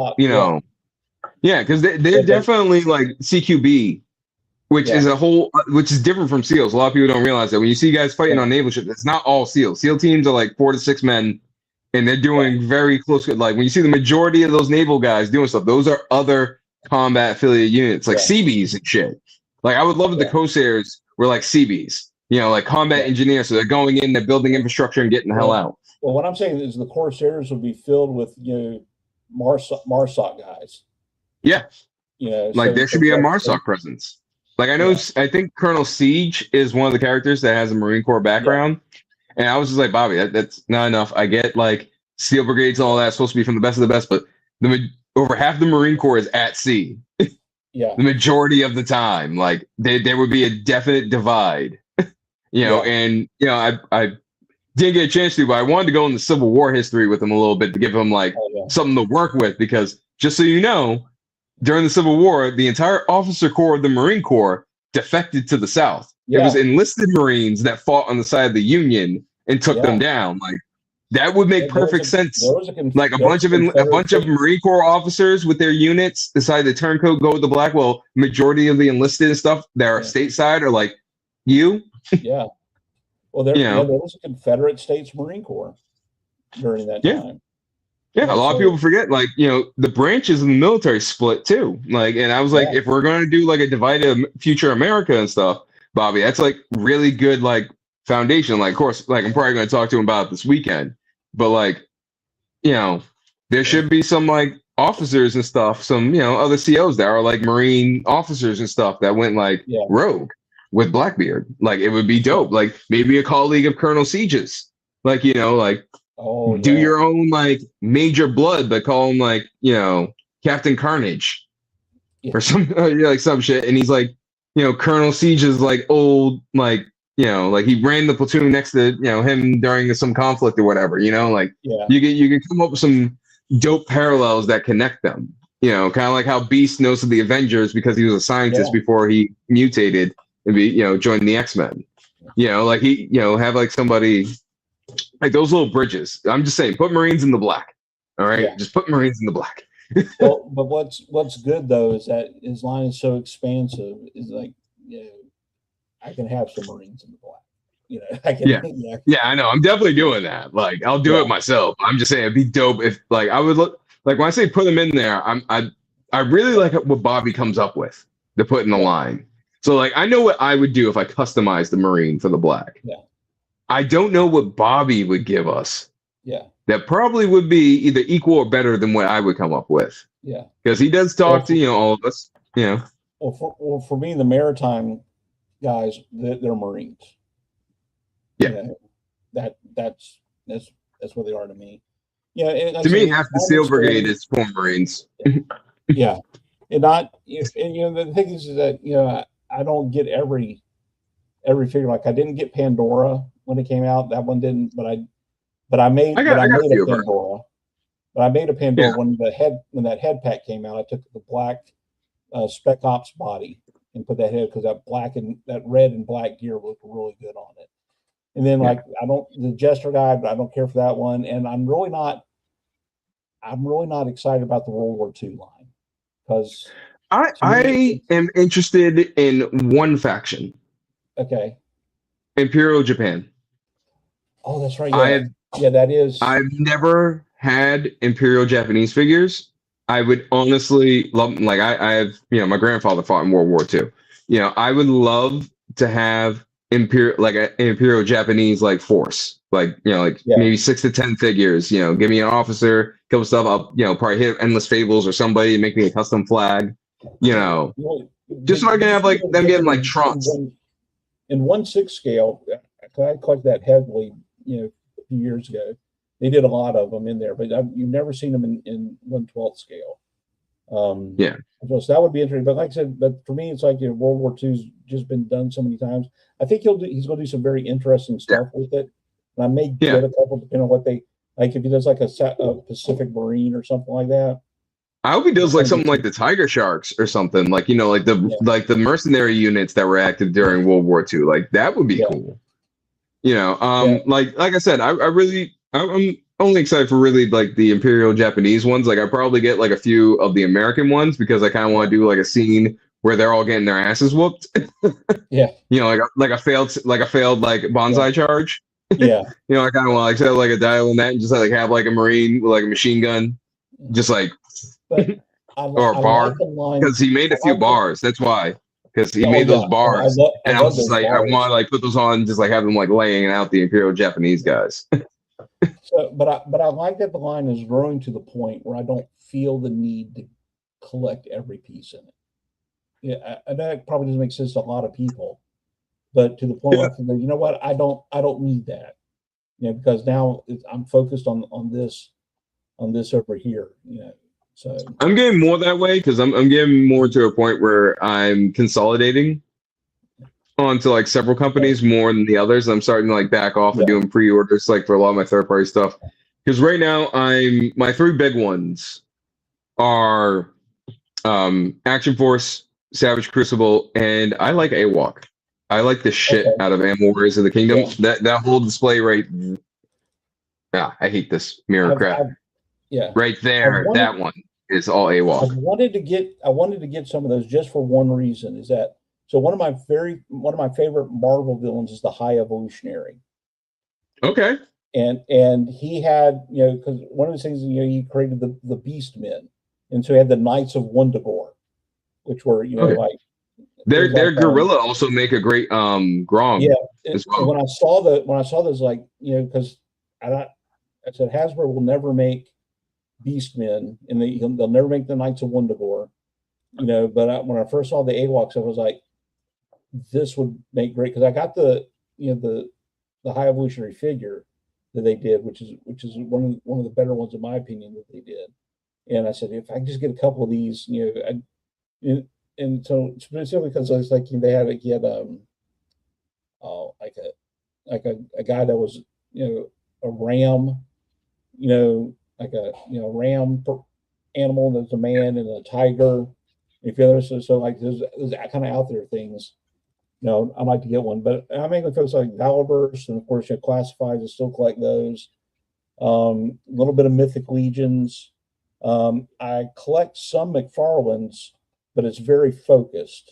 Because they're definitely like CQB, which is which is different from SEALs. A lot of people don't realize that when you see guys fighting on naval ships, it's not all SEAls. SEAL teams are like 4 to 6 men. And they're doing very close. Like when you see the majority of those naval guys doing stuff, those are other combat affiliate units, like CBs and shit. Like I would love if the Corsairs were like CBs, like combat engineers. So they're going in, they're building infrastructure and getting the hell out. Well, what I'm saying is the Corsairs would be filled with MARSOC guys. Yeah, like there should be a MARSOC presence. Like I think Colonel Siege is one of the characters that has a Marine Corps background. And I was just like, Bobby, that's not enough. I get like SEAL brigades and all that supposed to be from the best of the best, but over half the Marine Corps is at sea. The majority of the time, like there would be a definite divide. And I didn't get a chance to, but I wanted to go into Civil War history with him a little bit to give him like something to work with, because just so you know, during the Civil War, the entire officer corps of the Marine Corps defected to the South. It was enlisted Marines that fought on the side of the Union and took them down. Like that would make perfect sense. Like a bunch of Marine Corps officers with their units decide to turncoat, go with the black. Well, majority of the enlisted and stuff that are stateside are like you. Well, there was a Confederate States Marine Corps during that time. A lot of people forget, like, the branches in the military split too. Like, and I was like, if we're going to do like a divided future America and stuff, Bobby, that's like really good, like foundation. Like, of course, like I'm probably going to talk to him about it this weekend, but like, there should be some like officers and stuff, some, other COs that are like Marine officers and stuff that went like rogue with Blackbeard. Like, it would be dope. Like maybe a colleague of Colonel Siege's, like, like do your own like Major Blood, but call him like, Captain Carnage or some like some shit. And he's like, Colonel Siege is like old, like, like he ran the platoon next to, him during some conflict or whatever, like you can come up with some dope parallels that connect them, kind of like how Beast knows of the Avengers because he was a scientist before he mutated and joined the X-Men, like he, have like somebody like those little bridges. I'm just saying, put Marines in the black. All right. Just put Marines in the black. Well, but what's good though is that his line is so expansive. Is like, I can have some Marines in the black. I can. Yeah, I know. I'm definitely doing that. Like, I'll do it myself. I'm just saying it'd be dope if, like, I would look like when I say put them in there. I really like what Bobby comes up with to put in the line. So like, I know what I would do if I customized the Marine for the black. I don't know what Bobby would give us. That probably would be either equal or better than what I would come up with. Because he does talk to all of us. Well, for me, the maritime guys, they're Marines. That's what they are to me. And to me, half the SEAL Brigade is former Marines. And not, and the thing is that I don't get every figure. Like I didn't get Pandora when it came out. That one didn't, but I made a Pandora. But I made a Pandora when that head pack came out. I took the black Spec Ops body and put that head because that red and black gear looked really good on it. And then like the Jester guy, I don't care for that one, and I'm really not excited about the World War II line because I am interested in one faction. Okay. Imperial Japan. Oh, that's right. Yeah, that is. I've never had Imperial Japanese figures. I would honestly love, like, I have, my grandfather fought in World War II. I would love to have an Imperial Japanese like force, maybe 6 to 10 figures. Give me an officer, couple stuff. I'll probably hit Endless Fables or somebody and make me a custom flag. Just so I can have like them getting like trunks. In 1/6 scale, I collected that heavily, a few years ago. They did a lot of them in there, but you've never seen them in 1/12 scale. So that would be interesting. But like I said, but for me, it's like World War II's just been done so many times. I think he's going to do some very interesting stuff with it. And I may get a couple, depending on what they like. If he does like a Pacific Marine or something like that. I hope he does like something like the Tiger Sharks or something, like like the mercenary units that were active during World War II. Like that would be cool. Like I said, I'm only excited for really like the Imperial Japanese ones. Like I probably get like a few of the American ones because I kind of want to do like a scene where they're all getting their asses whooped. Like a failed bonsai charge. Yeah. I kind of want to like set like a dial in that and just like have like a Marine with like a machine gun, just like or a bar because he made a few bars. That's why. Because he made those bars, and I was just like, I want to like put those on, just like have them like laying out the Imperial Japanese guys. But I like that the line is growing to the point where I don't feel the need to collect every piece in it. Yeah, and that probably doesn't make sense to a lot of people, but to the point where I think, you know what, I don't need that, because now I'm focused on this over here, So I'm getting more that way because I'm getting more to a point where I'm consolidating onto like several companies more than the others. I'm starting to like back off and doing pre-orders like for a lot of my third-party stuff. Because right now my 3 big ones are Action Force, Savage Crucible, and I like AWOC. I like the shit out of Ammo Warriors of the Kingdom. That whole display right. I hate this mirror crap. Right there, that one is all AWOC. I wanted to get some of those just for one reason, is that one of my favorite Marvel villains is the High Evolutionary. Okay. And he had, because one of the things, he created the Beast Men, and so he had the Knights of Wundagore, which were, like their Gorilla also make a great Grom. Yeah. As well. When I saw those, like, because I said Hasbro will never make Beastmen, and they'll never make the Knights of Wundagore, But when I first saw the AWOCs, I was like, this would make great, because I got the High Evolutionary figure that they did, which is one of the better ones in my opinion that they did. And I said, if I just get a couple of these, and so specifically because it's like he had a guy that was a ram, like a ram animal that's a man, and a tiger. If you so like there's kind of out there things. I'd like to get one, but I mainly focus on Valorverse, and of course classifieds. I still collect those. A little bit of Mythic Legions. I collect some McFarlane's, but it's very focused.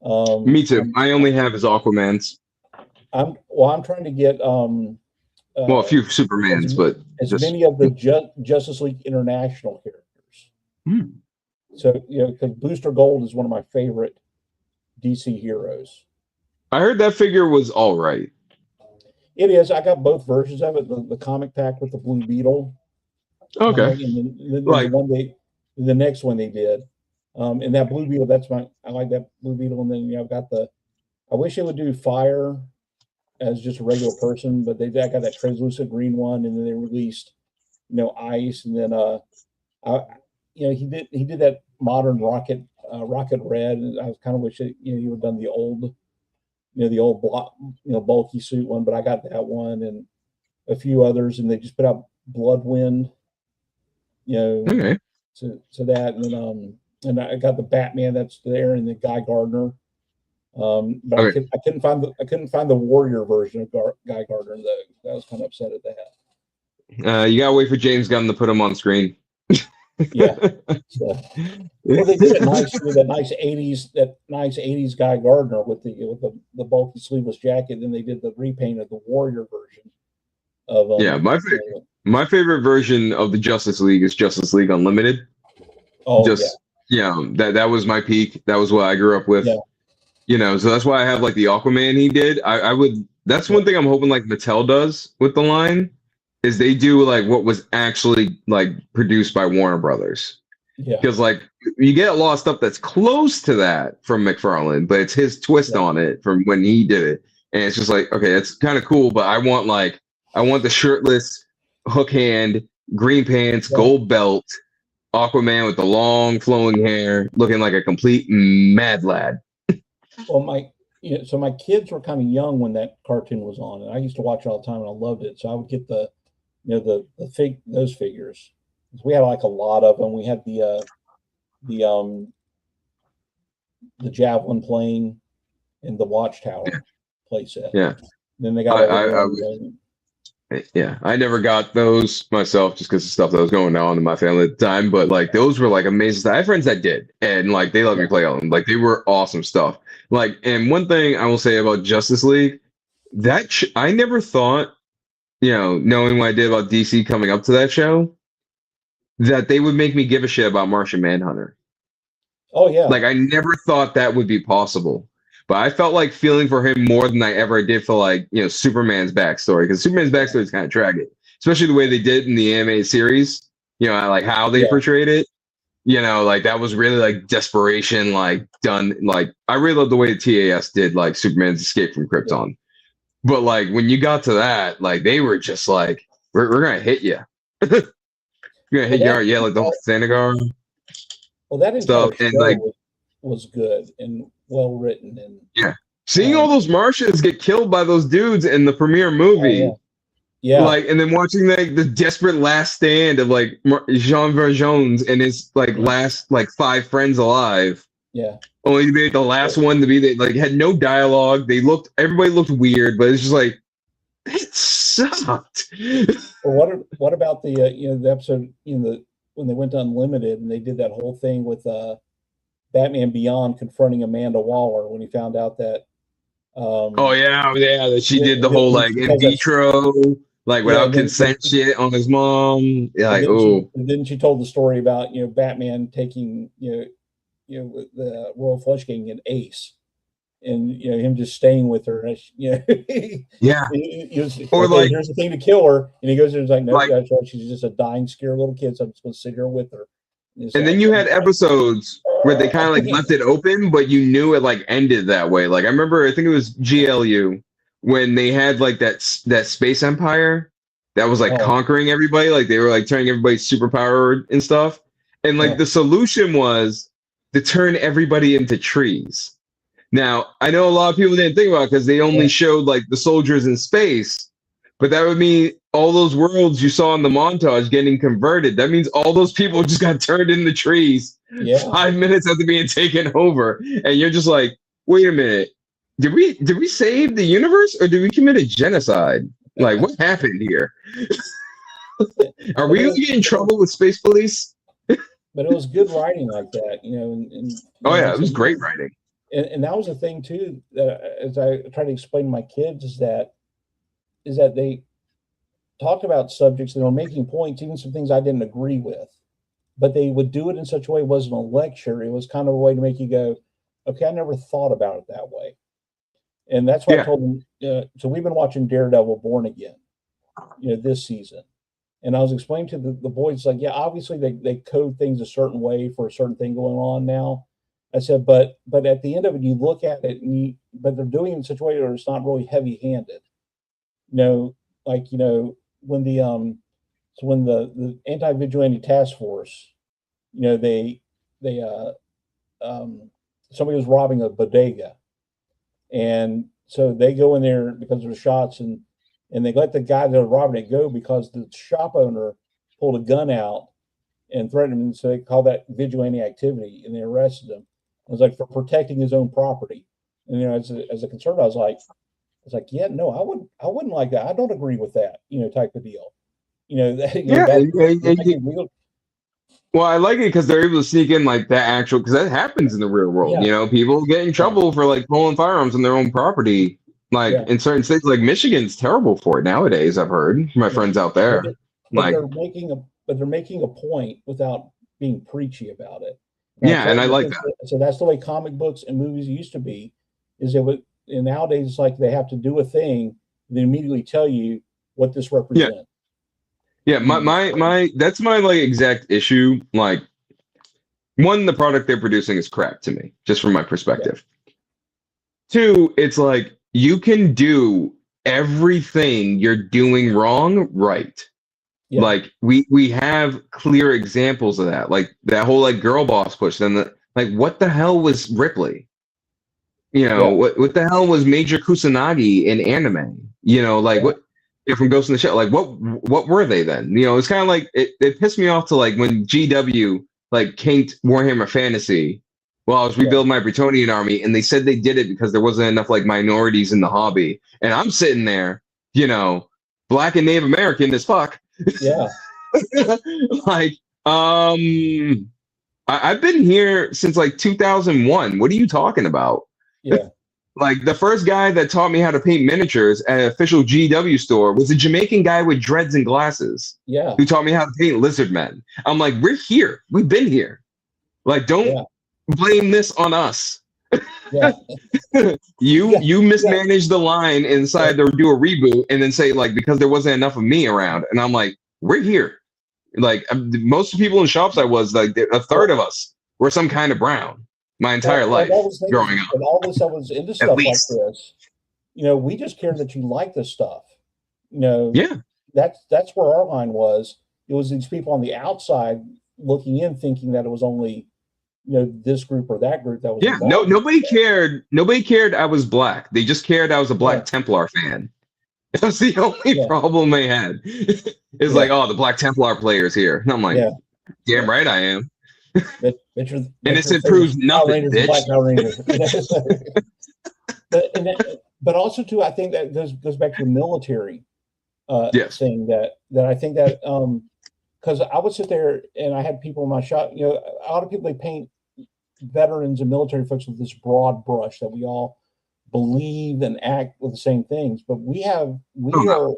Me too. I only have his Aquamans. I'm trying to get a few Supermans, but many of the Justice League International characters. So because Booster Gold is one of my favorite DC heroes. I heard that figure was all right. It is. I got both versions of it. The comic pack with the Blue Beetle. Okay. And then the next one they did. And that Blue Beetle, I like that Blue Beetle. And then I've got I wish they would do Fire as just a regular person, but I got that translucent green one, and then they released Ice, and then he did that modern Rocket Red, and I kind of wish he would have done the old block, bulky suit one, but I got that one and a few others, and they just put out Bloodwind, okay. So that, and then and I got the Batman that's there, and the Guy Gardner, But Okay. I couldn't find the Warrior version of Guy Gardner though. I was kind of upset at that. You gotta wait for James Gunn to put him on screen. Yeah. So, well, they did it nice with that nice '80s Guy Gardner with the bulky sleeveless jacket. Then they did the repaint of the Warrior version of Yeah, my favorite version of the Justice League is Justice League Unlimited. Oh yeah, Just that was my peak. That was what I grew up with. yeah, So that's why I have like the Aquaman he did. I would that's yeah, one thing I'm hoping like Mattel does with the line is they do like what was actually like produced by Warner Brothers. yeah, Because like you get a lot of stuff that's close to that from McFarlane, but it's his twist yeah, on it from when he did it. And it's just like, okay, it's kind of cool, but I want the shirtless hook hand, green pants, yeah. gold belt, Aquaman with the long flowing hair, looking like a complete mad lad. Well, so my kids were kind of young when that cartoon was on, and I used to watch it all the time, and I loved it. So I would get those figures. We had like a lot of them. We had the the javelin plane and the watchtower playset. Yeah. Then they got I never got those myself just because of stuff that was going on in my family at the time. But like those were like amazing. I have friends that did, and like they let me play on them. Like they were awesome stuff. Like, and one thing I will say about Justice League, I never thought, knowing what I did about DC coming up to that show, that they would make me give a shit about Martian Manhunter. Oh yeah. Like I never thought that would be possible. But I felt like feeling for him more than I ever did for like, Superman's backstory. Because Superman's backstory is kind of tragic, especially the way they did in the animated series. Like how they portrayed it. Like that was really like desperation, like done. Like I really love the way the TAS did like Superman's escape from Krypton. Yeah. But like when you got to that, like they were just like, we're gonna hit you. We're gonna hit you. Yeah, like the whole Thanagar. Well, that entire stuff, and like was good and well written, and seeing all those Martians get killed by those dudes in the premiere movie. Yeah. Like, and then watching like the desperate last stand of like Jean Valjean and his like last like 5 friends alive. Yeah. Only to be the last one to be they like had no dialogue. Everybody looked weird, but it's just like it sucked. Well, what about the the episode when they went to Unlimited and they did that whole thing with Batman Beyond confronting Amanda Waller when he found out that that she did the whole like in vitro like without consent shit on his mom. Yeah, like then she told the story about Batman taking the Royal Flush Gang and Ace, and him just staying with her. Yeah. Or like here's the thing to kill her, and he goes there and he's like, no, that's right. She's just a dying, scared little kid, so I'm just going to sit here with her. And then you had episodes where they kind of like left it open, but you knew it like ended that way. Like I remember, I think it was GLU when they had like that space empire that was like conquering everybody. Like they were like turning everybody super powered and stuff. And like the solution was to turn everybody into trees. Now I know a lot of people didn't think about it because they only showed like the soldiers in space. But that would mean all those worlds you saw in the montage getting converted. That means all those people just got turned into trees 5 minutes after being taken over. And you're just like, wait a minute. Did we save the universe or did we commit a genocide? Like, what happened here? Are we going to get in trouble with space police? But it was good writing like that, it was great writing. And that was the thing, too, that as I try to explain to my kids is that they talked about subjects and they were making points, even some things I didn't agree with, but they would do it in such a way. It wasn't a lecture. It was kind of a way to make you go, okay, I never thought about it that way. And that's why I told them. So we've been watching Daredevil Born Again, this season. And I was explaining to the boys, like, obviously they code things a certain way for a certain thing going on now. I said, but at the end of it, you look at it but they're doing it in such a way where it's not really heavy handed. When the anti-vigilante task force, somebody was robbing a bodega, and so they go in there because of the shots, and they let the guy that was robbing it go because the shop owner pulled a gun out and threatened him, so they call that vigilante activity, and they arrested him. It was like for protecting his own property. And as a conservative, I was like, yeah, no, I wouldn't like that. I don't agree with that, type of deal. Yeah, They're making real, well, I like it because they're able to sneak in like that actual because that happens in the real world. yeah, People get in yeah, trouble for like pulling firearms on their own property. Like yeah, in certain states, like Michigan's terrible for it nowadays. I've heard from my yeah. friends out But there. it, but Like, they're making a point without being preachy about it. And I yeah, and told I them, like that. so that's the way comic books and movies used to be. Is it would and nowadays it's like they have to do a thing, they immediately tell you what this Yeah, represents. yeah. You know, My that's my like exact issue. Like, one, the product they're producing is crap to me, just from my yeah, perspective. Two, it's like you can do everything you're doing wrong right. yeah, Like we have clear examples of that. Like that whole like girl boss push. Then like what the hell was Ripley? yeah, What the hell was Major Kusanagi in anime? Like yeah, what from Ghost in the Shell? Like what were they then? It's kind of like it pissed me off to like when GW like canked Warhammer Fantasy while I was yeah, rebuilding my Bretonian army, and they said they did it because there wasn't enough like minorities in the hobby. And I'm sitting there, black and Native American as fuck. yeah, Like, I've been here since like 2001. What are you talking about? yeah, Like the first guy that taught me how to paint miniatures at an official GW store was a Jamaican guy with dreads and glasses yeah, who taught me how to paint lizard men. I'm like, we're here. We've been here. Like, don't yeah, blame this on us. yeah, You yeah, you yeah, mismanaged the line yeah, inside to do a reboot and then say like because there wasn't enough of me around. And I'm like, we're here. Like most people in shops I was like a third well, of us were some kind of brown my entire and life all this thing is, growing up, and all this I was into at stuff like least. this. We just care that you like this stuff. You know, Yeah. that's where our line was. It was these people on the outside looking in, thinking that it was only, this group or that group that was Yeah. No, involved in nobody stuff. cared. Nobody cared I was black. They just cared I was a Yeah, Black Templar fan. That's the only yeah, problem they had. It's yeah, like, oh, the Black Templar player's here. And I'm like, yeah, damn yeah. right I am. But your Innocent favorite proves Power nothing, Rangers and bitch. Black Power Rangers. But also too, I think that goes back to the military Yes. thing that I think that because I would sit there and I had people in my shop. A lot of people, they paint veterans and military folks with this broad brush that we all believe and act with the same things, but Oh we no. are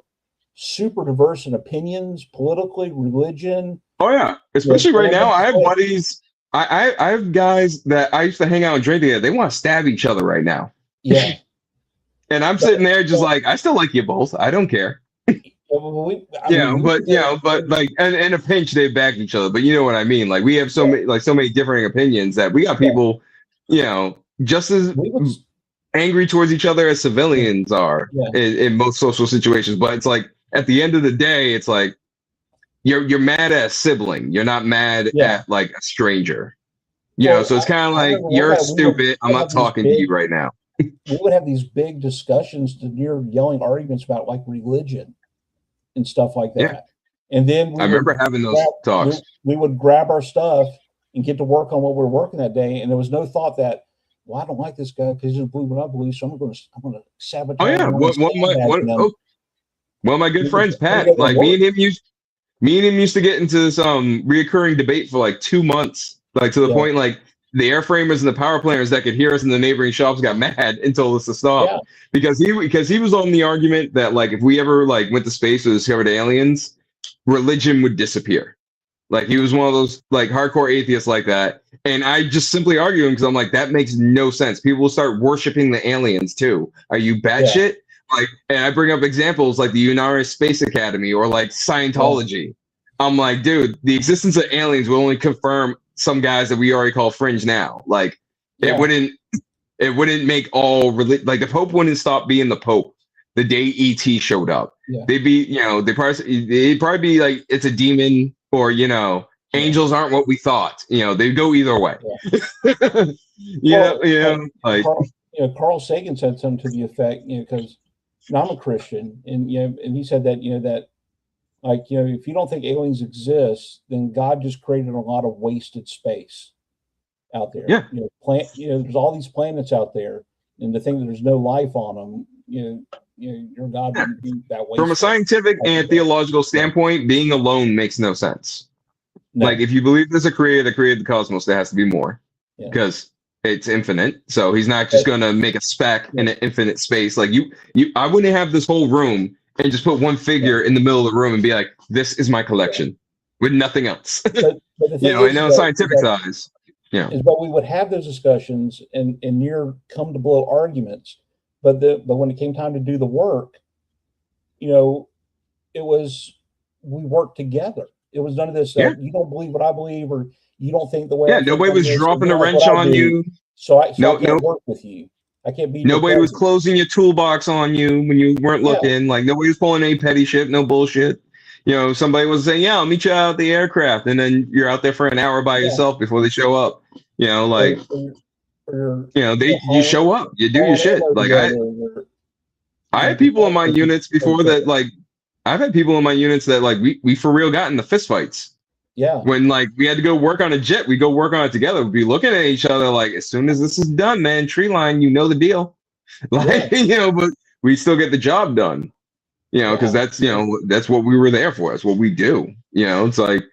super diverse in opinions, politically, religion, Oh yeah. Especially right now. fandom. I have buddies. I have guys that I used to hang out and drink together. They want to stab each other right now. Yeah, And I'm but, sitting there just but, like, I still like you both. I don't care. I mean, we But like, and in a pinch, they back each other. But you know what I mean? Like, we have yeah, so many differing opinions that we got yeah, people, just as we would, angry towards each other as yeah, civilians are yeah. in most social situations. But it's like at the end of the day, it's like you're mad at a sibling. You're not mad Yeah. at like a stranger. Well, So it's kind of I like remember one you're time stupid. I'm we would not have these talking to you big right now. we would have these big discussions to near yelling arguments about like religion and stuff like Yeah, that. And then I remember having those talks. we would grab our stuff and get to work on what we were working that day. And there was no thought that, well, I don't like this guy because he doesn't believe what I believe, so I'm gonna Oh sabotage yeah, him. I'm gonna sandbag him. one of my good friends, I'm gonna Pat. go to Like work. me and him used to get into this reoccurring debate for like 2 months, like to the Yeah, point like the airframers and the power planners that could hear us in the neighboring shops got mad and told us to stop yeah, because he was on the argument that like if we ever like went to space or discovered aliens, religion would disappear. Like he was one of those like hardcore atheists like that. And I just simply argue him because I'm like, that makes no sense. People will start worshiping the aliens too. Are you yeah, batshit? Like, and I bring up examples like the United Space Academy or like yeah, Scientology. I'm like, dude, the existence of aliens will only confirm some guys that we already call fringe now. Like, it yeah, wouldn't make like the Pope wouldn't stop being the Pope the day ET showed up. yeah, They'd be, they'd probably be like it's a demon or yeah, angels aren't what we thought. They go either way. yeah. Yeah, Well, like Carl Sagan said something to the effect, because I'm a Christian, and and he said that that like if you don't think aliens exist, then God just created a lot of wasted space out there. yeah, There's all these planets out there. and to think that there's no life on them, your God wouldn't be that From a wasteful. scientific and theological standpoint, being alone makes no sense. No. Like if you believe there's a creator that created the cosmos, there has to be more Yeah. because it's infinite. So he's not just going to make a speck in an infinite space. Like I wouldn't have this whole room and just put one figure in the middle of the room and be like, this is my collection with nothing else. But I know scientific size. Is but we would have those discussions and near come to blow arguments, but when it came time to do the work, it was, we worked together. It was none of this. You don't believe what I believe, or you don't think the way. Yeah, nobody was dropping a wrench on you. So I can't work with you. I can't be. Nobody was closing your toolbox on you when you weren't looking. Like nobody was pulling any petty shit. No bullshit. Somebody was saying, "Yeah, I'll meet you out at the aircraft," and then you're out there for an hour by yourself before they show up. You show up, you do your shit. Like I had people in my units before that, like I've had people in my units that like we for real got into fist fights. Yeah. When like we had to go work on a jet, we go work on it together. We'd be looking at each other like, as soon as this is done, man, tree line, the deal. Like, but we still get the job done. Because that's what we were there for. That's what we do. It's like,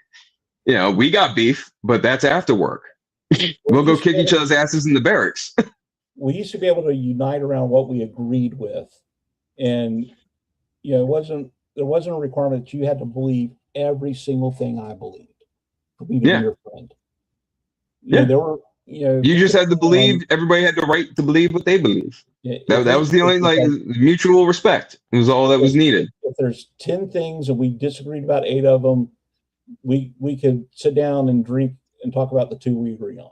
we got beef, but that's after work. We'll go kick each other's asses in the barracks. We used to be able to unite around what we agreed with. And, there wasn't a requirement that you had to believe every single thing I believed for me to be your friend. There were, you just had to believe, everybody had the right to believe what they believe. That was the only mutual respect. It was all that was needed. If there's 10 things and we disagreed about 8 of them, we could sit down and drink and talk about the 2 we agree on.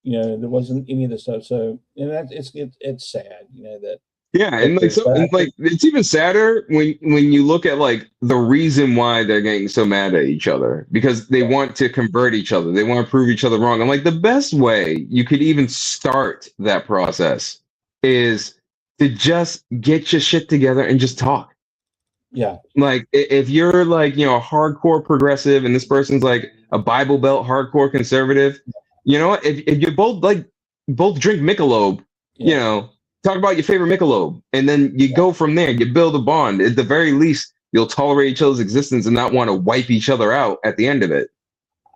There wasn't any of this stuff. So, and it's sad, that. Yeah, and it's even sadder when you look at like the reason why they're getting so mad at each other, because they want to convert each other. They want to prove each other wrong. I'm like, the best way you could even start that process is to just get your shit together and just talk. Yeah. Like if you're like, a hardcore progressive and this person's like a Bible Belt hardcore conservative, if you both drink Michelob, talk about your favorite Michelob, and then you go from there. You build a bond. At the very least, you'll tolerate each other's existence and not want to wipe each other out at the end of it.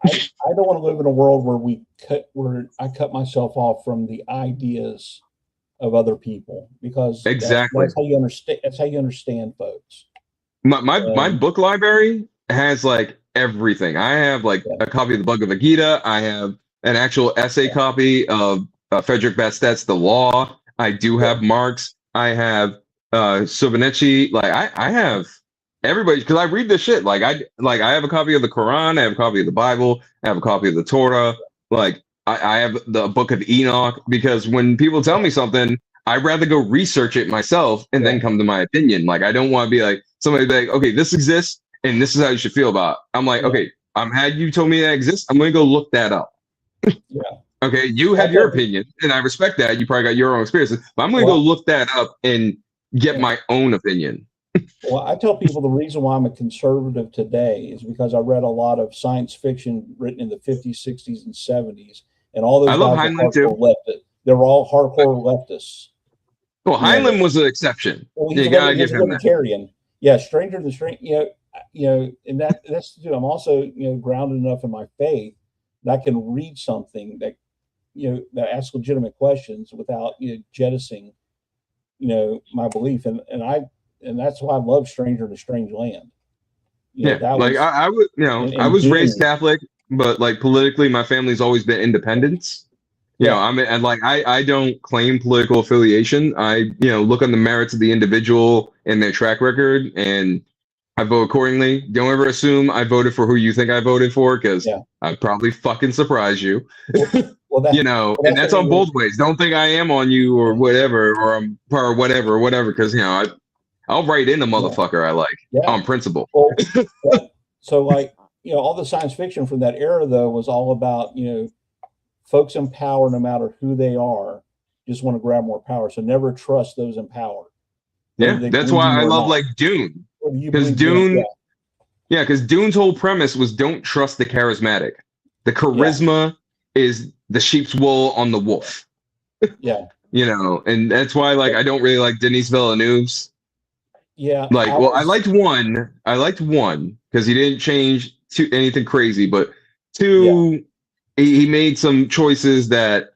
I don't want to live in a world where I cut myself off from the ideas of other people, because exactly that's how you understand. That's how you understand folks. My book library has like everything. I have like a copy of the Bhagavad Gita. I have an actual essay copy of Frederick Bastet's The Law. I do have Marx. I have Sobanetti. Like I have everybody, because I read this shit. Like I have a copy of the Quran. I have a copy of the Bible. I have a copy of the Torah. Like I have the Book of Enoch, because when people tell me something, I'd rather go research it myself and then come to my opinion. Like I don't want to be like somebody be like, okay, this exists and this is how you should feel about it. I'm like, okay, had you told me that exists, I'm going to go look that up. Yeah. Okay, you have your opinion, and I respect that. You probably got your own experiences, but I'm going to go look that up and get my own opinion. Well, I tell people the reason why I'm a conservative today is because I read a lot of science fiction written in the 50s, 60s, and 70s, and all those guys were hardcore leftists. They were all hardcore leftists. Well, Heinlein was an exception. Well, he's a libertarian. Yeah, stranger than strange. And that's I'm also grounded enough in my faith that I can read something that that asks legitimate questions without jettisoning my belief, and that's why I love Stranger in a Strange Land. I was raised Catholic, but like politically, my family's always been independents. I don't claim political affiliation. I look on the merits of the individual and their track record, and I vote accordingly. Don't ever assume I voted for who you think I voted for, because I'd probably fucking surprise you. And that's on both ways. Don't think I am on you or whatever, or I'm or whatever, because I'll write in a motherfucker I like on principle. Well, so all the science fiction from that era though was all about folks in power, no matter who they are, just want to grab more power. So never trust those in power. That's why I love like Dune. Because because Dune's whole premise was don't trust the charismatic. The charisma is the sheep's wool on the wolf. you know, and that's why like I don't really like Denis Villeneuve's. Yeah, Like, well, I liked one. I liked one because he didn't change to anything crazy, but yeah, two, he made some choices that.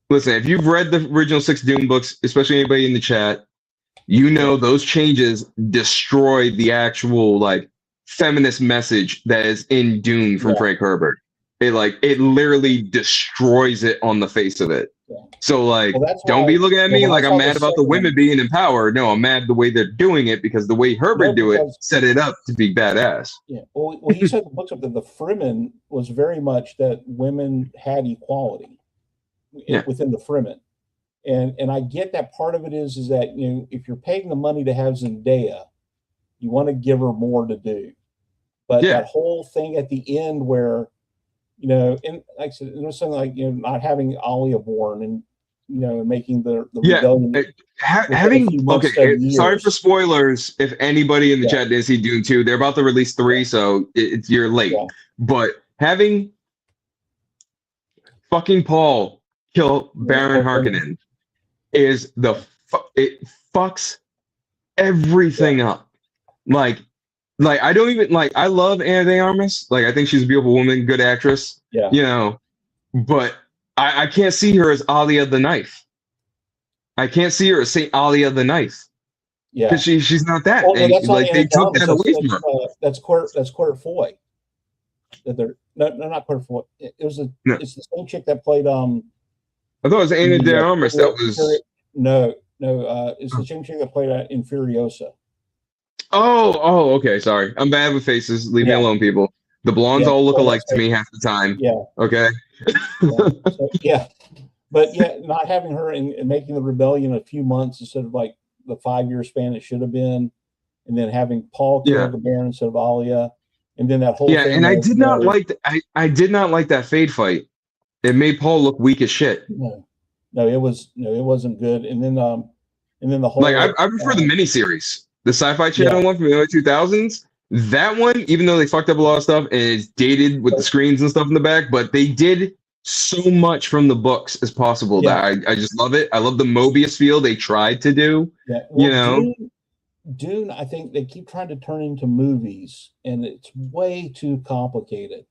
Listen, if you've read the original six Dune books, especially anybody in the chat, you know those changes destroyed the actual like feminist message that is in Dune from yeah, Frank Herbert. It literally destroys it on the face of it. yeah. So like Well, that's don't why. be looking at Well, me when I like I'm saw the mad about the second women one, being in power. No, I'm mad the way they're doing it because the way no, Herbert do it because set it up to be badass. yeah, well, he said the books up that the Fremen was very much that women had equality Yeah. within the Fremen, and I get that part of it is that if you're paying the money to have Zendaya, you want to give her more to do, but Yeah. that whole thing at the end where and like I said, there was something like not having Alia born and making the Yeah. rebellion within a Having few months, okay, 7 years. sorry for spoilers. If anybody in the Yeah, chat didn't see Dune 2, they're about to release three, so you're late. yeah, But having fucking Paul kill yeah. Baron Okay. Harkonnen is it fucks Yeah, everything up. Like I don't even like I love Anna de Armas. Like I think she's a beautiful woman, good actress, yeah, you know, but I can't see her as Alia the Knife. I can't see her as Saint Alia the Knife. yeah. Because she's not that, Oh no, and that's not like Anna they de took Armas. that away from her. That's Claire Foy. That they're no, not Claire Foy. No, It's the same chick that played I thought it was Anna de the Armas. That was no, it's the same chick that played in Furiosa. okay. Sorry, I'm bad with faces. Leave me Yeah, alone, people. The blondes yeah. all look Well, alike that's to her. me half the time. Yeah, Okay. yeah. So yeah, but yeah, not having her and making the rebellion a few months instead of like the 5 year span it should have been, and then having Paul kill Yeah, the Baron instead of Alia, and then that whole yeah, thing and I of did not like I did not like that Fade fight. It made Paul look weak as shit. no, it wasn't good, and then the Like whole I prefer the miniseries, the Sci-Fi yeah, Channel one from the early 2000s. That one, even though they fucked up a lot of stuff and it's dated with the screens and stuff in the back, but they did so much from the books as possible yeah, that I just love it. I love the Mobius feel they tried to do. yeah. You Well, know, Dune, I think they keep trying to turn into movies, and it's way too complicated.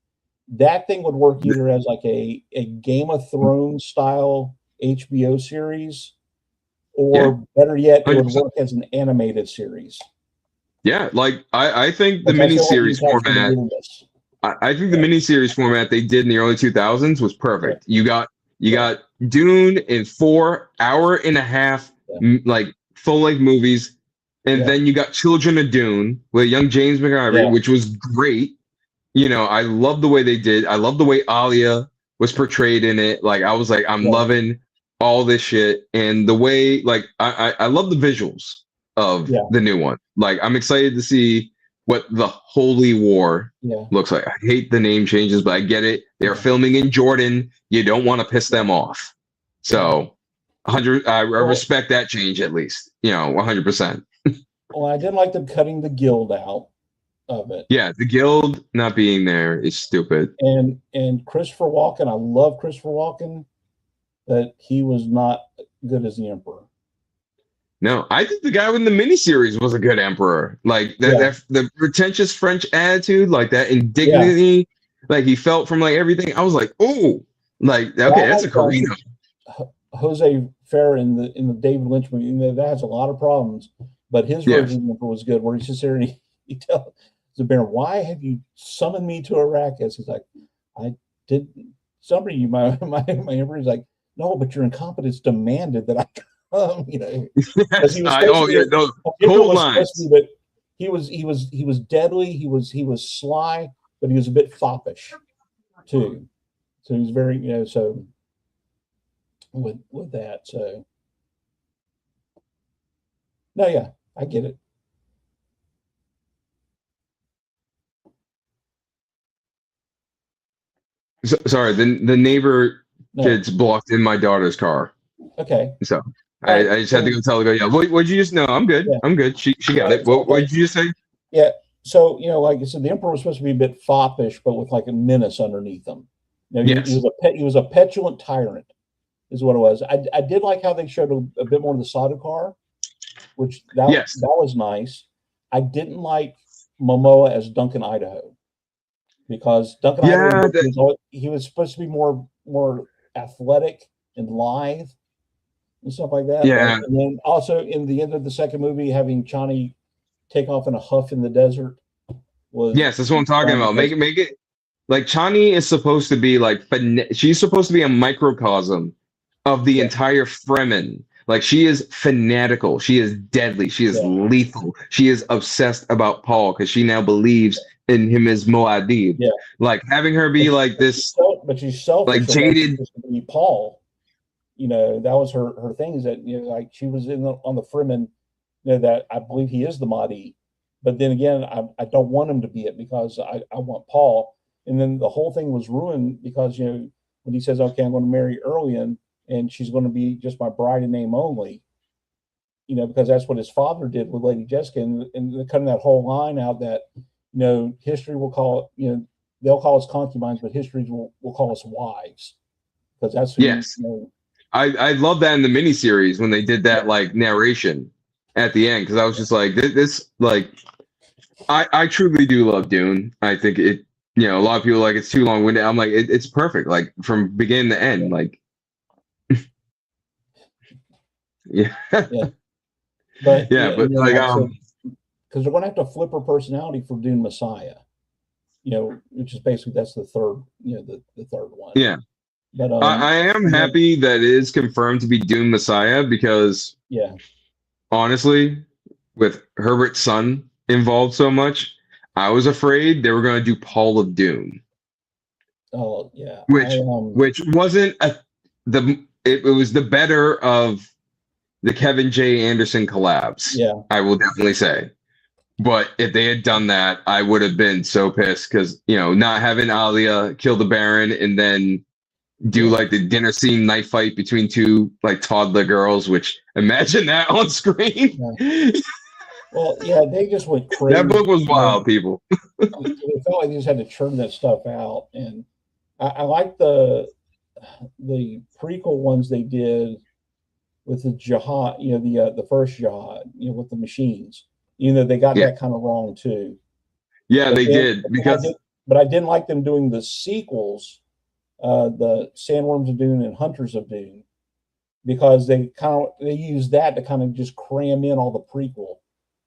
That thing would work either as like a Game of Thrones style HBO series, yeah, or better yet, it would 100%. work as an animated series. Yeah, like I think the Like I feel like miniseries you capture the format. weirdness. I think the Yeah, miniseries format they did in the early 2000s was yeah, perfect. You yeah, got Dune in 4 hour and a half yeah, like full length movies, and yeah, then you got Children of Dune with young James McIvory, yeah, which was great. You know, I love the way they did. I love the way Alia was portrayed in it. Like I was like, I'm yeah, loving all this shit, and the way like I love the visuals of yeah, the new one. Like I'm excited to see what the Holy War yeah, looks like. I hate the name changes, but I get it. They're yeah, filming in Jordan. You don't want to piss yeah, them off. yeah. So 100 I Well, respect that change at least. You know, 100%. I didn't like them cutting the guild out of it. Yeah, the guild not being there is stupid. And Christopher Walken, I love Christopher Walken, but he was not good as the Emperor. No, I think the guy in the miniseries was a good emperor. Like Yeah, the pretentious French attitude, like that yeah. indignity, like he felt from like everything. I was like, oh, like Well, okay, I that's a like Carino. Jose Ferrer in the David Lynch movie. That has a lot of problems, but his Yeah, version of the Emperor was good. Where he sits there and he tells the Baron, "Why have you summoned me to Arrakis?" He's like, "I did summon you, my Emperor." He's like, "No, but your incompetence demanded that I come." Because yes. he was supposed to be Yeah, no, the Emperor cold was supposed to lines. be, but he was deadly. He was sly, but he was a bit foppish too. So he was very so with that. So no, yeah, I get it. Sorry, the neighbor No, kids blocked in my daughter's car, okay, so all right. I just had to So go tell her. Go, yeah, what'd you just? No, I'm good. yeah, I'm good. She got it. so What okay, did you just say? yeah. So like I said, the Emperor was supposed to be a bit foppish, but with like a menace underneath him. He Yes. was he was a petulant tyrant, is what it was. I did like how they showed a bit more of the Sardaukar, which that was nice. I didn't like Momoa as Duncan Idaho, because Duncan Idaho he was supposed to be more athletic and lithe and stuff like that. Yeah. And then also in the end of the second movie, having Chani take off in a huff in the desert was that's what I'm talking about. Make it like Chani is supposed to be like she's supposed to be a microcosm of the entire Fremen. Like, she is fanatical. She is deadly. She is lethal. She is obsessed about Paul because she now believes in him as Muad'Dib. Yeah. Like, having her be like this, but she's selfish. Like jaded. To be Paul, that was her thing. Is that like she was on the Fremen, that I believe he is the Mahdi, but then again, I don't want him to be it because I want Paul. And then the whole thing was ruined because when he says, "Okay, I'm going to marry Erlian, and she's going to be just my bride in name only," because that's what his father did with Lady Jessica, and they're cutting that whole line out that history will call it, they'll call us concubines, but history will call us wives, because that's who, I love that in the miniseries when they did that like narration at the end, because I was just like, this like I truly do love Dune. I think it. A lot of people like it's too long-winded. I'm like, it's perfect, like from beginning to end, like. Yeah. But like because they're going to have to flip her personality for Dune Messiah, which is basically that's the third, the third one. Yeah. But I am happy that it is confirmed to be Dune Messiah, because honestly, with Herbert's son involved so much, I was afraid they were going to do Paul of Dune. Oh yeah. Which wasn't it was the better of the Kevin J. Anderson collabs. Yeah. I will definitely say. But if they had done that, I would have been so pissed, because, not having Alia kill the Baron and then do like the dinner scene knife fight between two like toddler girls, which imagine that on screen. Yeah. Well, yeah, they just went crazy. That book was wild, people. It felt like they just had to churn that stuff out. And I like the prequel ones they did with the Jihad, the first Jihad, with the machines. They got that kind of wrong too. Yeah, they did, but I didn't like them doing the sequels, the Sandworms of Dune and Hunters of Dune, because they use that to kind of just cram in all the prequel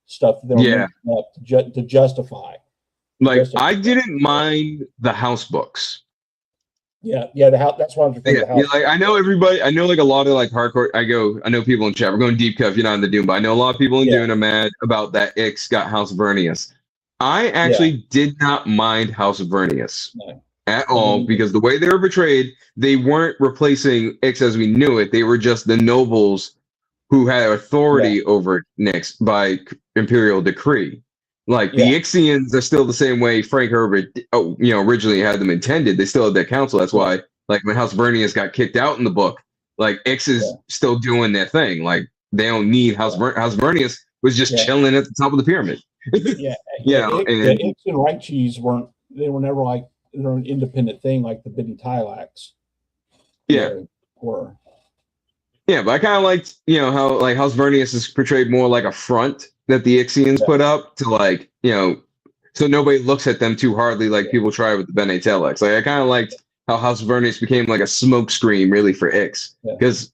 stuff that they're making up to justify. Like, I didn't mind the house books. Yeah, the house. That's why I'm referring to the house. Like, I know like a lot of like hardcore. I know people in chat. We're going deep cut if you're not in the Dune, but I know a lot of people in Dune are mad about that Ix got House Vernius. I actually did not mind House Vernius at all, because the way they were portrayed, they weren't replacing Ix as we knew it. They were just the nobles who had authority over Nyx by imperial decree. Like, the Ixians are still the same way Frank Herbert, originally had them intended. They still had their council. That's why, like, when House Vernius got kicked out in the book, like, Ix is still doing their thing. Like, they don't need House Vernius was just chilling at the top of the pyramid. And Ix and Reichis were never like their own independent thing like the Biddy Tylax. Were. Yeah, but I kind of liked, how like House Vernius is portrayed more like a front that the Ixians put up to, like, so nobody looks at them too hardly like people try with the Bene Telex. Like, I kind of liked how House Vernius became like a smoke screen really for Ix, because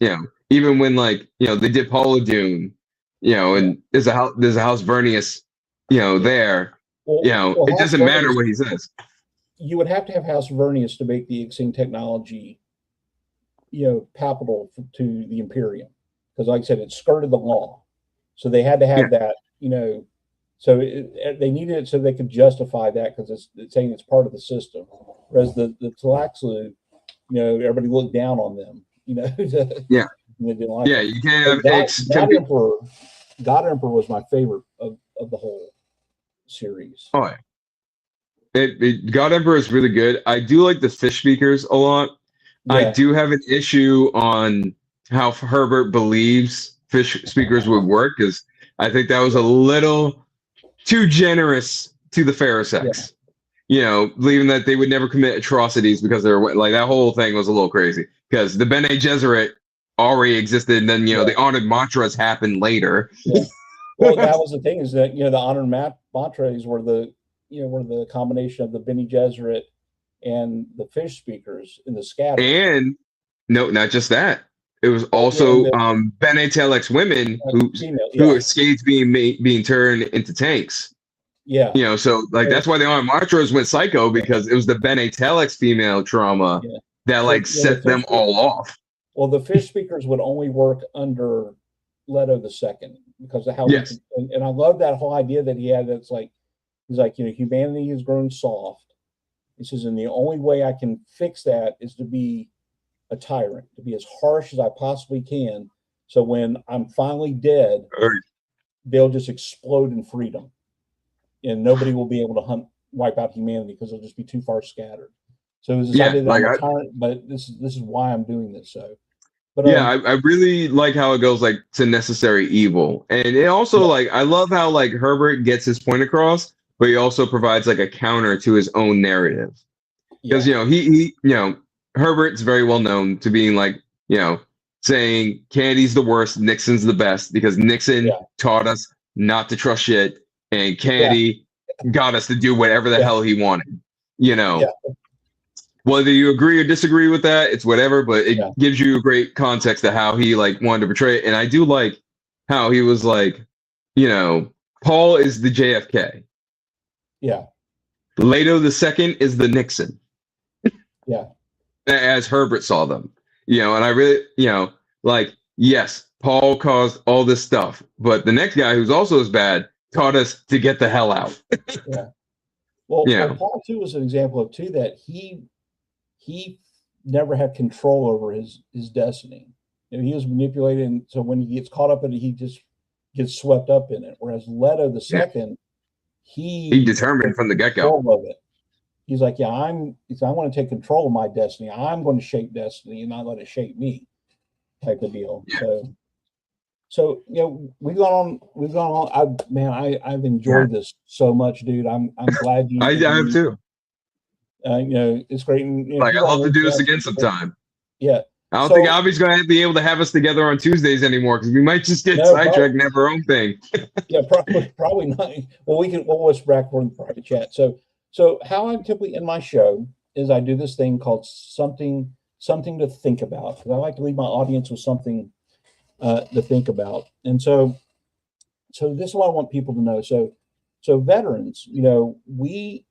even when like they did Paula Dune, and there's a House Vernius, there, it doesn't matter what he says. You would have to have House Vernius to make the Ixing technology palpable to the Imperium, because like I said, it skirted the law, so they had to have that, so they needed it so they could justify that, because it's saying it's part of the system, whereas the Tlaxlu, everybody looked down on them, they didn't like you can't have God Emperor was my favorite of the whole series. God Emperor is really good. I do like the fish speakers a lot. I do have an issue on how Herbert believes fish speakers would work, because I think that was a little too generous to the Pharaohs. you know, believing that they would never commit atrocities because they're like that whole thing was a little crazy because the Bene Gesserit already existed, and then you know Yeah. the honored mantras happened later. Yeah. Well, that was the thing is that the honored mantras were the combination of the Bene Gesserit and the fish speakers in the scatter. And no, not just that. It was Yeah, and also Bene Telex women female, who yeah, escaped being turned into tanks. yeah, You know, so like so, that's why the honored mantras went psycho because it was the Bene Telex female trauma yeah. that So like set them all off. well, the fish speakers would only work under Leto the second because of how Yes. and I love that whole idea that he had. That's like he's like humanity has grown soft. He says, and the only way I can fix that is to be a tyrant, to be as harsh as I possibly can. So when I'm finally dead, they'll just explode in freedom, and nobody will be able to wipe out humanity because they'll just be too far scattered. So it was this idea that I'm a tyrant, but this is why I'm doing this. So, but I really like how it goes like to necessary evil, and it also like I love how like Herbert gets his point across, but he also provides like a counter to his own narrative because he Herbert's very well known to being like saying Kennedy's the worst, Nixon's the best because Nixon taught us not to trust shit, and Kennedy got us to do whatever the hell he wanted. Whether you agree or disagree with that, it's whatever, but it gives you a great context to how he like wanted to portray it. And I do like how he was like, Paul is the JFK. Yeah. Leto the second is the Nixon. Yeah. As Herbert saw them. And I really, like, yes, Paul caused all this stuff, but the next guy who's also as bad taught us to get the hell out. Well, Paul too was an example of too that he never had control over his destiny. He was manipulated, and so when he gets caught up in it, he just gets swept up in it. Whereas Leto the second, he determined from the get-go of it. He's like, I want to take control of my destiny. I'm going to shape destiny and not let it shape me, type of deal. So we've gone on. I've enjoyed this so much, dude. I'm glad you. I have too. It's great. And, I'd love to do this again sometime. Yeah. I don't think Abby's going to be able to have us together on Tuesdays anymore because we might just get sidetracked and have our own thing. Yeah, probably not. Well, we'll back for the private chat. So how I typically end my show is I do this thing called something to think about, because I like to leave my audience with something to think about. And so this is what I want people to know. So veterans, we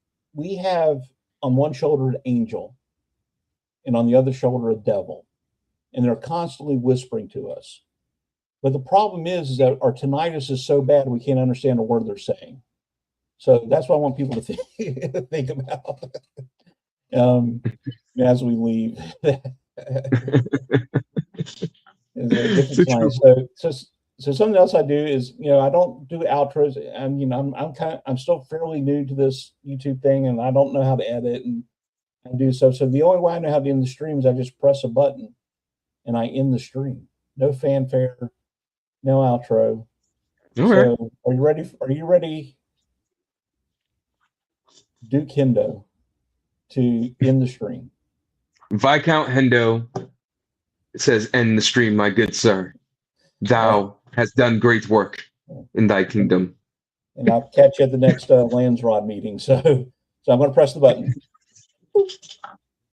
have on one shoulder an angel and on the other shoulder a devil, and they're constantly whispering to us. But the problem is that our tinnitus is so bad we can't understand a word they're saying. So that's what I want people to think about as we leave. So something else I do is, I don't do outros. I'm still fairly new to this YouTube thing, and I don't know how to edit and do so. So the only way I know how to end the stream is I just press a button and I end the stream. No fanfare, no outro. Okay. So are you ready, Duke Hendoe, to end the stream? Viscount Hendoe says, "End the stream, my good sir. Thou hast done great work in thy kingdom." And I'll catch you at the next Landsrod meeting. So I'm going to press the button.